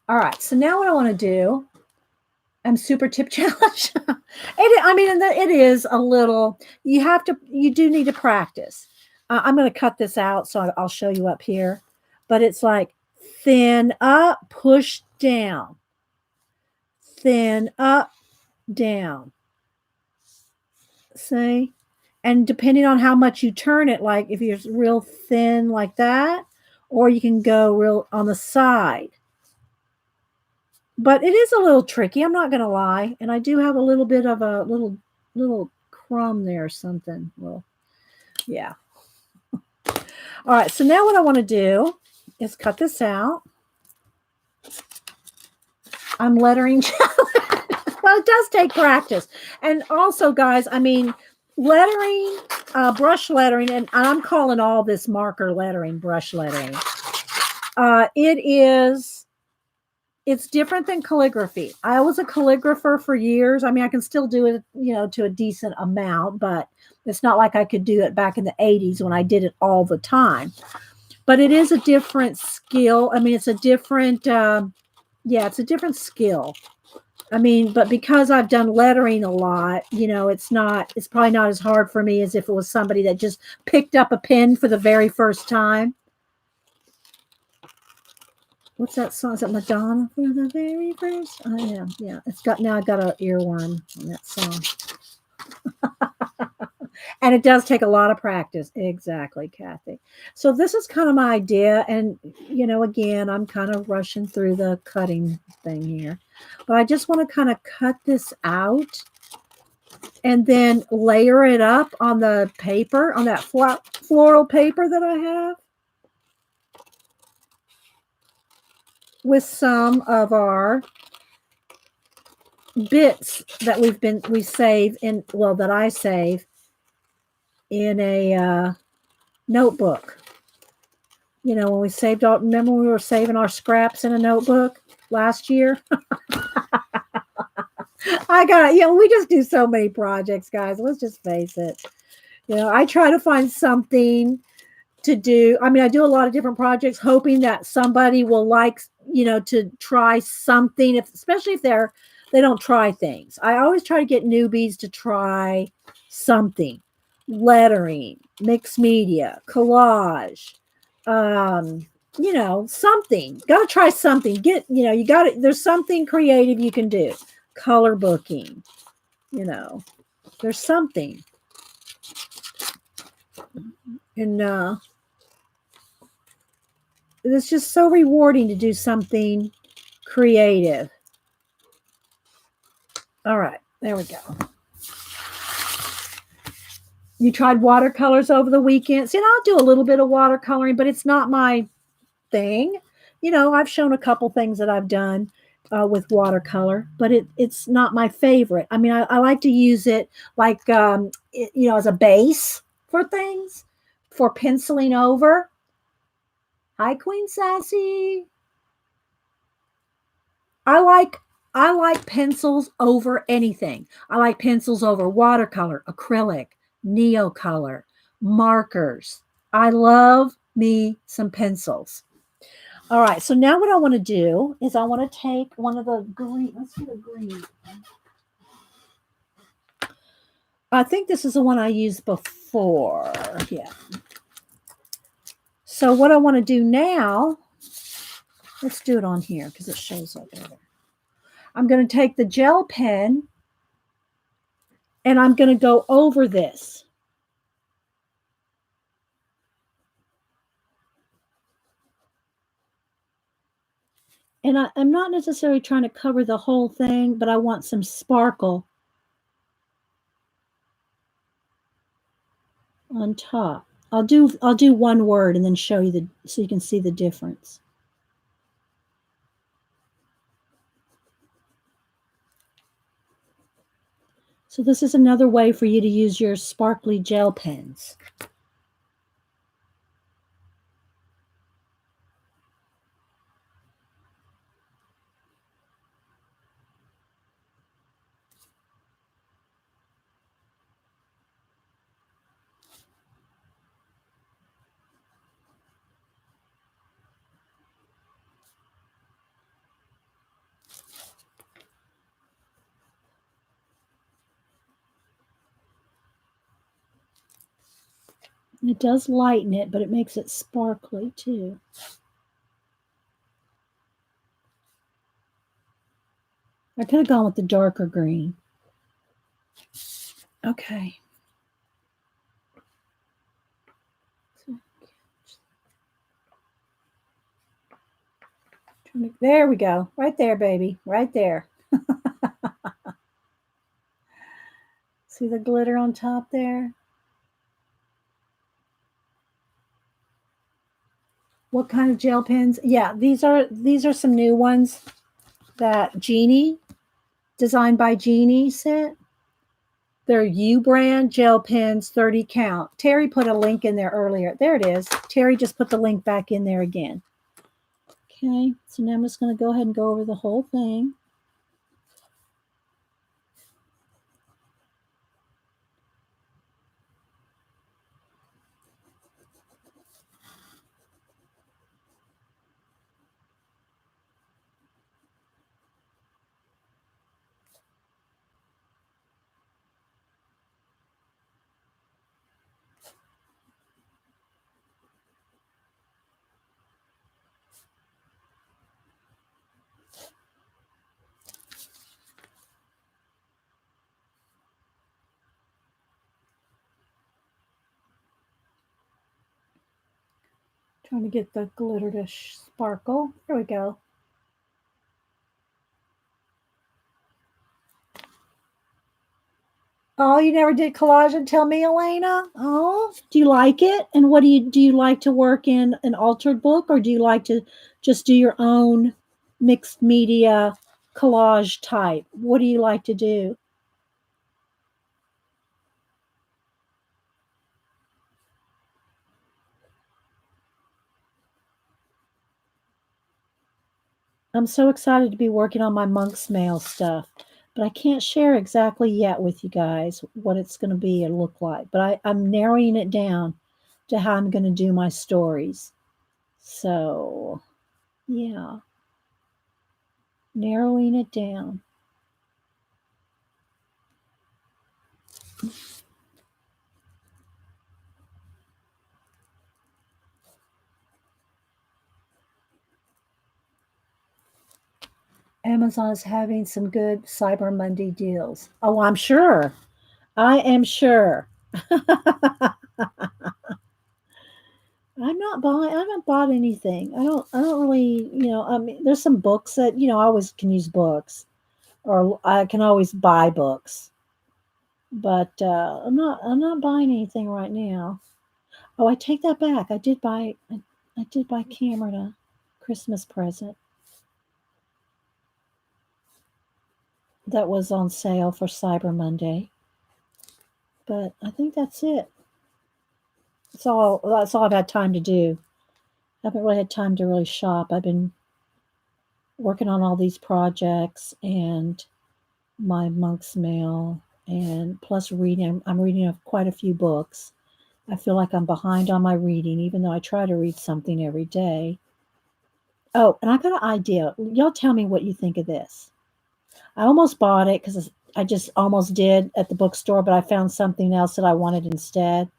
Speaker 1: All right, so now what I want to do, I'm super tip challenge. It is a little, you do need to practice. I'm going to cut this out, so I'll show you up here. But it's like thin up, push down. Thin up, down. See? And depending on how much you turn it, like if you're real thin like that, or you can go real on the side. But it is a little tricky, I'm not going to lie. And I do have a little bit of a little crumb there or something. Well, yeah. All right, so now what I want to do is cut this out. I'm lettering. Well, it does take practice. And also, guys, I mean, lettering, brush lettering, and I'm calling all this marker lettering, brush lettering. It's different than calligraphy. I was a calligrapher for years. I mean, I can still do it, to a decent amount, but it's not like I could do it back in the 80s when I did it all the time. But it is a different skill. I mean, it's a different, it's a different skill. I mean, but because I've done lettering a lot, it's probably not as hard for me as if it was somebody that just picked up a pen for the very first time. What's that song? Is that Madonna for the very first? Oh, yeah, yeah. I got an earworm on that song. And it does take a lot of practice. Exactly, Kathy. So this is kind of my idea. And, again, I'm kind of rushing through the cutting thing here. But I just want to kind of cut this out and then layer it up on the paper, on that floral paper that I have, with some of our bits that we save in, well, that I save in a notebook. When we saved remember when we were saving our scraps in a notebook last year? We just do so many projects, guys. Let's just face it. I try to find something to do. I mean, I do a lot of different projects, hoping that somebody will like, to try something, especially if they don't try things. I always try to get newbies to try something. Lettering, mixed media, collage, something. Got to try something. There's something creative you can do. Color booking, there's something. And it's just so rewarding to do something creative. All right, there we go. You tried watercolors over the weekend? See, and I'll do a little bit of watercoloring, but it's not my thing. I've shown a couple things that I've done with watercolor, but it's not my favorite. I mean, I like to use it like, as a base for things, for penciling over. Hi, Queen Sassy. I like pencils over anything. I like pencils over watercolor, acrylic, neocolor, markers. I love me some pencils. All right, so now what I want to do is I want to take one of the green. Let's get a green. I think this is the one I used before. Yeah. So what I want to do now, let's do it on here because it shows up there. I'm going to take the gel pen and I'm going to go over this. And I'm not necessarily trying to cover the whole thing, but I want some sparkle on top. I'll do one word and then show you so you can see the difference. So this is another way for you to use your sparkly gel pens. It does lighten it, but it makes it sparkly too. I could have gone with the darker green. Okay. There we go. Right there, baby. Right there. See the glitter on top there? What kind of gel pens? Yeah, these are some new ones that Jeannie, designed by Jeannie, sent. They're U brand gel pens, 30 count. Terry put a link in there earlier. There it is. Terry just put the link back in there again. Okay, so now I'm just going to go ahead and go over the whole thing. Trying to get the glitter to sparkle. There we go. Oh, you never did collage and tell me, Elena? Oh, do you like it? And what do you like to work in an altered book, or do you like to just do your own mixed media collage type? What do you like to do? I'm so excited to be working on my monk's mail stuff, but I can't share exactly yet with you guys what it's going to be or look like. But I'm narrowing it down to how I'm going to do my stories. So, yeah, narrowing it down. Amazon is having some good Cyber Monday deals. Oh, I'm sure. I am sure. I haven't bought anything. I don't really, I mean, there's some books that, I always can use books, or I can always buy books. But I'm not buying anything right now. Oh, I take that back. I did buy Cameron a Christmas present that was on sale for Cyber Monday. But I think that's it. That's all I've had time to do. I haven't really had time to really shop. I've been working on all these projects and my monk's mail, and plus reading. I'm reading quite a few books. I feel like I'm behind on my reading, even though I try to read something every day. Oh, and I got an idea. Y'all tell me what you think of this. I almost bought it because I just almost did at the bookstore, but I found something else that I wanted instead.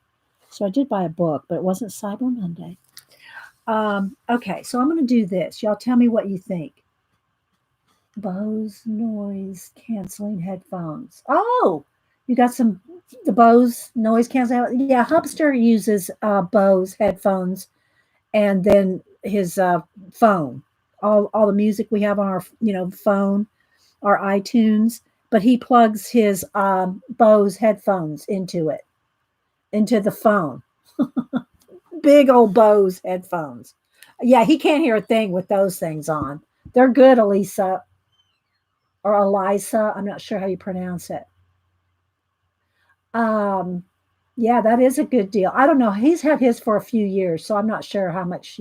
Speaker 1: So I did buy a book, but it wasn't Cyber Monday. Okay, so I'm going to do this. Y'all tell me what you think. Bose noise canceling headphones. Oh, you got the Bose noise canceling. Yeah, Hubster uses Bose headphones and then his phone all the music we have on our phone, our iTunes. But he plugs his Bose headphones into the phone. Big old Bose headphones. Yeah, he can't hear a thing with those things on. They're good, Elisa or Elisa. I'm not sure how you pronounce it. Yeah, that is a good deal. I don't know. He's had his for a few years, so I'm not sure how much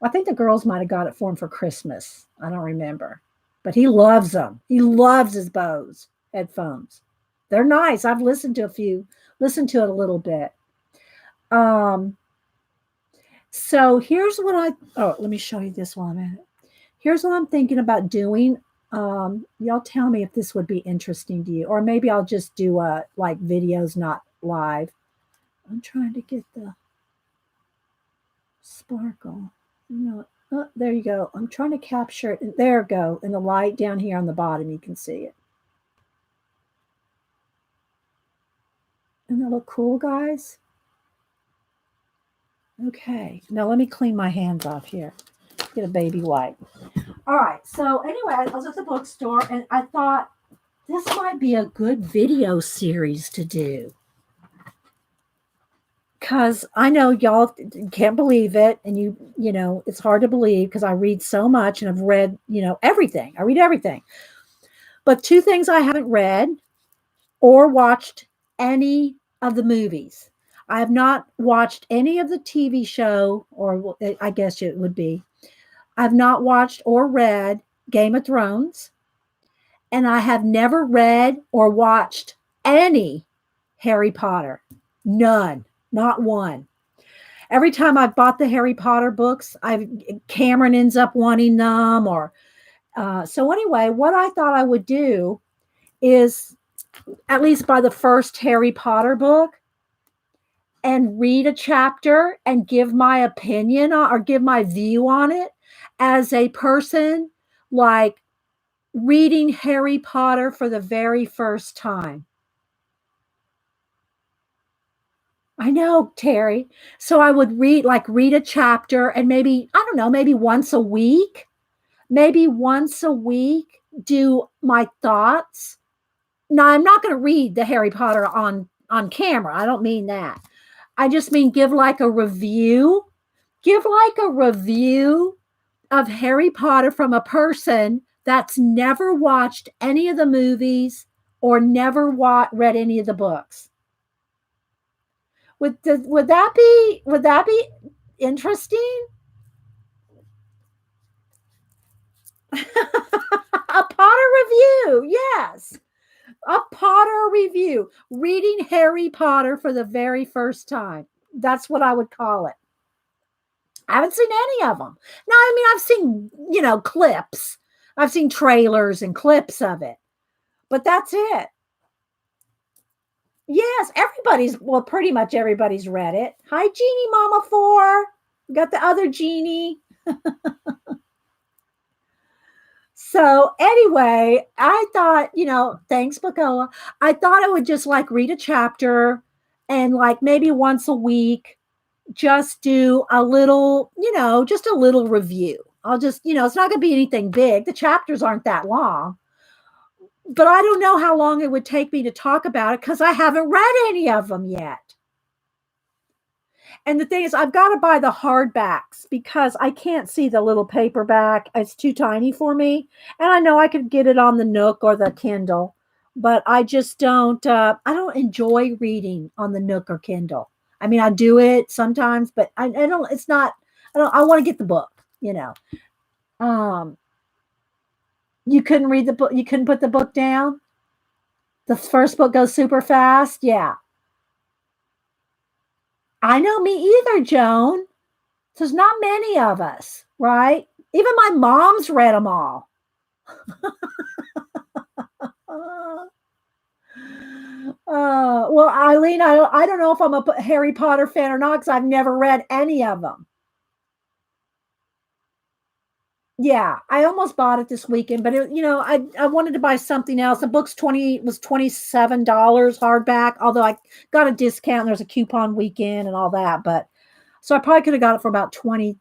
Speaker 1: I think the girls might have got it for him for Christmas. I don't remember. But he loves them. He loves his Bose headphones. They're nice. I've listened to listened to it a little bit. So here's what let me show you this while I'm at it. Here's what I'm thinking about doing. Y'all tell me if this would be interesting to you, or maybe I'll just do like videos, not live. I'm trying to get the sparkle. Oh, there you go. I'm trying to capture it. There we go. In the light down here on the bottom, you can see it. Doesn't that look cool, guys? Okay. Now let me clean my hands off here. Get a baby wipe. All right. So anyway, I was at the bookstore and I thought this might be a good video series to do. Because I know y'all can't believe it. And you know, it's hard to believe because I read so much and I've read, everything. I read everything. But two things I haven't read or watched any of the movies. I have not watched any of the TV show, or I guess it would be. I've not watched or read Game of Thrones. And I have never read or watched any Harry Potter. None. Not one. Every time I've bought the Harry Potter books, Cameron ends up wanting them. So anyway, what I thought I would do is at least buy the first Harry Potter book and read a chapter and give my opinion or give my view on it as a person like reading Harry Potter for the very first time. I know, Terry. So I would read a chapter and maybe once a week, do my thoughts. Now, I'm not going to read the Harry Potter on camera. I don't mean that. I just mean give like a review of Harry Potter from a person that's never watched any of the movies or never read any of the books. Would that be interesting? A Potter review, yes. A Potter review. Reading Harry Potter for the very first time. That's what I would call it. I haven't seen any of them. No, I mean, I've seen, clips. I've seen trailers and clips of it. But that's it. Yes, pretty much everybody's read it. Hi, Jeannie Mama 4. We got the other Jeannie. So anyway, I thought, thanks, Bacoa. I thought I would just like read a chapter and like maybe once a week, just do a little, just a little review. I'll just, it's not going to be anything big. The chapters aren't that long. But I don't know how long it would take me to talk about it because I haven't read any of them yet. And the thing is, I've got to buy the hardbacks because I can't see the little paperback. It's too tiny for me. And I know I could get it on the Nook or the Kindle, but I just don't, I don't enjoy reading on the Nook or Kindle. I mean, I do it sometimes, but I want to get the book, You couldn't read the book. You couldn't put the book down. The first book goes super fast. Yeah. I know, me either, Joan. There's not many of us, right? Even my mom's read them all. Well, Eileen, I don't know if I'm a Harry Potter fan or not because I've never read any of them. Yeah, I almost bought it this weekend, but I wanted to buy something else. The book's was $27 hardback, although I got a discount. There's a coupon weekend and all that, but so I probably could have got it for about $23.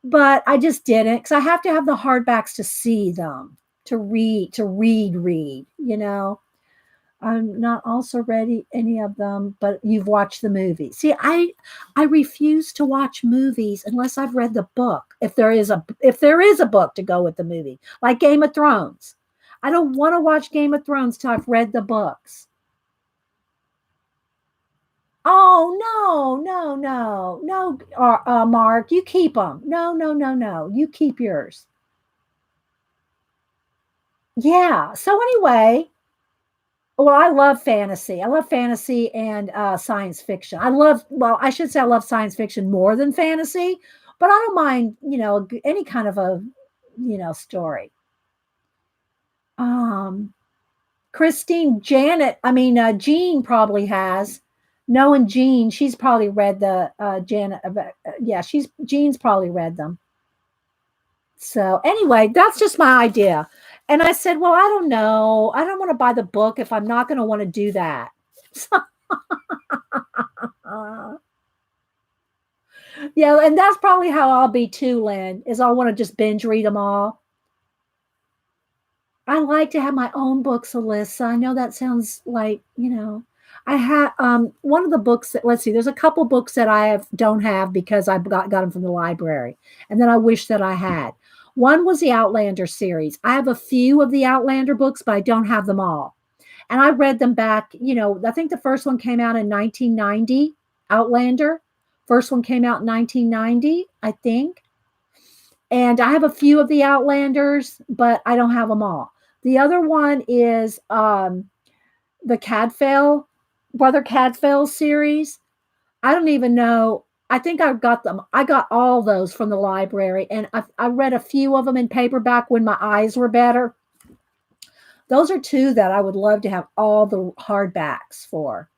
Speaker 1: but I just didn't because I have to have the hardbacks to see them, to read, you know. I'm not also read any of them, but you've watched the movie. See, I refuse to watch movies unless I've read the book. If there is a book to go with the movie, like Game of Thrones. I don't want to watch Game of Thrones till I've read the books. Oh no, Mark, you keep them. No, you keep yours. Yeah. So anyway, well, I love fantasy. I love fantasy and science fiction. I should say I love science fiction more than fantasy, but I don't mind, any kind of a, story. Um, Jean probably has. Knowing Jean, she's probably read the Janet. Yeah, Jean's probably read them. So anyway, that's just my idea. And I said, well, I don't know. I don't want to buy the book if I'm not going to want to do that. So, yeah, and that's probably how I'll be too, Lynn, is I want to just binge read them all. I like to have my own books, Alyssa. I know that sounds like, I have one of the books that, let's see, there's a couple books that don't have because I got them from the library. And then I wish that I had. One was the Outlander series. I have a few of the Outlander books, but I don't have them all. And I read them back, I think the first one came out in 1990, Outlander. First one came out in 1990, I think. And I have a few of the Outlanders, but I don't have them all. The other one is the Brother Cadfael series. I don't even know. I think I got them. I got all those from the library, and I read a few of them in paperback when my eyes were better. Those are two that I would love to have all the hardbacks for.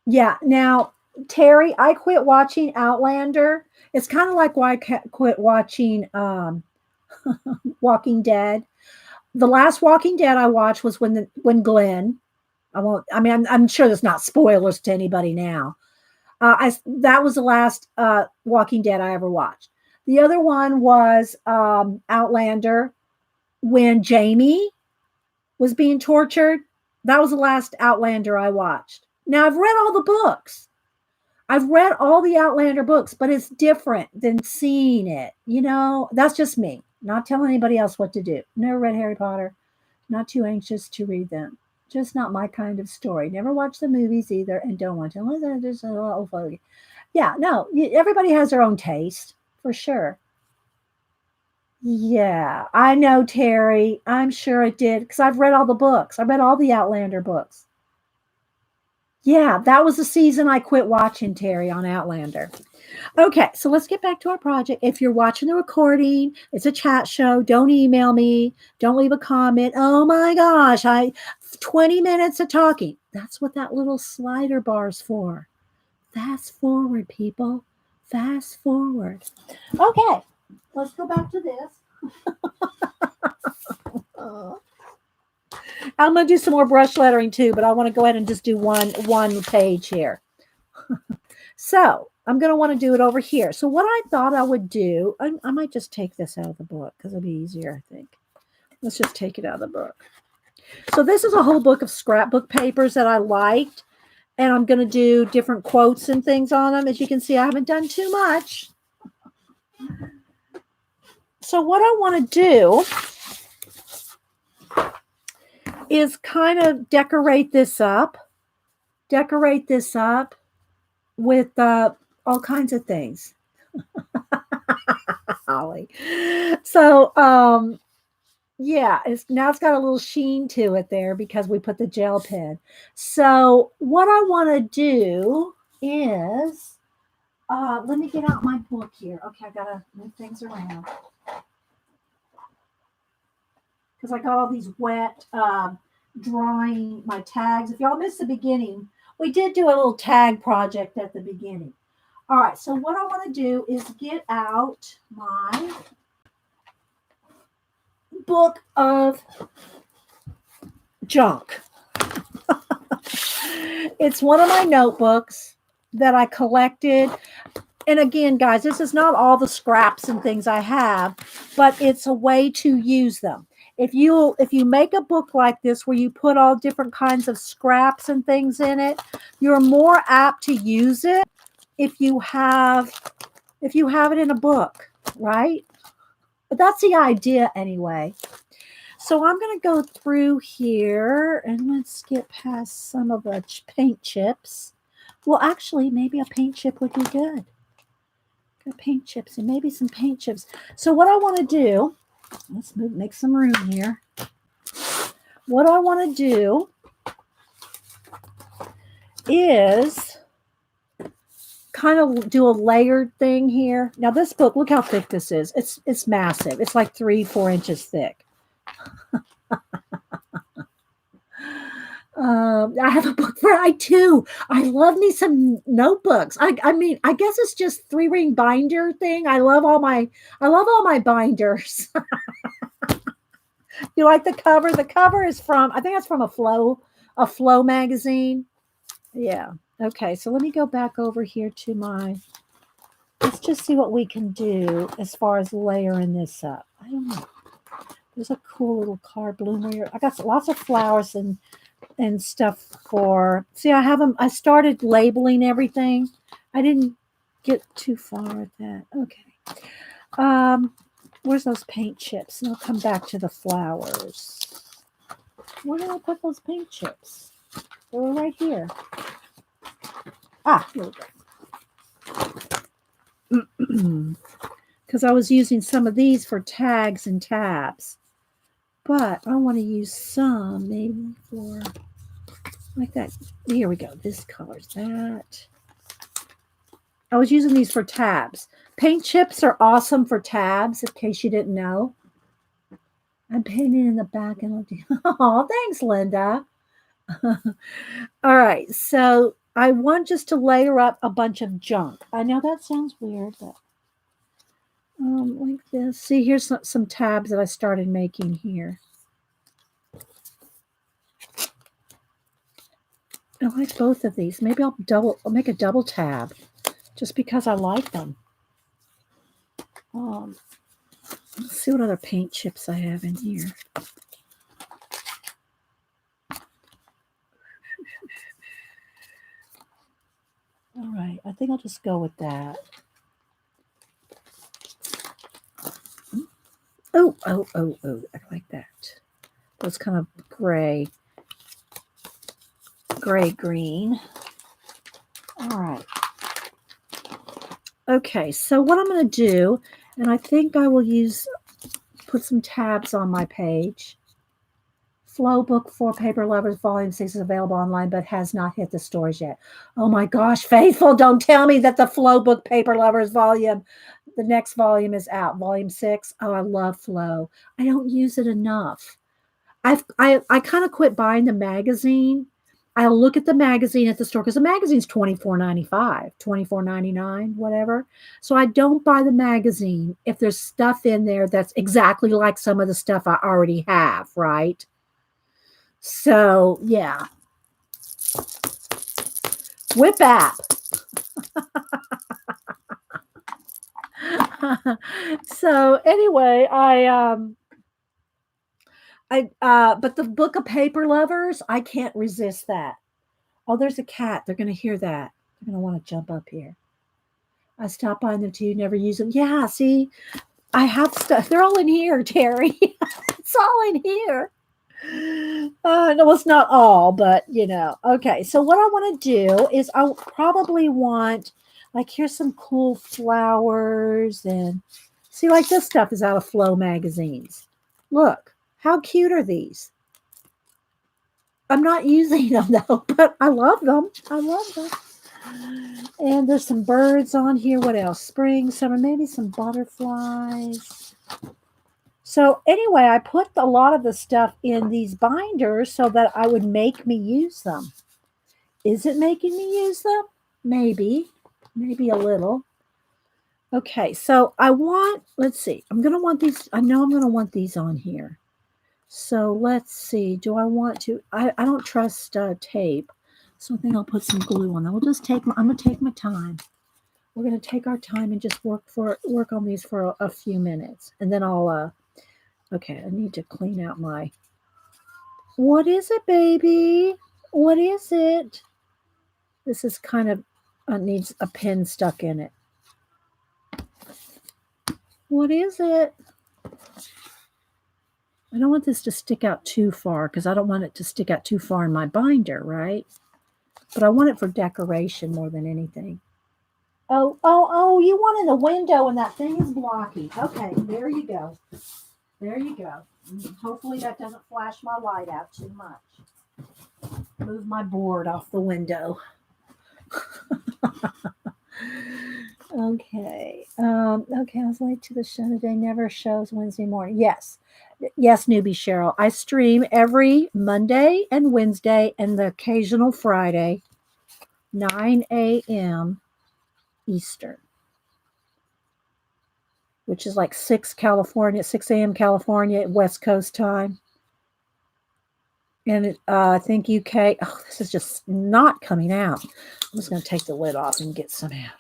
Speaker 1: Yeah. Now, Terry, I quit watching Outlander. It's kind of like why I quit watching Walking Dead. The last Walking Dead I watched was when Glenn. I'm sure there's not spoilers to anybody now. That was the last Walking Dead I ever watched. The other one was Outlander when Jamie was being tortured. That was the last Outlander I watched. Now I've read all the books. I've read all the Outlander books, but it's different than seeing it. That's just me. Not telling anybody else what to do. Never read Harry Potter. Not too anxious to read them. Just not my kind of story. Never watched the movies either, and don't want to. Yeah, no. Everybody has their own taste, for sure. Yeah, I know, Terry. I'm sure it did because I've read all the books. I read all the Outlander books. Yeah, that was the season I quit watching, Terry, on Outlander. Okay, so let's get back to our project. If you're watching the recording, it's a chat show. Don't email me. Don't leave a comment. Oh my gosh, 20 minutes of talking. That's what that little slider bar's for. Fast forward, people. Fast forward. Okay, let's go back to this. I'm going to do some more brush lettering too, but I want to go ahead and just do one page here. So I'm going to want to do it over here. So what I thought I would do, I might just take this out of the book because it'll be easier, I think. Let's just take it out of the book. So this is a whole book of scrapbook papers that I liked, and I'm going to do different quotes and things on them. As you can see, I haven't done too much. So what I want to do is kind of decorate this up with all kinds of things. Holly. So, yeah, it's got a little sheen to it there because we put the gel pen. So what I want to do is, let me get out my book here. Okay, I got to move things around. Because I got all these wet drawing my tags. If y'all missed the beginning, we did do a little tag project at the beginning. All right, so what I want to do is get out my book of junk. It's one of my notebooks that I collected. and again, guys, this is not all the scraps and things I have, but it's a way to use them. If you make a book like this where you put all different kinds of scraps and things in it, you're more apt to use it if you have it in a book, right? But that's the idea anyway. So I'm going to go through here and let's get past some of the paint chips. Well, actually, maybe a paint chip would be good. Got paint chips and maybe some paint chips. So what I want to do, let's make some room here. What I want to do is kind of do a layered thing here. Now this book, look how thick this is. It's massive. It's like 3-4 inches thick. I have a book for I too. I love me some notebooks. I mean, I guess it's just 3-ring binder thing. I love all my binders. You like the cover? The cover is from, I think that's from a Flow magazine. Yeah. Okay, so let me go back over here to let's just see what we can do as far as layering this up. I don't know. There's a cool little card bloomer here. I got lots of flowers and stuff for, see, I have them, I started labeling everything. I didn't get too far with that. Okay. Where's those paint chips? And I'll come back to the flowers. Where did I put those paint chips? They were right here. Ah, here we go. Because I was using some of these for tags and tabs. But I want to use some maybe for like that. Here we go. This color's that. I was using these for tabs. Paint chips are awesome for tabs, in case you didn't know. I'm painting in the back and oh, thanks, Linda. All right, so I want just to layer up a bunch of junk. I know that sounds weird, but like this. See, here's some tabs that I started making here. I like both of these. Maybe I'll make a double tab just because I like them. Let's see what other paint chips I have in here. All right, I think I'll just go with that. Oh, I like that. Those kind of gray green. All right. Okay, so what I'm going to do, and I think I will put some tabs on my page. Flow Book for Paper Lovers Volume 6 is available online, but has not hit the stores yet. Oh my gosh, Faithful, don't tell me that the Flow Book Paper Lovers volume, the next volume is out, Volume 6. Oh, I love Flow. I don't use it enough. I kind of quit buying the magazine. I'll look at the magazine at the store because the magazine's $24.95, $24.99, whatever. So I don't buy the magazine if there's stuff in there that's exactly like some of the stuff I already have, right? So, yeah. Whip app. So, anyway, but the Book of Paper Lovers, I can't resist that. Oh, there's a cat. They're going to hear that. They're going to want to jump up here. I stopped buying them too. Never use them. Yeah, see, I have stuff. They're all in here, Terry. It's all in here. No, it's not all, but Okay, so what I want to do is I probably want, like, here's some cool flowers and see, like this stuff is out of Flow magazines. Look. How cute are these? I'm not using them though, but I love them. I love them. And there's some birds on here. What else? Spring, summer, maybe some butterflies. So anyway, I put a lot of the stuff in these binders so that I would make me use them. Is it making me use them? Maybe a little. Okay, so let's see. I'm going to want these. I know I'm going to want these on here. So let's see. Do I want to? I don't trust tape, so I think I'll put some glue on. I'm going to take my time. we're going to take our time and just work on these for a few minutes. And then I'll, okay, I need to clean out my, what is it, baby? What is it? This is kind of, needs a pin stuck in it. What is it? I don't want this to stick out too far because I don't want it to stick out too far in my binder, right? But I want it for decoration more than anything. Oh, you wanted a window and that thing is blocky. Okay, there you go. There you go. Hopefully that doesn't flash my light out too much. Move my board off the window. Okay. Okay, I was late to the show today. Never shows Wednesday morning. Yes, newbie Cheryl. I stream every Monday and Wednesday and the occasional Friday, 9 a.m. Eastern, which is like 6 a.m. California, West Coast time. And I think UK. Oh, this is just not coming out. I'm just going to take the lid off and get some out.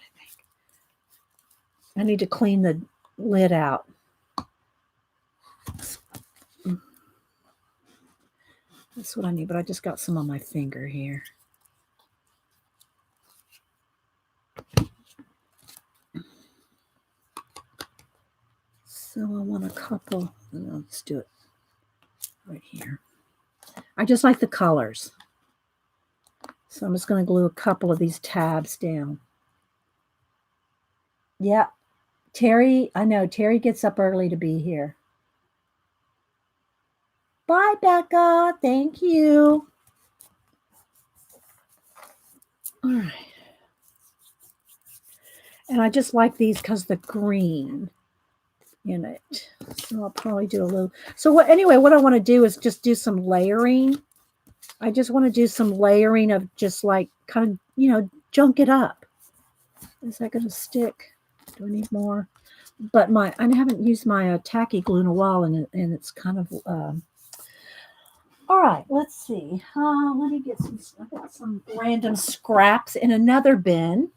Speaker 1: I need to clean the lid out. That's what I need, but I just got some on my finger here. So I want a couple. Let's do it right here. I just like the colors. So I'm just going to glue a couple of these tabs down. Yeah. Terry, I know, Terry gets up early to be here. Bye, Becca. Thank you. All right. And I just like these because the green in it. So I'll probably do a little. So what I want to do is just do some layering. I just want to do some layering of just like kind of, junk it up. Is that going to stick? Do I need more? But I haven't used my tacky glue in a while, and it's kind of. All right, let's see. Let me get some. I got some random scraps in another bin.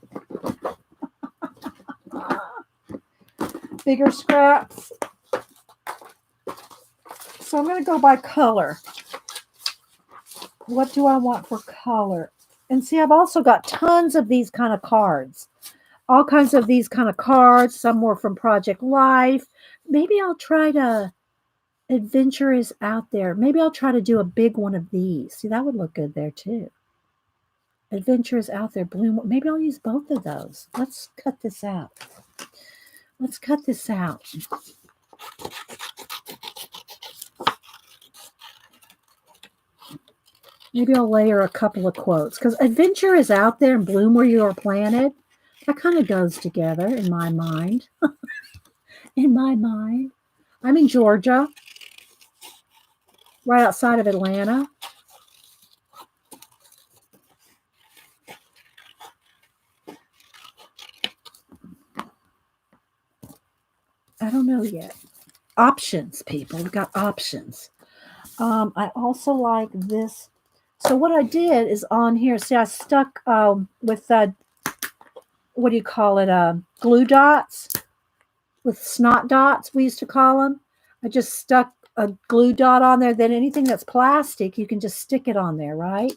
Speaker 1: Bigger scraps. So I'm going to go by color. What do I want for color? And see, I've also got tons of these kind of cards. All kinds of these kind of cards. Some more from Project Life. Maybe I'll try to... Adventure is out there. Maybe I'll try to do a big one of these. See, that would look good there too. Adventure is out there. Bloom. Maybe I'll use both of those. Let's cut this out. Let's cut this out. Maybe I'll layer a couple of quotes because adventure is out there and bloom where you are planted. That kind of goes together in my mind. In my mind. I'm in Georgia, right outside of Atlanta. I don't know yet. Options, people. We've got options. I also like this. So what I did is on here, see, I stuck with, what do you call it, glue dots, with snot dots, we used to call them. I just stuck a glue dot on there. Then anything that's plastic, you can just stick it on there, right?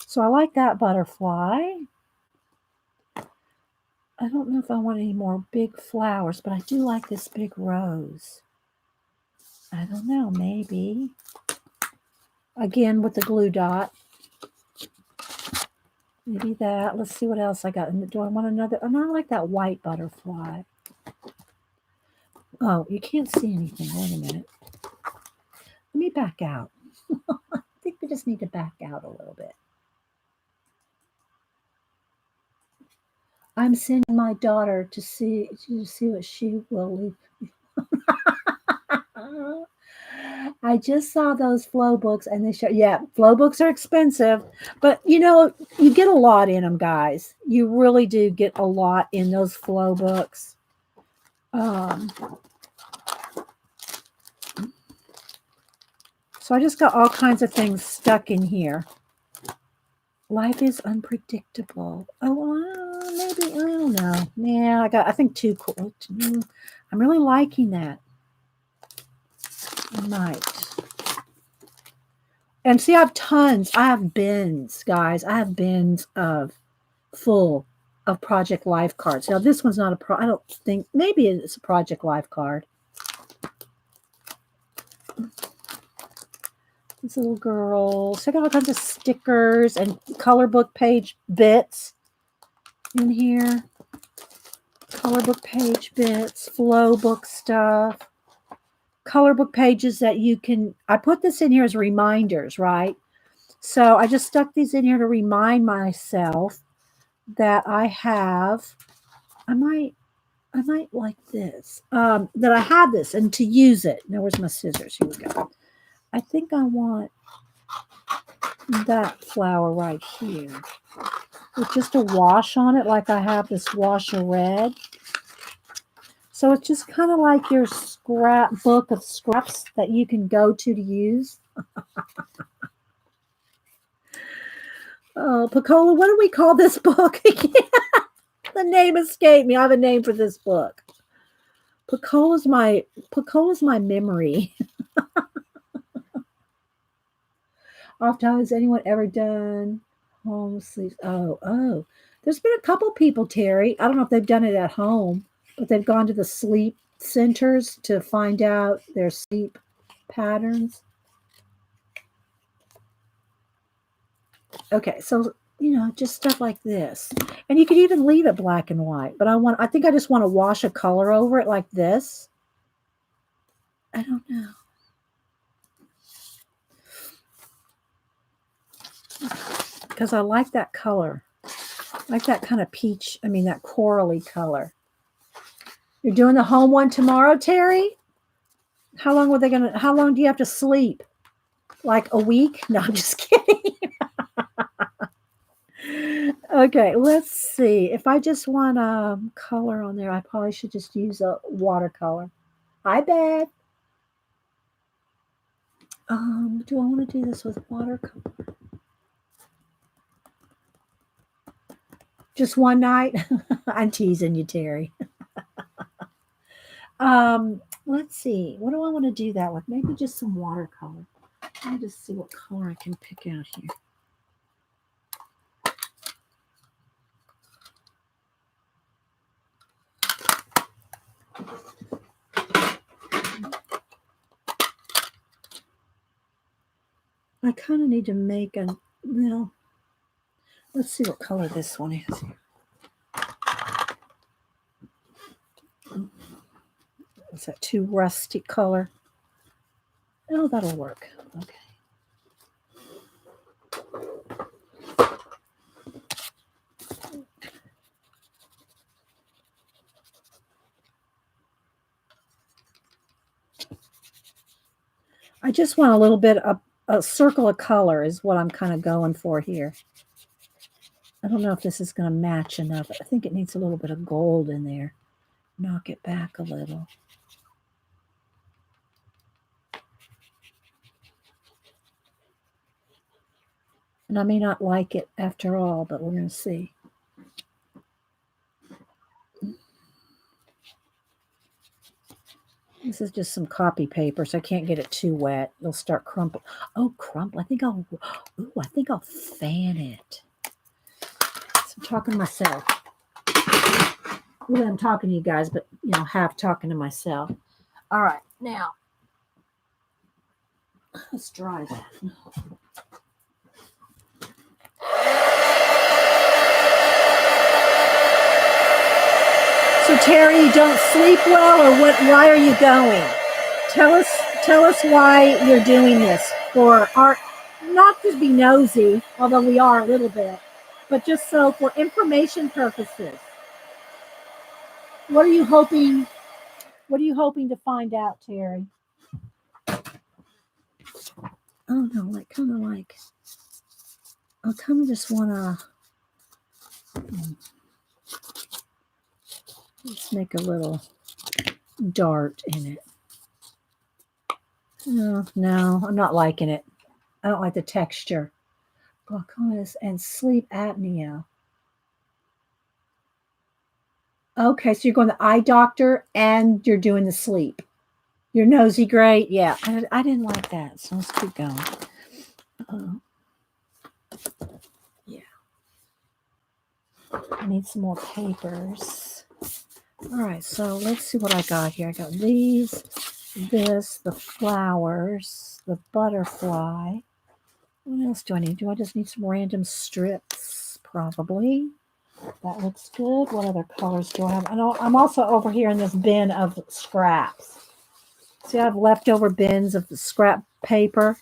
Speaker 1: So I like that butterfly. I don't know if I want any more big flowers, but I do like this big rose. I don't know, maybe. Again, with the glue dot. Maybe that. Let's see what else I got. Do I want another? Oh, no, I like that white butterfly. Oh, you can't see anything. Wait a minute. Let me back out. I think we just need to back out a little bit. I'm sending my daughter to see what she will leave. I just saw those flow books and they show, yeah, flow books are expensive, but you get a lot in them, guys. You really do get a lot in those flow books. So I just got all kinds of things stuck in here. Life is unpredictable. Oh, maybe, I don't know. Yeah, I think too cool. I'm really liking that. I might. And see, I have tons. I have bins, guys. I have bins of full of Project Life cards. Now, this one's not I don't think, maybe it's a Project Life card. This little girl. So I got all kinds of stickers and color book page bits in here. Color book page bits, flow book stuff. Color book pages that you can, I put this in here as reminders, right? So I just stuck these in here to remind myself that I have, I might like this, that I have this and to use it. Now, where's my scissors? Here we go. I think I want that flower right here with just a wash on it, like I have this wash of red. So it's just kind of like your scrapbook of scraps that you can go to use. Oh, Picola, what do we call this book again? The name escaped me. I have a name for this book. Picola's my memory. Oftentimes, has anyone ever done home sleep? Oh. There's been a couple people, Terry. I don't know if they've done it at home, but they've gone to the sleep centers to find out their sleep patterns. Okay, so just stuff like this. And you could even leave it black and white, but I think I just want to wash a color over it like this. I don't know. Because I like that color. I like that kind of peach, that corally color. You're doing the home one tomorrow, Terry? How long do you have to sleep? Like a week? No, I'm just kidding. Okay, let's see. If I just want a color on there, I probably should just use a watercolor. Hi, Beth. Do I want to do this with watercolor? Just one night? I'm teasing you, Terry. Let's see. What do I want to do that with? Maybe just some watercolor. I'll just see what color I can pick out here. I kind of need to make let's see what color this one is. Is that too rusty color? Oh, that'll work. Okay. I just want a little bit of a circle of color is what I'm kind of going for here. I don't know if this is going to match enough. I think it needs a little bit of gold in there. Knock it back a little. And I may not like it after all, but we're going to see. This is just some copy paper, so I can't get it too wet. It'll start crumpling. Oh, crumple. I think I'll fan it. So I'm talking to myself. Well, I'm talking to you guys, but, half talking to myself. All right, now, let's dry that. So Terry, you don't sleep well, or what? Why are you going? Tell us why you're doing this for our, not to be nosy, although we are a little bit, but just so for information purposes. What are you hoping to find out, Terry? Oh no, I kind of just want to. Let's make a little dart in it. No, I'm not liking it. I don't like the texture. Glaucoma and sleep apnea. Okay, so you're going to the eye doctor and you're doing the sleep. Your nosy great. Yeah, I didn't like that. So let's keep going. Uh, yeah. I need some more papers. All right, so let's see what I got here. I got these, this, the flowers, the butterfly. What else do I need? Do I just need some random strips? Probably. That looks good. What other colors do I have? I'm also over here in this bin of scraps. See, I have leftover bins of the scrap paper.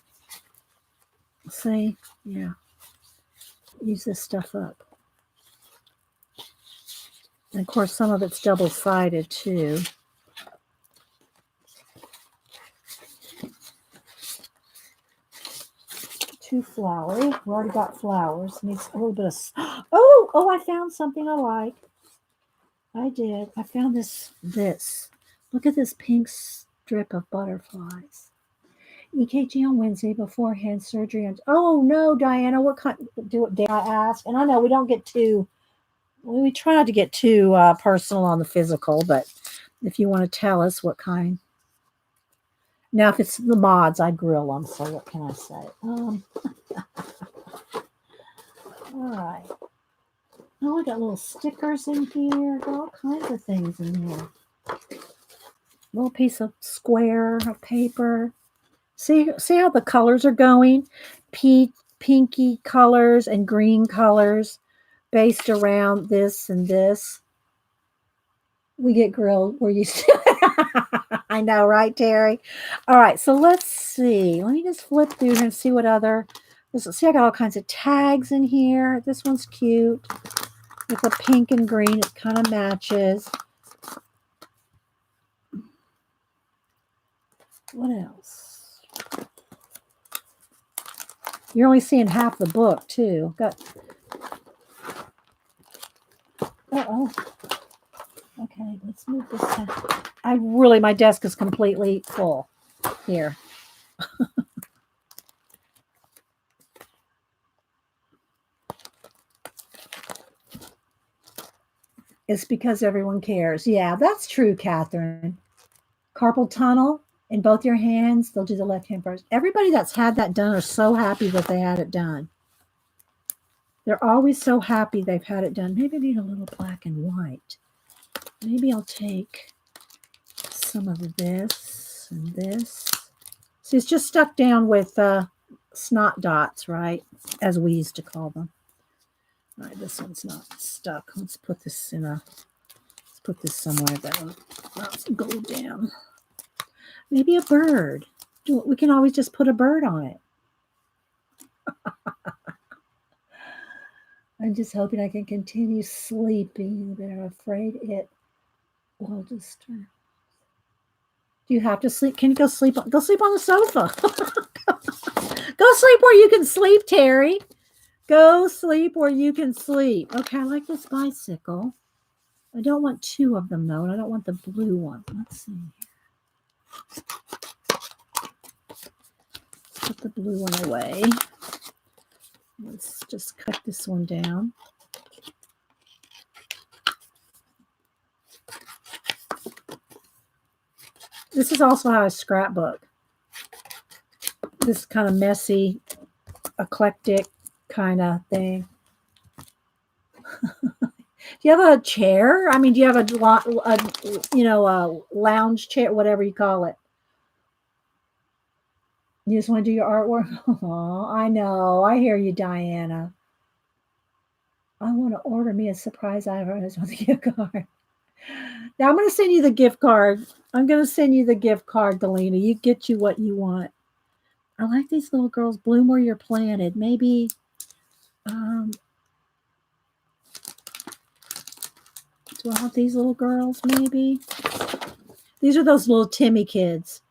Speaker 1: See? Yeah. Use this stuff up. And of course, some of it's double-sided too. Too flowery. We already got flowers. Needs a little bit of... Oh, I found something I like. I did. I found this. Look at this pink strip of butterflies. EKG on Wednesday beforehand surgery. Oh no, Diana, what kind? Dare I ask? And I know we don't get too. We try not to get too personal on the physical, but if you want to tell us what kind. Now, if it's the mods, I grill them. So what can I say? All right. Oh, I got little stickers in here. Got all kinds of things in here. Little piece of square of paper. See how the colors are going? Pinky colors and green colors based around this and this. We get grilled. We're used to I know, right, Terry? All right, so let's see. Let me just flip through here and see what other. See, I got all kinds of tags in here. This one's cute. With the pink and green, it kind of matches. What else? You're only seeing half the book, too. Got. Oh. Okay, let's move this down. My desk is completely full here. It's because everyone cares. Yeah, that's true, Catherine. Carpal tunnel in both your hands. They'll do the left hand first. Everybody that's had that done are so happy that they had it done. They're always so happy they've had it done. Maybe I need a little black and white. Maybe I'll take some of this and this. See, it's just stuck down with snot dots, right? As we used to call them. All right, this one's not stuck. Let's put this somewhere that'll not go down. Maybe a bird. We can always just put a bird on it. I'm just hoping I can continue sleeping, but I'm afraid it will disturb. Do you have to sleep? Can you go sleep? Go sleep on the sofa. Go sleep where you can sleep, Terry. Go sleep where you can sleep. Okay, I like this bicycle. I don't want two of them, though, and I don't want the blue one. Let's see. Put the blue one away. Let's just cut this one down. This is also how I scrapbook. This kind of messy, eclectic kind of thing. Do you have a chair? I mean, do you have a lounge chair, whatever you call it? You just want to do your artwork? Oh, I know. I hear you, Diana. I want to order me a surprise item with a gift card. Now I'm going to send you the gift card. I'm going to send you the gift card, Delina. You get you what you want. I like these little girls. Bloom where you're planted. Maybe. Do I have these little girls? Maybe. These are those little Timmy kids.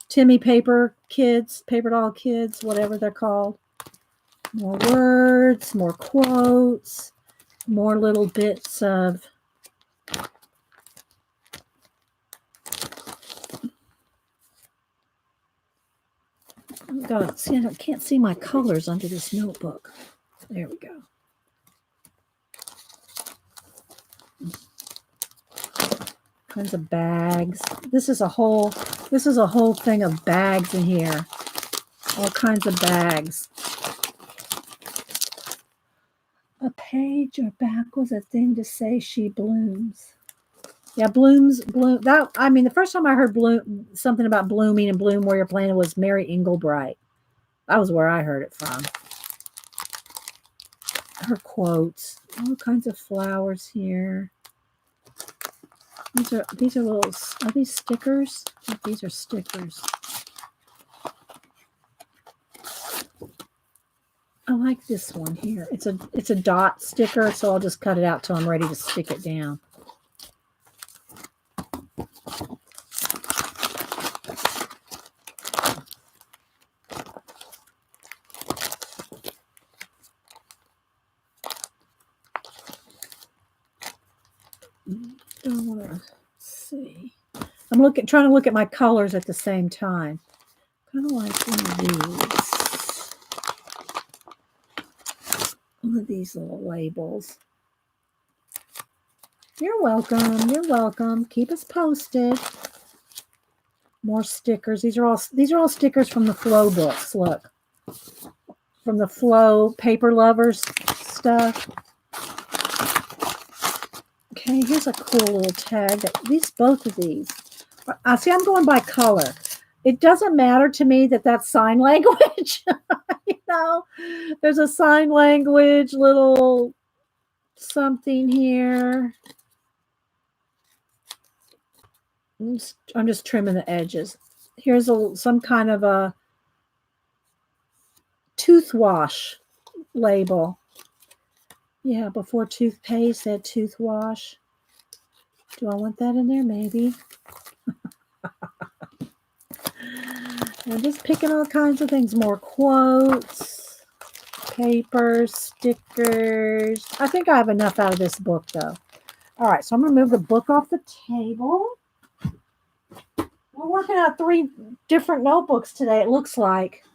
Speaker 1: Timmy paper kids, paper doll kids, whatever they're called. More words, more quotes, more little bits of. See, I can't see my colors under this notebook. There we go. Kinds of bags. This is a whole thing of bags in here. All kinds of bags. A page or back was a thing to say she blooms. Yeah, bloom. That, I mean, the first time I heard bloom, something about blooming and bloom where you're playing was Mary Englebright. That was where I heard it from. Her quotes. All kinds of flowers here. These are little. Are these stickers? I think these are stickers. I like this one here. It's a dot sticker, so I'll just cut it out till I'm ready to stick it down. Don't want to see. I'm trying to look at my colors at the same time. Kind of like one of these. One of these little labels. You're welcome. You're welcome. Keep us posted. More stickers. These are all stickers from the Flow books. Look, from the Flow Paper Lovers stuff. Okay, here's a cool little tag. Both of these. See, I'm going by color. It doesn't matter to me that that's sign language. You know, there's a sign language little something here. I'm just trimming the edges. Here's some kind of a tooth wash label. Yeah, before toothpaste, said tooth wash. Do I want that in there? Maybe. I'm just picking all kinds of things. More quotes, papers, stickers. I think I have enough out of this book, though. All right, so I'm going to move the book off the table. We're working out 3 different notebooks today, it looks like.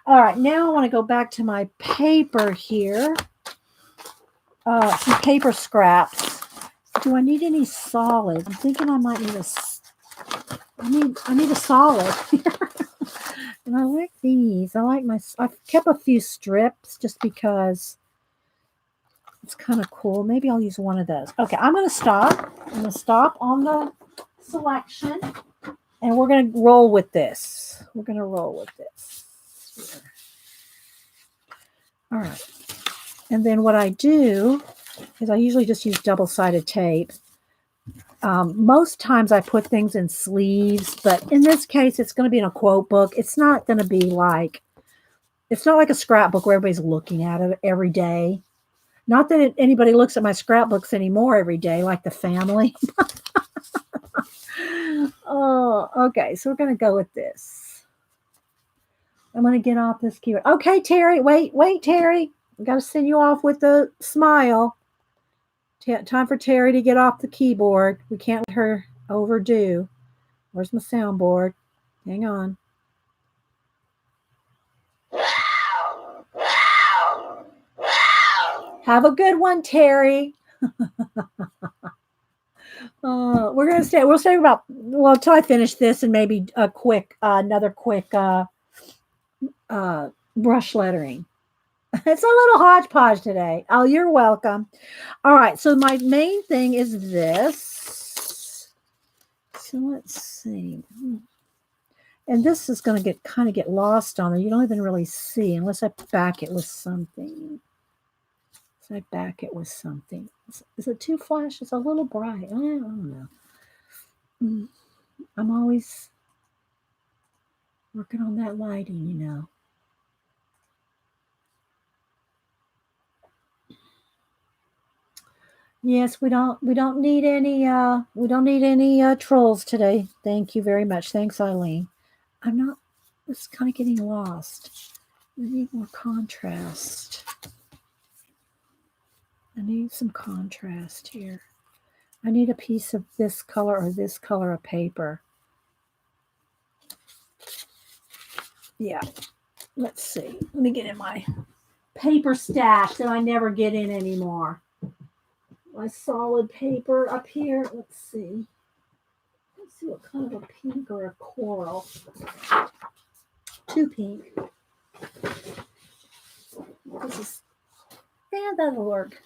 Speaker 1: All right, now I want to go back to my paper here. Some paper scraps. Do I need any solid? I'm thinking I might need I need a solid. And I like these. I've kept a few strips just because it's kind of cool. Maybe I'll use one of those. Okay, I'm going to stop. I'm going to stop on the selection. And we're going to roll with this. We're going to roll with this. Here. All right. And then what I do is I usually just use double-sided tape. Most times I put things in sleeves, but in this case, it's going to be in a quote book. It's not going to be like, it's not like a scrapbook where everybody's looking at it every day. Not that anybody looks at my scrapbooks anymore every day, like the family. Oh, okay. So we're going to go with this. I'm going to get off this keyboard. Okay, Terry. Wait, Terry. I've got to send you off with a smile. Time for Terry to get off the keyboard. We can't let her overdo. Where's my soundboard? Hang on. Have a good one, Terry. We'll stay about, until I finish this and maybe another quick brush lettering. It's a little hodgepodge today. Oh, you're welcome. All right. So my main thing is this. So let's see. And this is going to get lost on there. You don't even really see unless I back it with something. Is it too flash? It's a little bright. I don't know. I'm always working on that lighting, you know. Yes, we don't need any trolls today. Thank you very much. Thanks, Eileen. It's kind of getting lost. We need more contrast. I need some contrast here. I need a piece of this color or this color of paper. Yeah. Let's see. Let me get in my paper stash that I never get in anymore. my solid paper up here. Let's see. Let's see what kind of a pink or a coral. Too pink. This is, yeah, that'll work.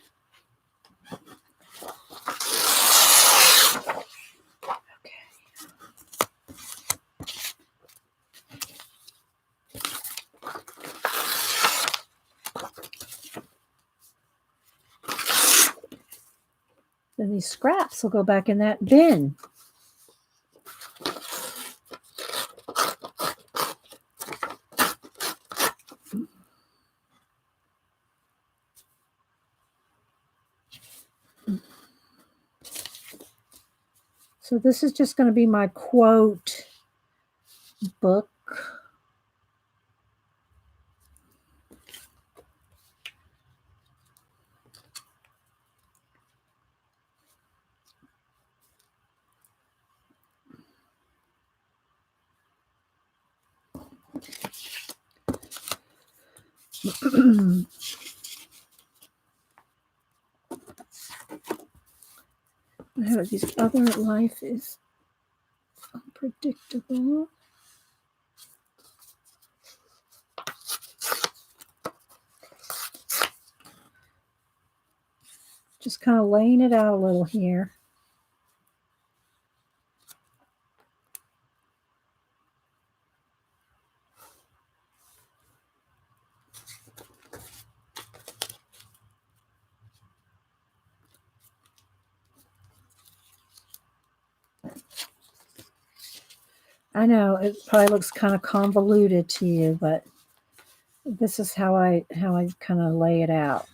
Speaker 1: Then these scraps will go back in that bin. So this is just going to be my quote book. I have these other life is unpredictable. Just kind of laying it out a little here. I know it probably looks kind of convoluted to you, but this is how I kind of lay it out.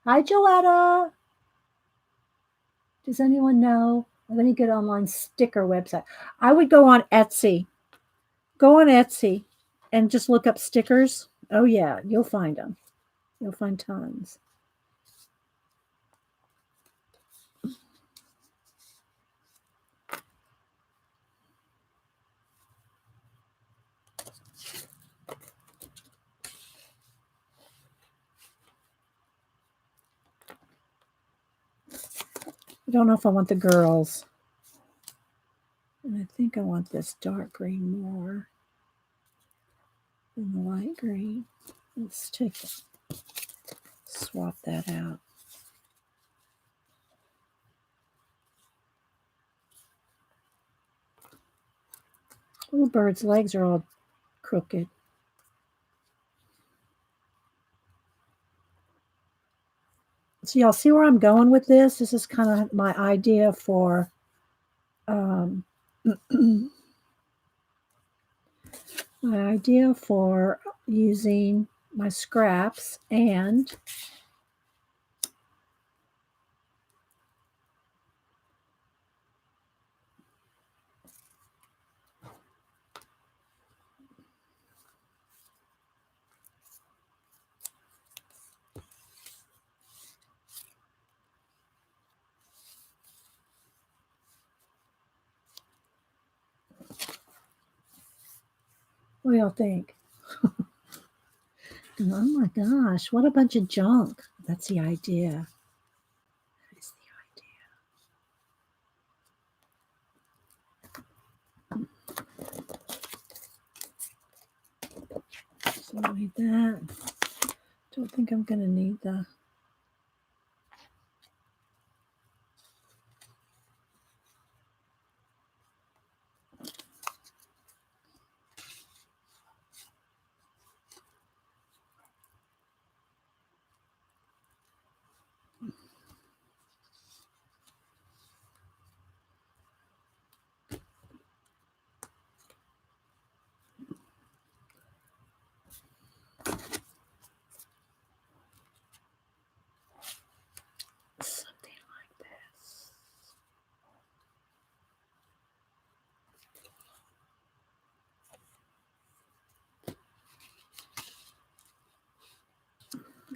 Speaker 1: Hi, Joetta. Does anyone know of any good online sticker website? I would go on Etsy. Go on Etsy and just look up stickers. Oh, yeah, you'll find them. You'll find tons. I don't know if I want the girls. And I think I want this dark green more than the light green. Let's swap that out. Little bird's legs are all crooked. So y'all see where I'm going with this? This is kind of my idea for my idea for using my scraps and what do y'all think? Oh my gosh, what a bunch of junk. That's the idea. That is the idea. So I need that. Don't think I'm going to need the... something like this.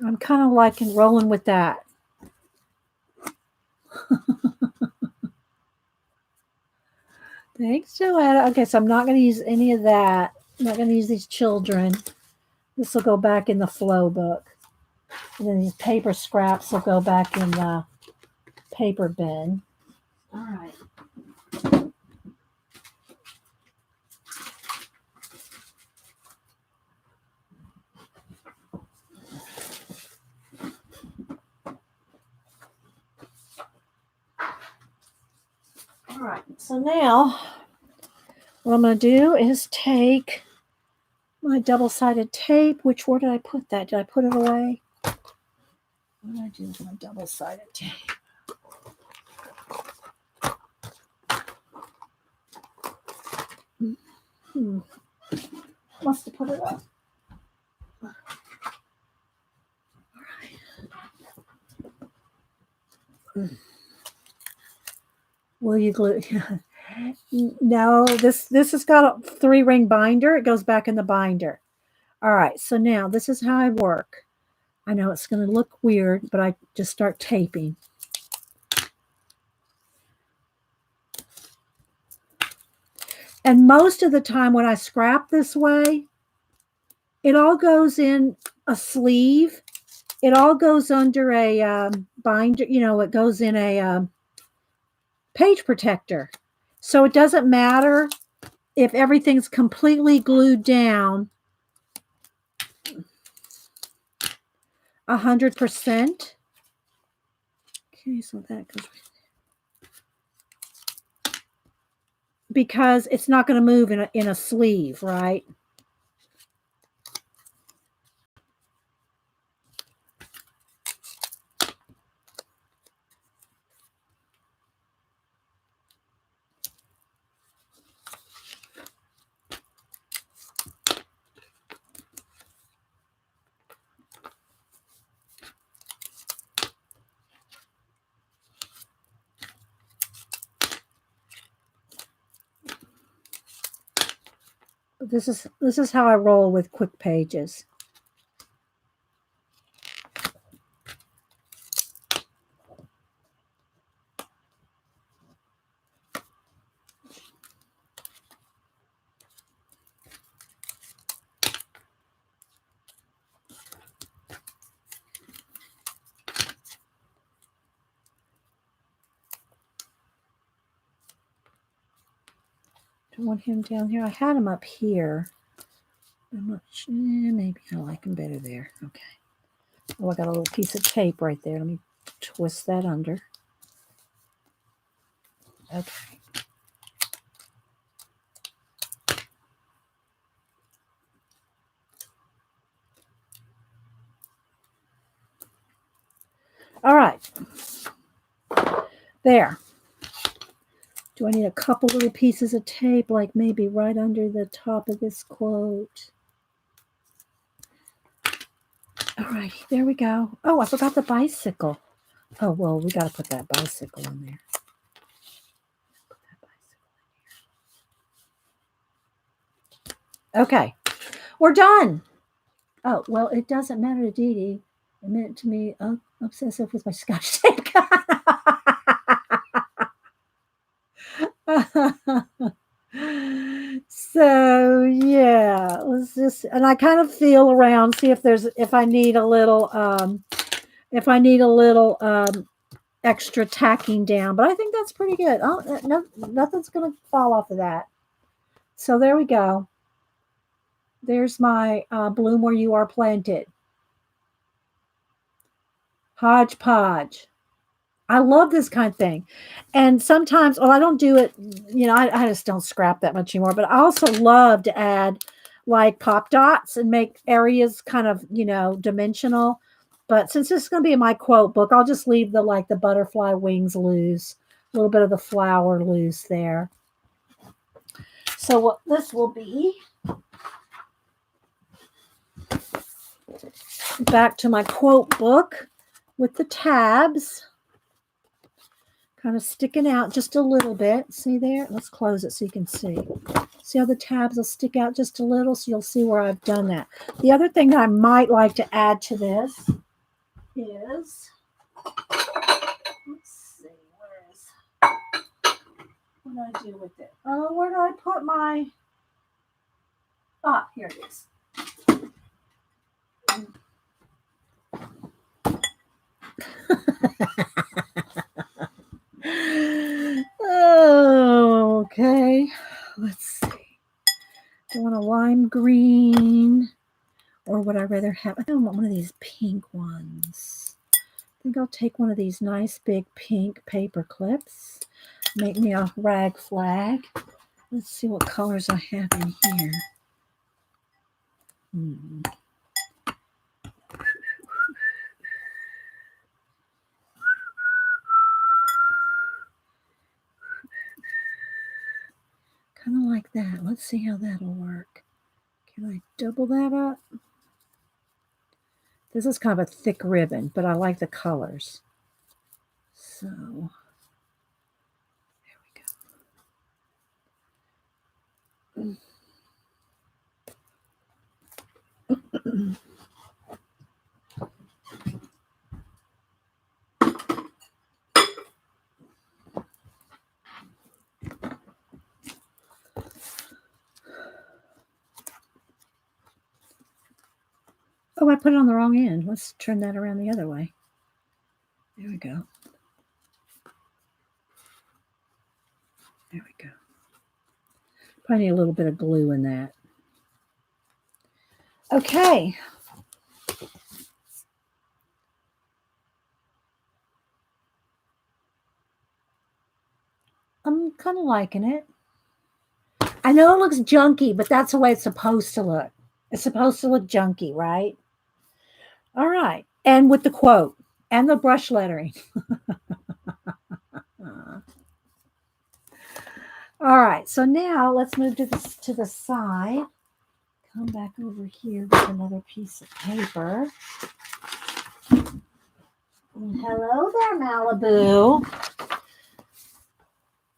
Speaker 1: I'm kind of liking rolling with that. Thanks, Joanna. Okay, so I'm not going to use any of that. I'm not going to use these children. This will go back in the flow book. And then these paper scraps will go back in the paper bin. All right. All right. So now what I'm going to do is take my double-sided tape. Where did I put that? Did I put it away? What did I do with my double-sided tape? Must have put it up. All right. Will you glue? No, this has got a 3-ring binder. It goes back in the binder. All right, so now this is how I work. I know it's going to look weird, but I just start taping. And most of the time when I scrap this way, it all goes in a sleeve. It all goes under a binder. You know, it goes in a page protector. So it doesn't matter if everything's completely glued down 100%. Okay, so that goes right there. Because it's not going to move in a sleeve, right? This is how I roll with quick pages. I want him down here. I had him up here. I'm not sure. Maybe I like him better there. Okay. Oh, I got a little piece of tape right there. Let me twist that under. Okay. All right. There. Do I need a couple little pieces of tape, like maybe right under the top of this quote? All right, there we go. Oh, I forgot the bicycle. Oh, well, we got to put that bicycle in there. Put that bicycle in here. Okay, we're done. Oh, well, it doesn't matter to Dee Dee. It meant to me, obsessive with my Scotch tape. So yeah, let's just, and I kind of feel around, see if I need a little extra tacking down, but I think that's pretty good. Oh, no, nothing's gonna fall off of that. So there we go. There's my bloom where you are planted. Hodge Podge. I love this kind of thing. And sometimes, well, I don't do it, I just don't scrap that much anymore. But I also love to add like pop dots and make areas kind of, dimensional. But since this is going to be in my quote book, I'll just leave the butterfly wings loose, a little bit of the flower loose there. So what this will be, back to my quote book with the tabs. Kind of sticking out just a little bit. See there? Let's close it so you can see. See how the tabs will stick out just a little, so you'll see where I've done that. The other thing that I might like to add to this is, let's see, What did I do with it? Oh, where did I put my... Ah, here it is. Oh, okay. Let's see. Do I want a lime green? Or would I rather have... I don't want one of these pink ones. I think I'll take one of these nice big pink paper clips. Make me a rag flag. Let's see what colors I have in here. Kind of like that. Let's see how that'll work. Can I double that up? This is kind of a thick ribbon, but I like the colors. So, there we go. Oh, I put it on the wrong end. Let's turn that around the other way. There we go. There we go. Probably need a little bit of glue in that. Okay. I'm kind of liking it. I know it looks junky, but that's the way it's supposed to look. It's supposed to look junky, right? All right. And with the quote and the brush lettering. All right. So now let's move to the side. Come back over here with another piece of paper. Hello there, Malibu.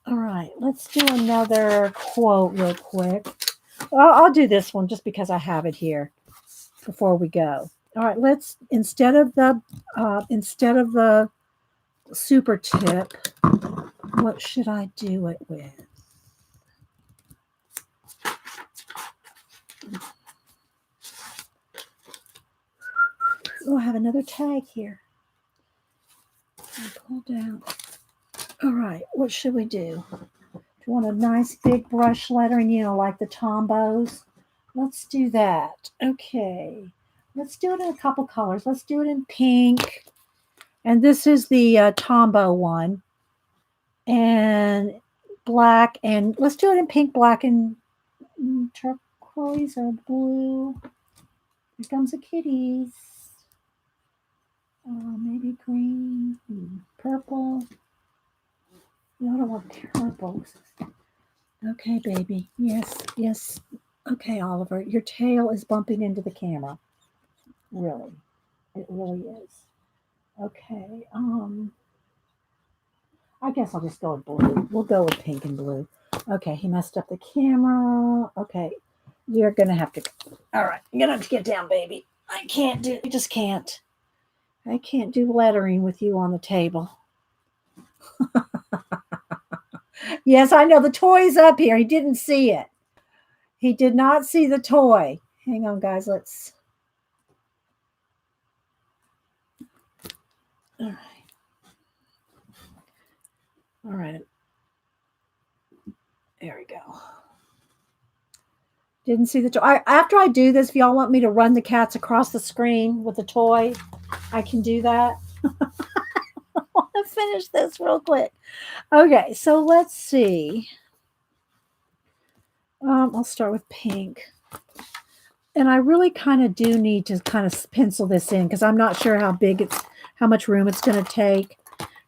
Speaker 1: All right, let's do another quote real quick. I'll do this one just because I have it here before we go. All right, let's instead of the super tip, what should I do it with? Oh, I have another tag here. I pulled out. All right, what should we do? Do you want a nice big brush lettering, like the Tombos? Let's do that. Okay. Let's do it in a couple colors. Let's do it in pink. And this is the Tombow one. And black. And let's do it in pink, black, and turquoise or blue. Here comes the kitties. Maybe green, purple. No, I don't want purple. Okay, baby. Yes, yes. Okay, Oliver, your tail is bumping into the camera. Really. It really is. Okay. I guess I'll just go with blue. We'll go with pink and blue. Okay, he messed up the camera. Okay. You're gonna have to all right, you're gonna have to get down, baby. I just can't. I can't do lettering with you on the table. Yes, I know the toy's up here. He didn't see it. He did not see the toy. Hang on, guys. Let's. All right. All right. There we go. Didn't see the toy. After I do this, if y'all want me to run the cats across the screen with the toy, I can do that. I want to finish this real quick. Okay, so let's see. I'll start with pink. And I really kind of do need to kind of pencil this in because I'm not sure how much room it's going to take.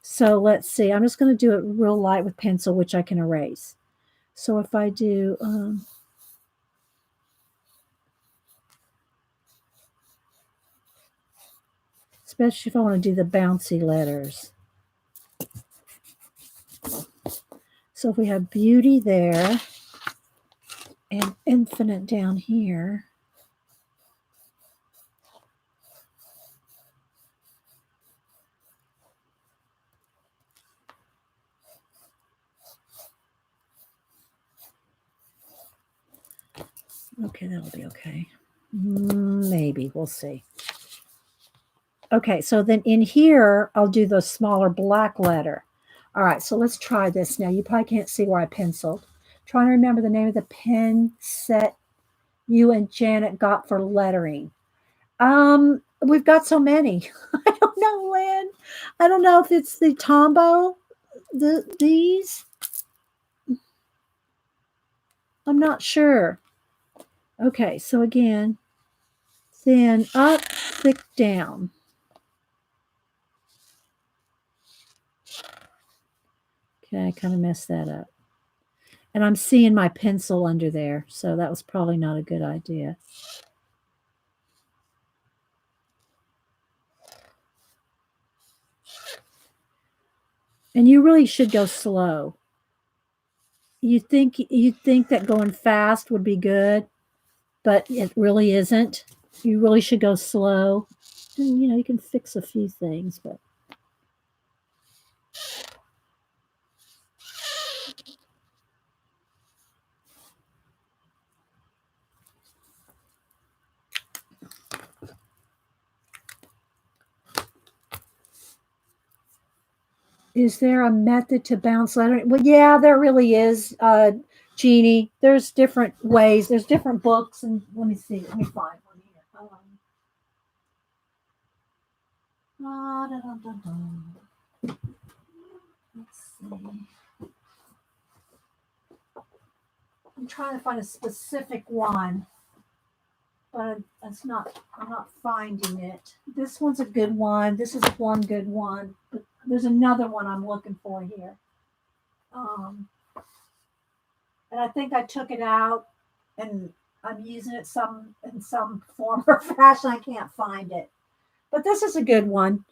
Speaker 1: So let's see. I'm just going to do it real light with pencil, which I can erase. So if I do, especially if I want to do the bouncy letters. So if we have beauty there and infinite down here. Okay, that'll be okay. Maybe. We'll see. Okay, so then in here, I'll do the smaller black letter. All right, so let's try this now. You probably can't see where I penciled. Trying to remember the name of the pen set you and Janet got for lettering. We've got so many. I don't know, Lynn. I don't know if it's the Tombow, these. I'm not sure. Okay, so again, thin up, thick down. Okay, I kind of messed that up. And I'm seeing my pencil under there, so that was probably not a good idea. And you really should go slow. You think that going fast would be good, but it really isn't. You really should go slow. And, you can fix a few things, but is there a method to bounce lettering? Well, yeah, there really is, Jeannie. There's different ways. There's different books, and let me see. Let me find one here. Let's see. I'm trying to find a specific one, but I'm not finding it. This one's a good one. This is one good one, but there's another one I'm looking for here. And I think I took it out and I'm using it in some form or fashion. I can't find it, but this is a good one.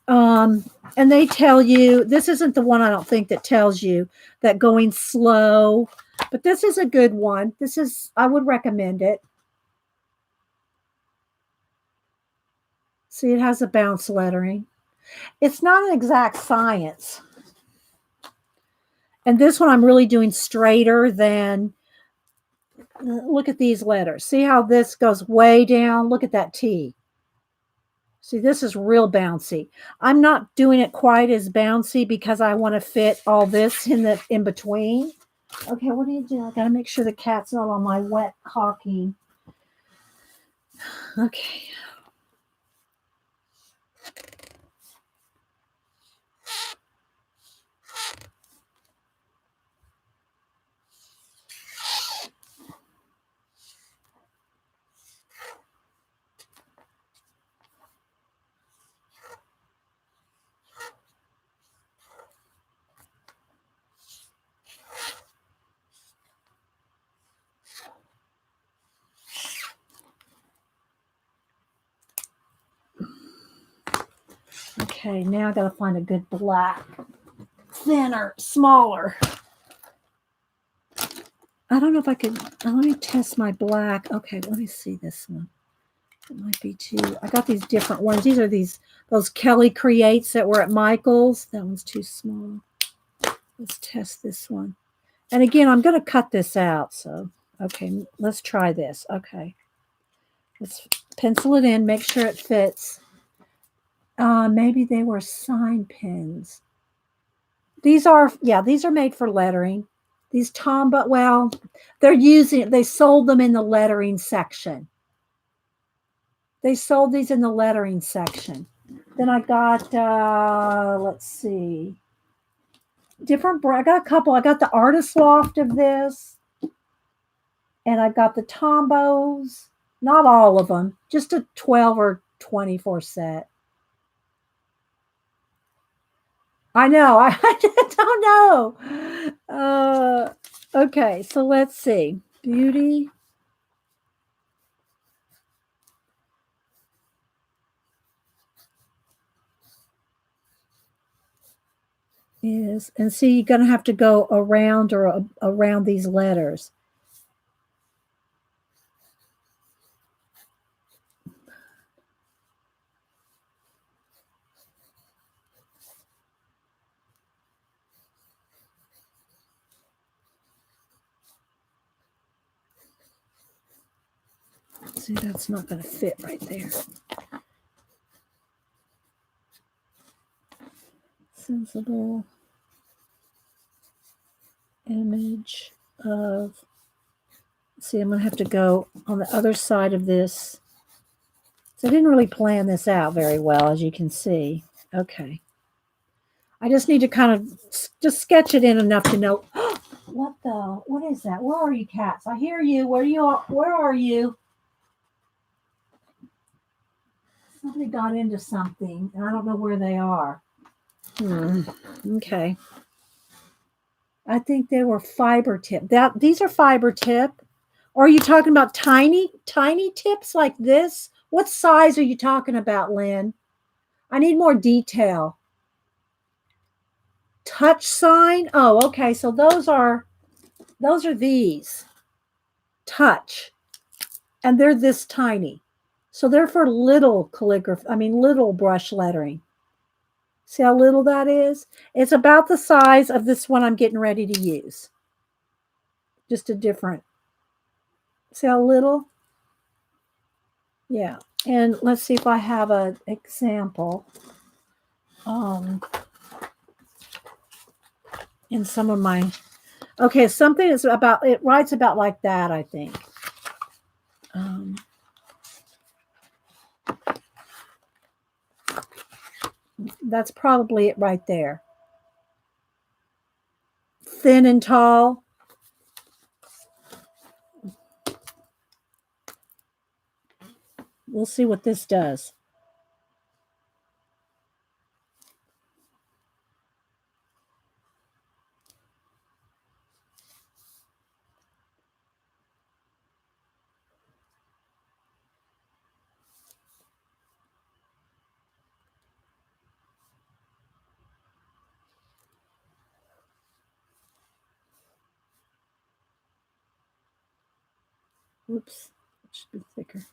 Speaker 1: And they tell you, this isn't the one I don't think that tells you that going slow, but this is a good one. I would recommend it. See, it has a bounce lettering. It's not an exact science. And this one I'm really doing straighter than, look at these letters. See how this goes way down? Look at that T. See, this is real bouncy. I'm not doing it quite as bouncy because I want to fit all this in between. Okay, what do you do? I got to make sure the cat's not on my wet caulking. Okay. Okay, now I got to find a good black, thinner, smaller. I don't know if I could. Let me test my black. Okay, let me see this one. It might be too. I got these different ones. These are those Kelly Creates that were at Michael's. That one's too small. Let's test this one. And again, I'm going to cut this out. So, okay, let's try this. Okay. Let's pencil it in, make sure it fits. Maybe they were sign pens. These are made for lettering. These Tombow, well, they sold them in the lettering section. They sold these in the lettering section. Then I got, let's see, I got a couple. I got the Artist Loft of this. And I got the Tombows. Not all of them, just a 12 or 24 set. I know. I don't know. Okay, so let's see. Beauty. Is, and see, you're going to have to go around around these letters. See, that's not going to fit right there. Sensible image of, see, I'm going to have to go on the other side of this. So I didn't really plan this out very well, as you can see. Okay. I just need to kind of just sketch it in enough to know. What is that? Where are you, cats? I hear you. Where are you? Somebody got into something, and I don't know where they are. Okay. I think they were fiber tip. These are fiber tip. Or are you talking about tiny tips like this? What size are you talking about, Lynn? I need more detail. Touch sign. Oh, okay. So those are these. Touch. And they're this tiny. So they're for little calligraphy. I mean, little brush lettering. See how little that is? It's about the size of this one I'm getting ready to use. Just a different. See how little? Yeah. And let's see if I have an example. In some of my, okay, something is about, it writes about like that, I think. That's probably it right there. Thin and tall. We'll see what this does. Oops, it should be thicker.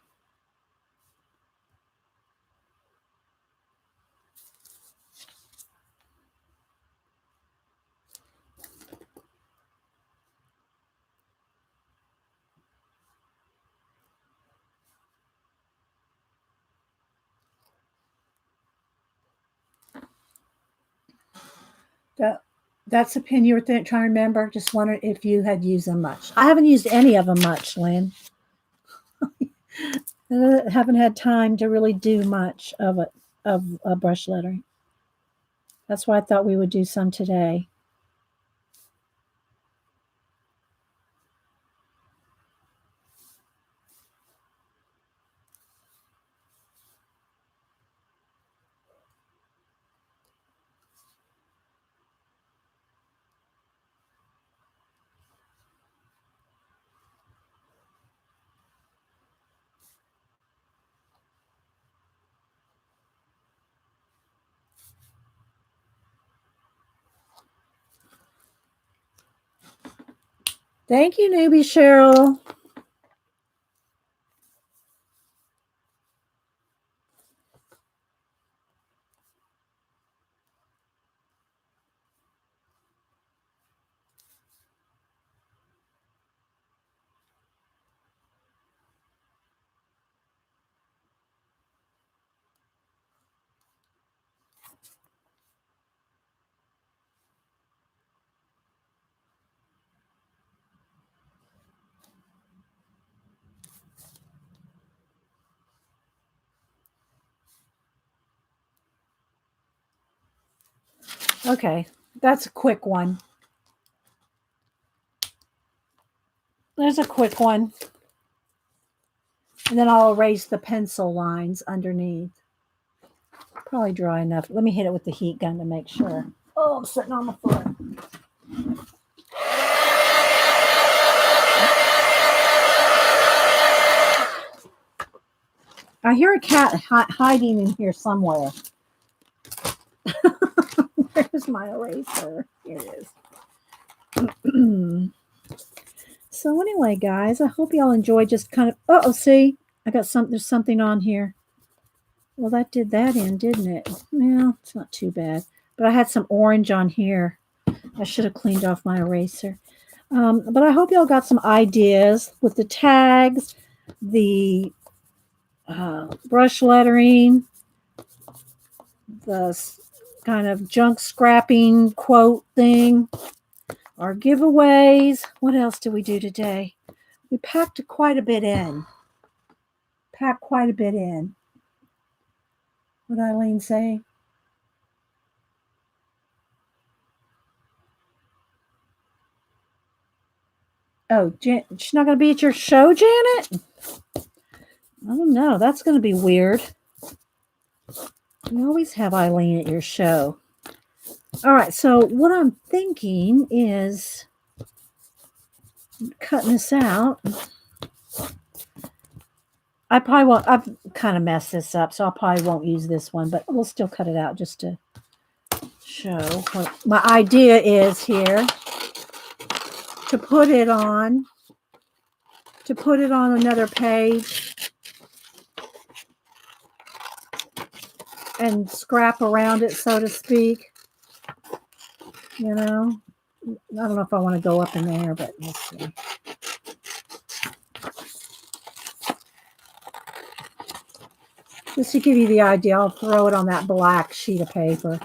Speaker 1: That's a pen you were trying to remember. Just wondered if you had used them much. I haven't used any of them much, Lynn. I haven't had time to really do much of it, of brush lettering. That's why I thought we would do some today. Thank you, newbie Cheryl. Okay, that's a quick one. There's a quick one. And then I'll erase the pencil lines underneath. Probably dry enough. Let me hit it with the heat gun to make sure. Oh, I'm sitting on the foot. I hear a cat hiding in here somewhere. Where's my eraser? Here it is. So anyway, guys, I hope y'all enjoyed just kind of, oh, see, I got there's something on here. Well, that did that in, didn't it? Well, it's not too bad. But I had some orange on here. I should have cleaned off my eraser. But I hope y'all got some ideas with the tags, the brush lettering, the kind of junk scrapping quote thing, our giveaways. What else did we do today? We packed quite a bit in. What did Eileen say? Oh, she's not going to be at your show, Janet? I don't know. That's going to be weird. You always have Eileen at your show. All right. So what I'm thinking is cutting this out. I probably won't. I've kind of messed this up, so I probably won't use this one, but we'll still cut it out just to show what my idea is here. To put it on another page and scrap around it, so to speak. You know, I don't know if I want to go up in there, but let's see. Just to give you the idea, I'll throw it on that black sheet of paper.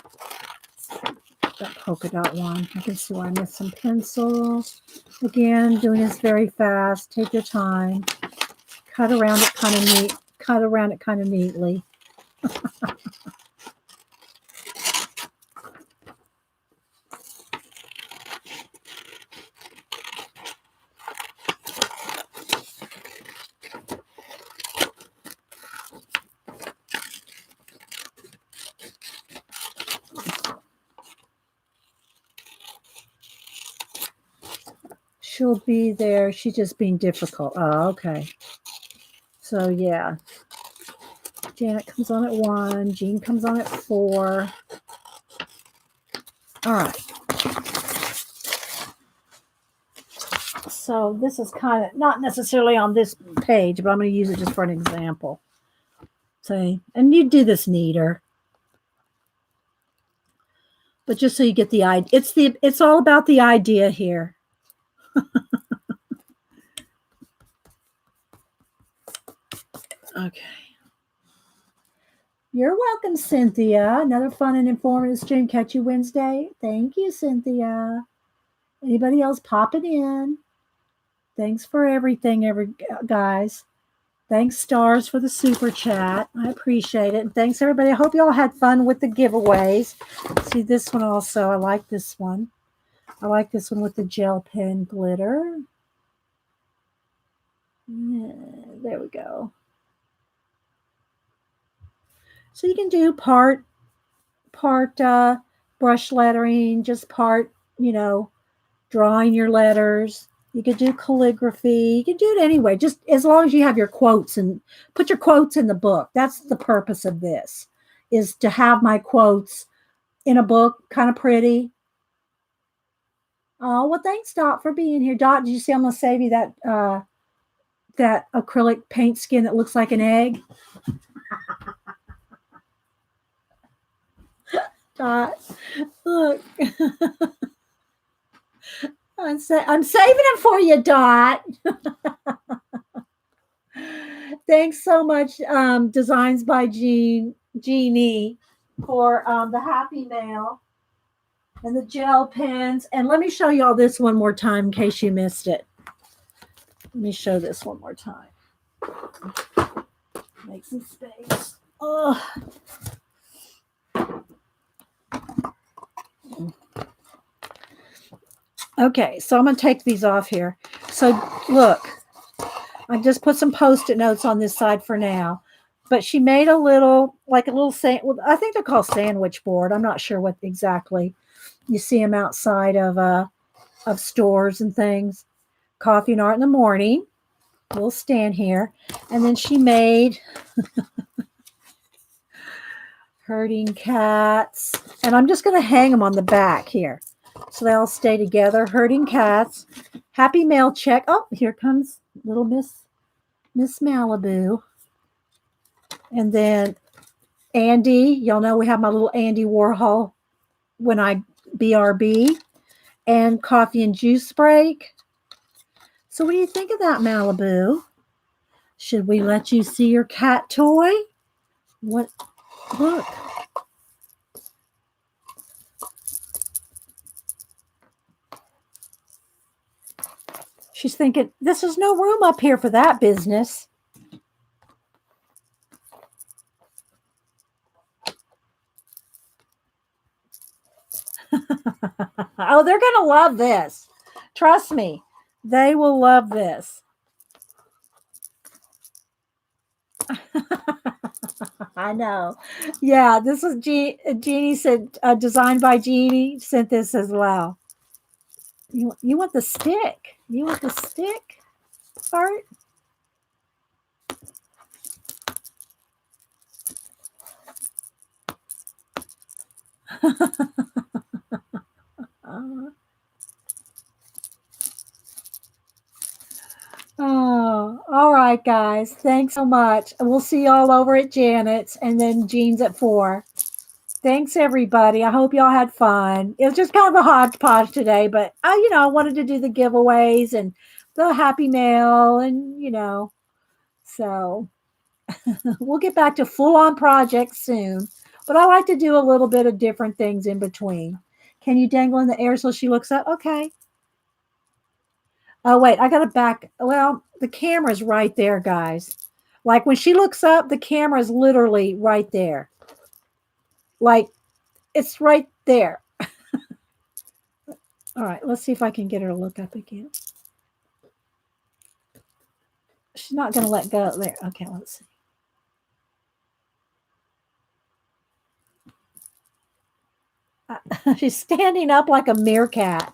Speaker 1: That polka dot one. I can see why I missed some pencils. Again, doing this very fast. Take your time. Cut around it kind of neat. Cut around it kind of neatly. She'll be there. She's just being difficult. Oh, okay. So, yeah. Janet comes on at 1. Jean comes on at 4. All right. So, this is kind of not necessarily on this page, but I'm going to use it just for an example. See? And you do this neater. But just so you get the idea. It's all about the idea here. Okay. You're welcome, Cynthia. Another fun and informative stream. Catch you Wednesday. Thank you, Cynthia. Anybody else popping in? Thanks for everything, guys. Thanks, Stars, for the super chat. I appreciate it. And thanks, everybody. I hope you all had fun with the giveaways. See this one also. I like this one. I like this one with the gel pen glitter. Yeah, there we go. So you can do part brush lettering, just part, drawing your letters. You could do calligraphy. You can do it anyway, just as long as you have your quotes and put your quotes in the book. That's the purpose of this, is to have my quotes in a book, kind of pretty. Oh, well, thanks, Dot, for being here. Dot, did you see I'm going to save you that acrylic paint skin that looks like an egg? Dot, look. I'm saving it for you, Dot. Thanks so much, Designs by Jeannie, for the Happy Mail and the gel pens. And let me show you all this one more time in case you missed it. Let me show this one more time. Make some space. Oh. Okay, so I'm going to take these off here. So look, I just put some Post-it notes on this side for now. But she made a little I think they're called sandwich board. I'm not sure what exactly. You see them outside of stores and things. Coffee and Art in the morning. We'll stand here. And then she made herding cats. And I'm just going to hang them on the back here, so they all stay together. Herding cats. Happy Mail check. Oh, here comes little Miss Malibu. And then Andy. Y'all know we have my little Andy Warhol when I BRB. And coffee and juice break. So what do you think of that, Malibu? Should we let you see your cat toy? What? Look. She's thinking, this is no room up here for that business. Oh, they're going to love this. Trust me. They will love this. I know. Yeah, this is Jeannie said, designed by Jeannie, sent this as well. You want the stick? You want the stick part? Oh, all right, guys. Thanks so much. We'll see y'all over at Janet's and then Jean's at 4. Thanks, everybody. I hope y'all had fun. It was just kind of a hodgepodge today, but I wanted to do the giveaways and the happy mail and, so we'll get back to full-on projects soon. But I like to do a little bit of different things in between. Can you dangle in the air so she looks up? Okay. Oh, wait, I got to back. Well, the camera's right there, guys. Like when she looks up, the camera is literally right there. Like it's right there. All right, let's see if I can get her to look up again. She's not going to let go there. Okay, let's see. She's standing up like a meerkat.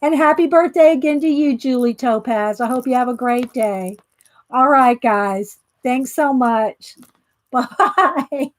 Speaker 1: And happy birthday again to you, Julie Topaz. I hope you have a great day. All right, guys. Thanks so much. Bye.